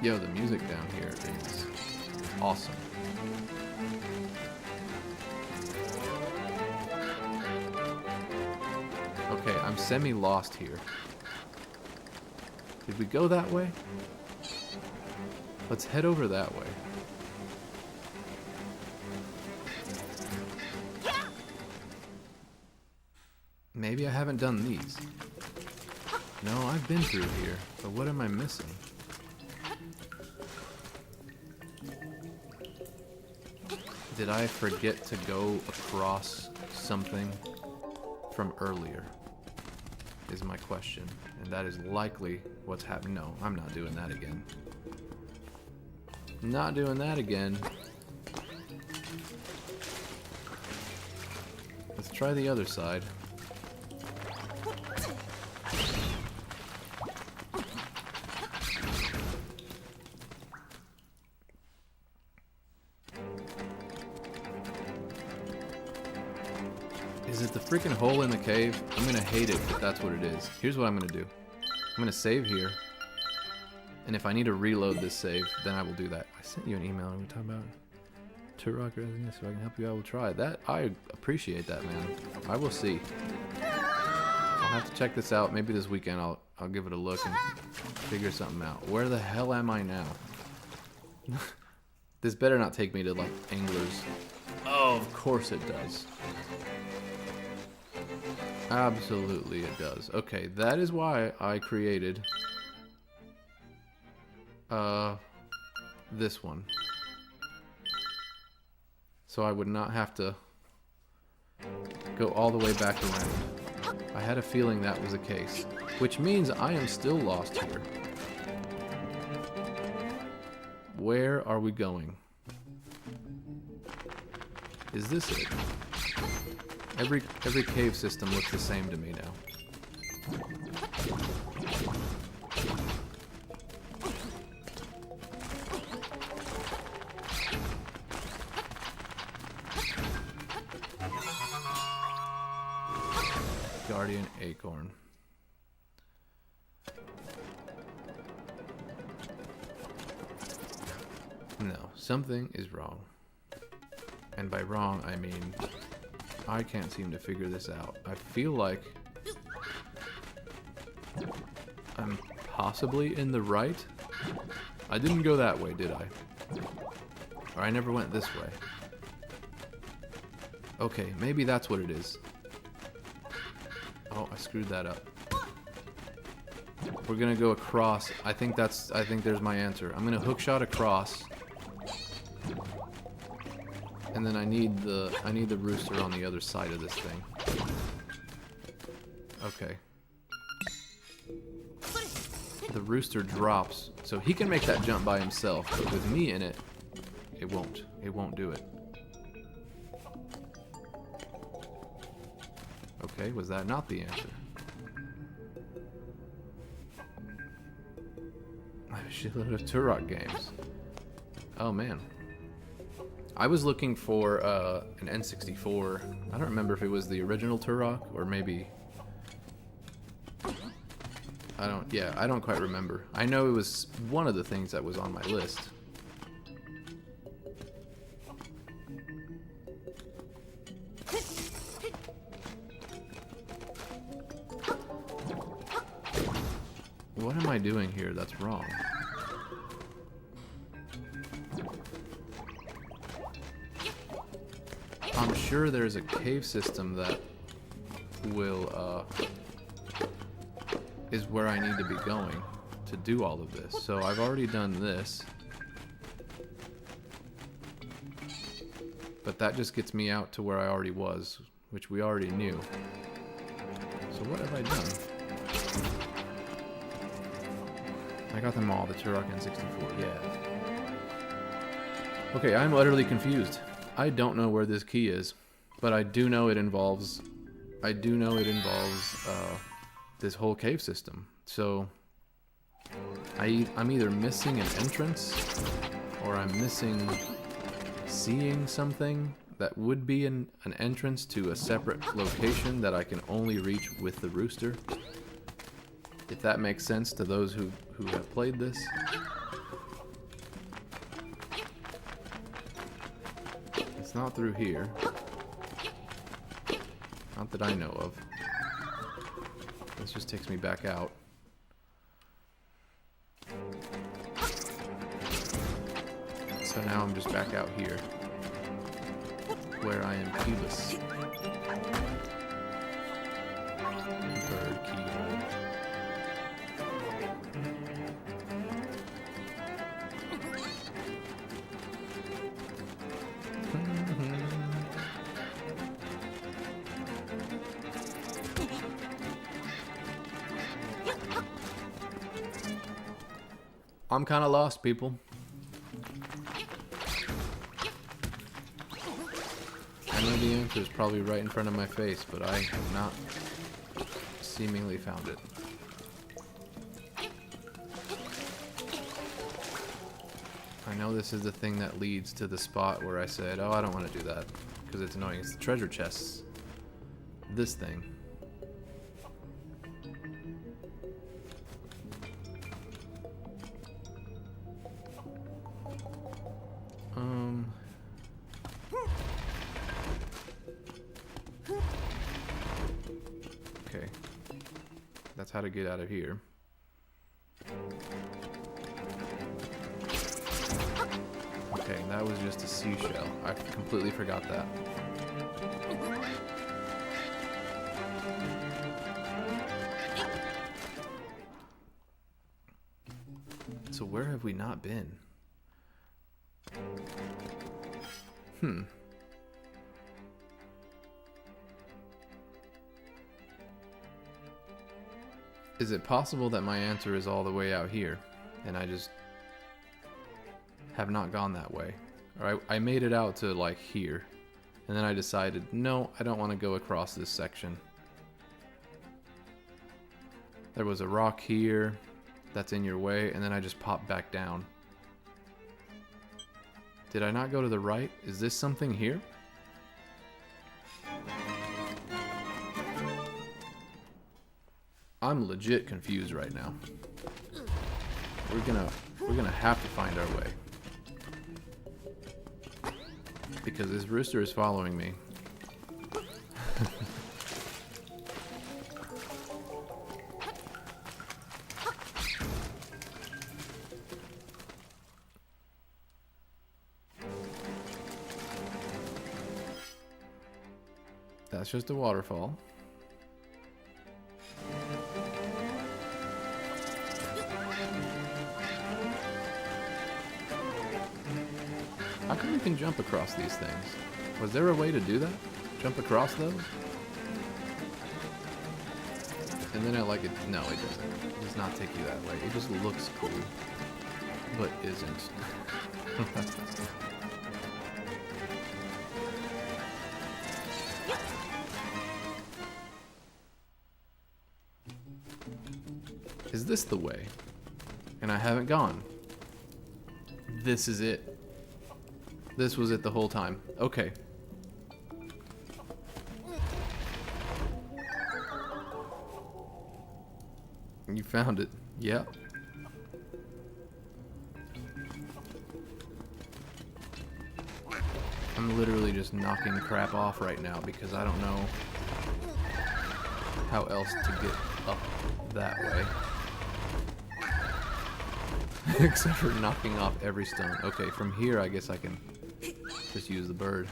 Yo, the music down here is awesome. Okay, I'm semi-lost here. Did we go that way? Let's head over that way. Maybe I haven't done these. No, I've been through here, but what am I missing? Did I forget to go across something from earlier? Is my question. And that is likely what's happening. No, I'm not doing that again. Not doing that again. Let's try the other side. Is it the freaking hole in the cave? I'm gonna hate it if that's what it is. Here's what I'm gonna do. I'm gonna save here. And if I need to reload this save, then I will do that. I sent you an email and we talking about Turok residence so I can help you. I will try. That I appreciate that, man. I will see. I'll have to check this out. Maybe this weekend I'll give it a look and figure something out. Where the hell am I now? This better not take me to like Anglers. Oh, of course it does. Absolutely it does. Okay, that is why I created this one. So I would not have to go all the way back around. I had a feeling that was the case, which means I am still lost here. Where are we going? Is this it? Every cave system looks the same to me now. Guardian Acorn. No, something is wrong. And by wrong, I mean I can't seem to figure this out. I feel like I'm possibly in the right. I didn't go that way, did I? Or I never went this way. Okay, maybe that's what it is. Oh, I screwed that up. We're gonna go across. I think there's my answer. I'm gonna hookshot across. And then I need the rooster on the other side of this thing. Okay. The rooster drops, so he can make that jump by himself, but with me in it, it won't. It won't do it. Okay, was that not the answer? I have a shitload of Turok games. Oh man. I was looking for an N64. I don't remember if it was the original Turok or maybe I don't quite remember. I know it was one of the things that was on my list. What am I doing here that's wrong? I'm sure there's a cave system that will, is where I need to be going to do all of this. So I've already done this. But that just gets me out to where I already was, which we already knew. So what have I done? I got them all, the Turok N64, yeah. Okay, I'm utterly confused. I don't know where this key is, but I do know it involves this whole cave system. So I'm either missing an entrance or I'm missing seeing something that would be an entrance to a separate location that I can only reach with the rooster. If that makes sense to those who have played this. It's not through here. Not that I know of. This just takes me back out. So now I'm just back out here, where I am keyless. Bird keyhole. I'm kind of lost, people. I know the answer is probably right in front of my face, but I have not seemingly found it. I know this is the thing that leads to the spot where I said, oh, I don't want to do that, because it's annoying. It's the treasure chests. This thing. Okay. That's how to get out of here. Okay, that was just a seashell. I completely forgot that. So where have we not been? Is it possible that my answer is all the way out here, and I just have not gone that way? Or I made it out to like here, and then I decided, no, I don't want to go across this section. There was a rock here that's in your way, and then I just popped back down. Did I not go to the right? Is this something here? I'm legit confused right now. We're gonna have to find our way. Because this rooster is following me. That's just a waterfall. How come you can jump across these things? Was there a way to do that? Jump across those? And then I like it. No, it doesn't. It does not take you that way. It just looks cool, but isn't. Is this the way? And I haven't gone. This is it. This was it the whole time. Okay. You found it. Yep. I'm literally just knocking crap off right now because I don't know how else to get up that way. Except for knocking off every stone. Okay, from here I guess I can just use the bird.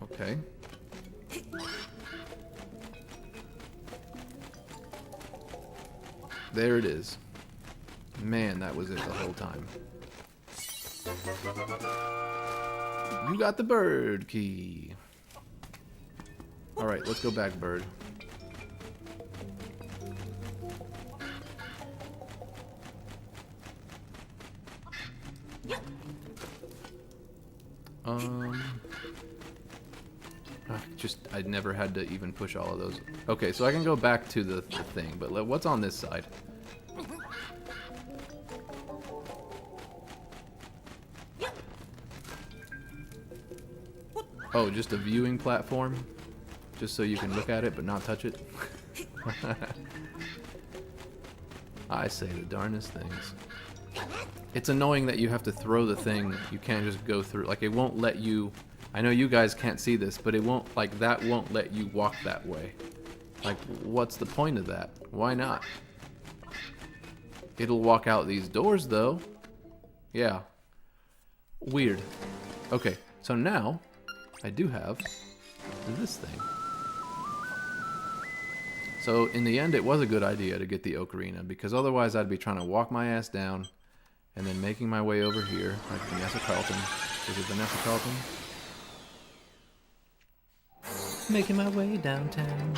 Okay. There it is. Man, that was it the whole time. You got the bird key. Alright, let's go back, bird. I never had to even push all of those. Okay, so I can go back to the thing, but what's on this side? Oh, just a viewing platform? Just so you can look at it but not touch it? I say the darndest things. It's annoying that you have to throw the thing. You can't just go through. Like, it won't let you... I know you guys can't see this, but it won't... Like, that won't let you walk that way. Like, what's the point of that? Why not? It'll walk out these doors, though. Yeah. Weird. Okay, so now... I do have this thing. So in the end, it was a good idea to get the ocarina, because otherwise I'd be trying to walk my ass down and then making my way over here, like Vanessa Carlton. Is it Vanessa Carlton? Making my way downtown.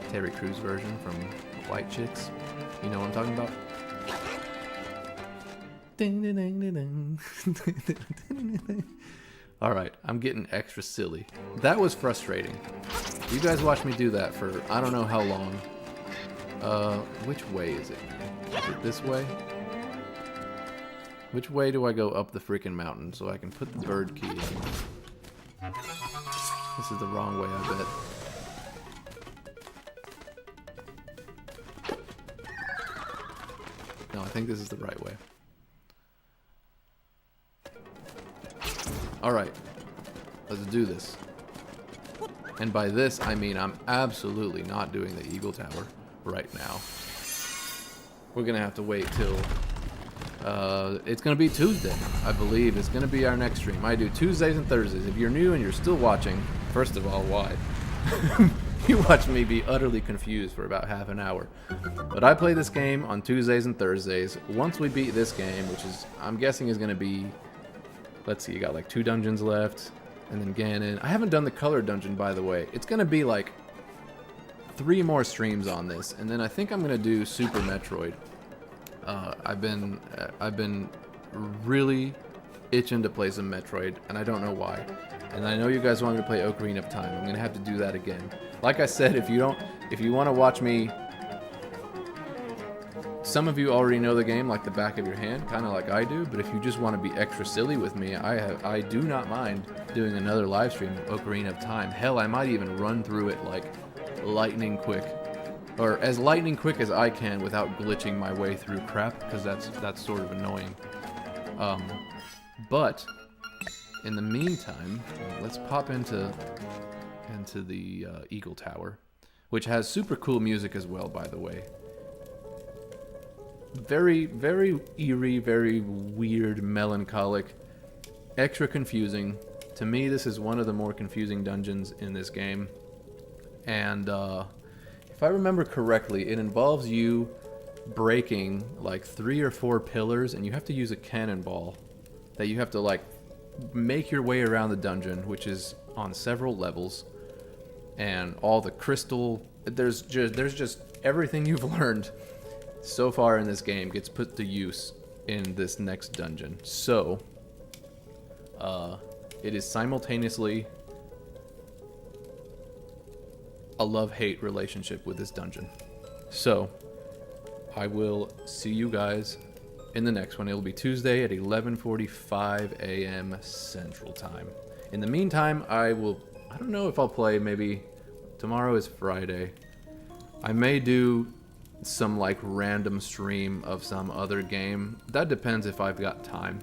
Terry Crews version from White Chicks. You know what I'm talking about? Alright, I'm getting extra silly. That was frustrating. You guys watched me do that for I don't know how long. Which way is it? Is it this way? Which way do I go up the freaking mountain so I can put the bird key in? This is the wrong way, I bet. No, I think this is the right way. Alright, let's do this. And by this, I mean I'm absolutely not doing the Eagle Tower right now. We're gonna have to wait till... it's gonna be Tuesday, I believe. It's gonna be our next stream. I do Tuesdays and Thursdays. If you're new and you're still watching, first of all, why? You watch me be utterly confused for about half an hour. But I play this game on Tuesdays and Thursdays. Once we beat this game, which is, I'm guessing is gonna be... Let's see, you got like 2 dungeons left, and then Ganon. I haven't done the color dungeon, by the way. It's gonna be like 3 more streams on this, and then I think I'm gonna do Super Metroid. I've been really itching to play some Metroid, and I don't know why. And I know you guys want me to play Ocarina of Time. I'm gonna have to do that again. Like I said, if you want to watch me. Some of you already know the game like the back of your hand, kind of like I do, but if you just want to be extra silly with me, I do not mind doing another live stream of Ocarina of Time. Hell, I might even run through it like lightning quick. Or as lightning quick as I can without glitching my way through crap, because that's sort of annoying. But, in the meantime, let's pop into the Eagle Tower, which has super cool music as well, by the way. Very, very eerie, very weird, melancholic, extra confusing. To me, this is one of the more confusing dungeons in this game. And if I remember correctly, it involves you breaking like 3 or 4 pillars, and you have to use a cannonball that you have to like make your way around the dungeon, which is on several levels. And all the crystal, there's just everything you've learned so far in this game gets put to use in this next dungeon. So, it is simultaneously a love-hate relationship with this dungeon. So, I will see you guys in the next one. It'll be Tuesday at 11:45 a.m. Central Time. In the meantime, I will I don't know if I'll play. Maybe tomorrow is Friday. I may do some like random stream of some other game. That depends if I've got time.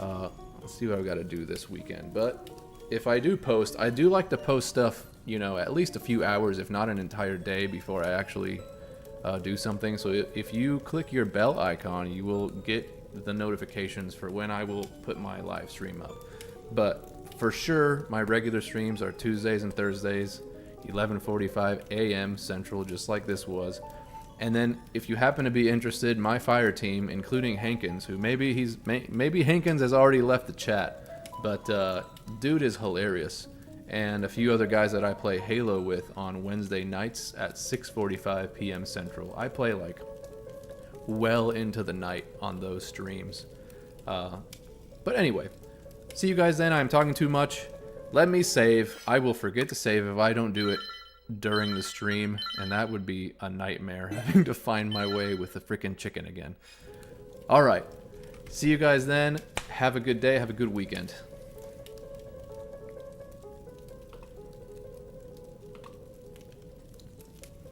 Let's see what I've got to do this weekend. But if I do post, I do like to post stuff, you know, at least a few hours, if not an entire day, before I actually do something. So if you click your bell icon, you will get the notifications for when I will put my live stream up. But for sure, my regular streams are Tuesdays and Thursdays, 11:45 a.m. Central, just like this was. And then, if you happen to be interested, my fire team, including Hankins, who maybe Hankins has already left the chat, but dude is hilarious, and a few other guys that I play Halo with on Wednesday nights at 6:45 p.m. Central. I play like well into the night on those streams. But anyway, see you guys then. I'm talking too much. Let me save. I will forget to save if I don't do it during the stream, and that would be a nightmare, having to find my way with the freaking chicken again. Alright, see you guys then. Have a good day, have a good weekend.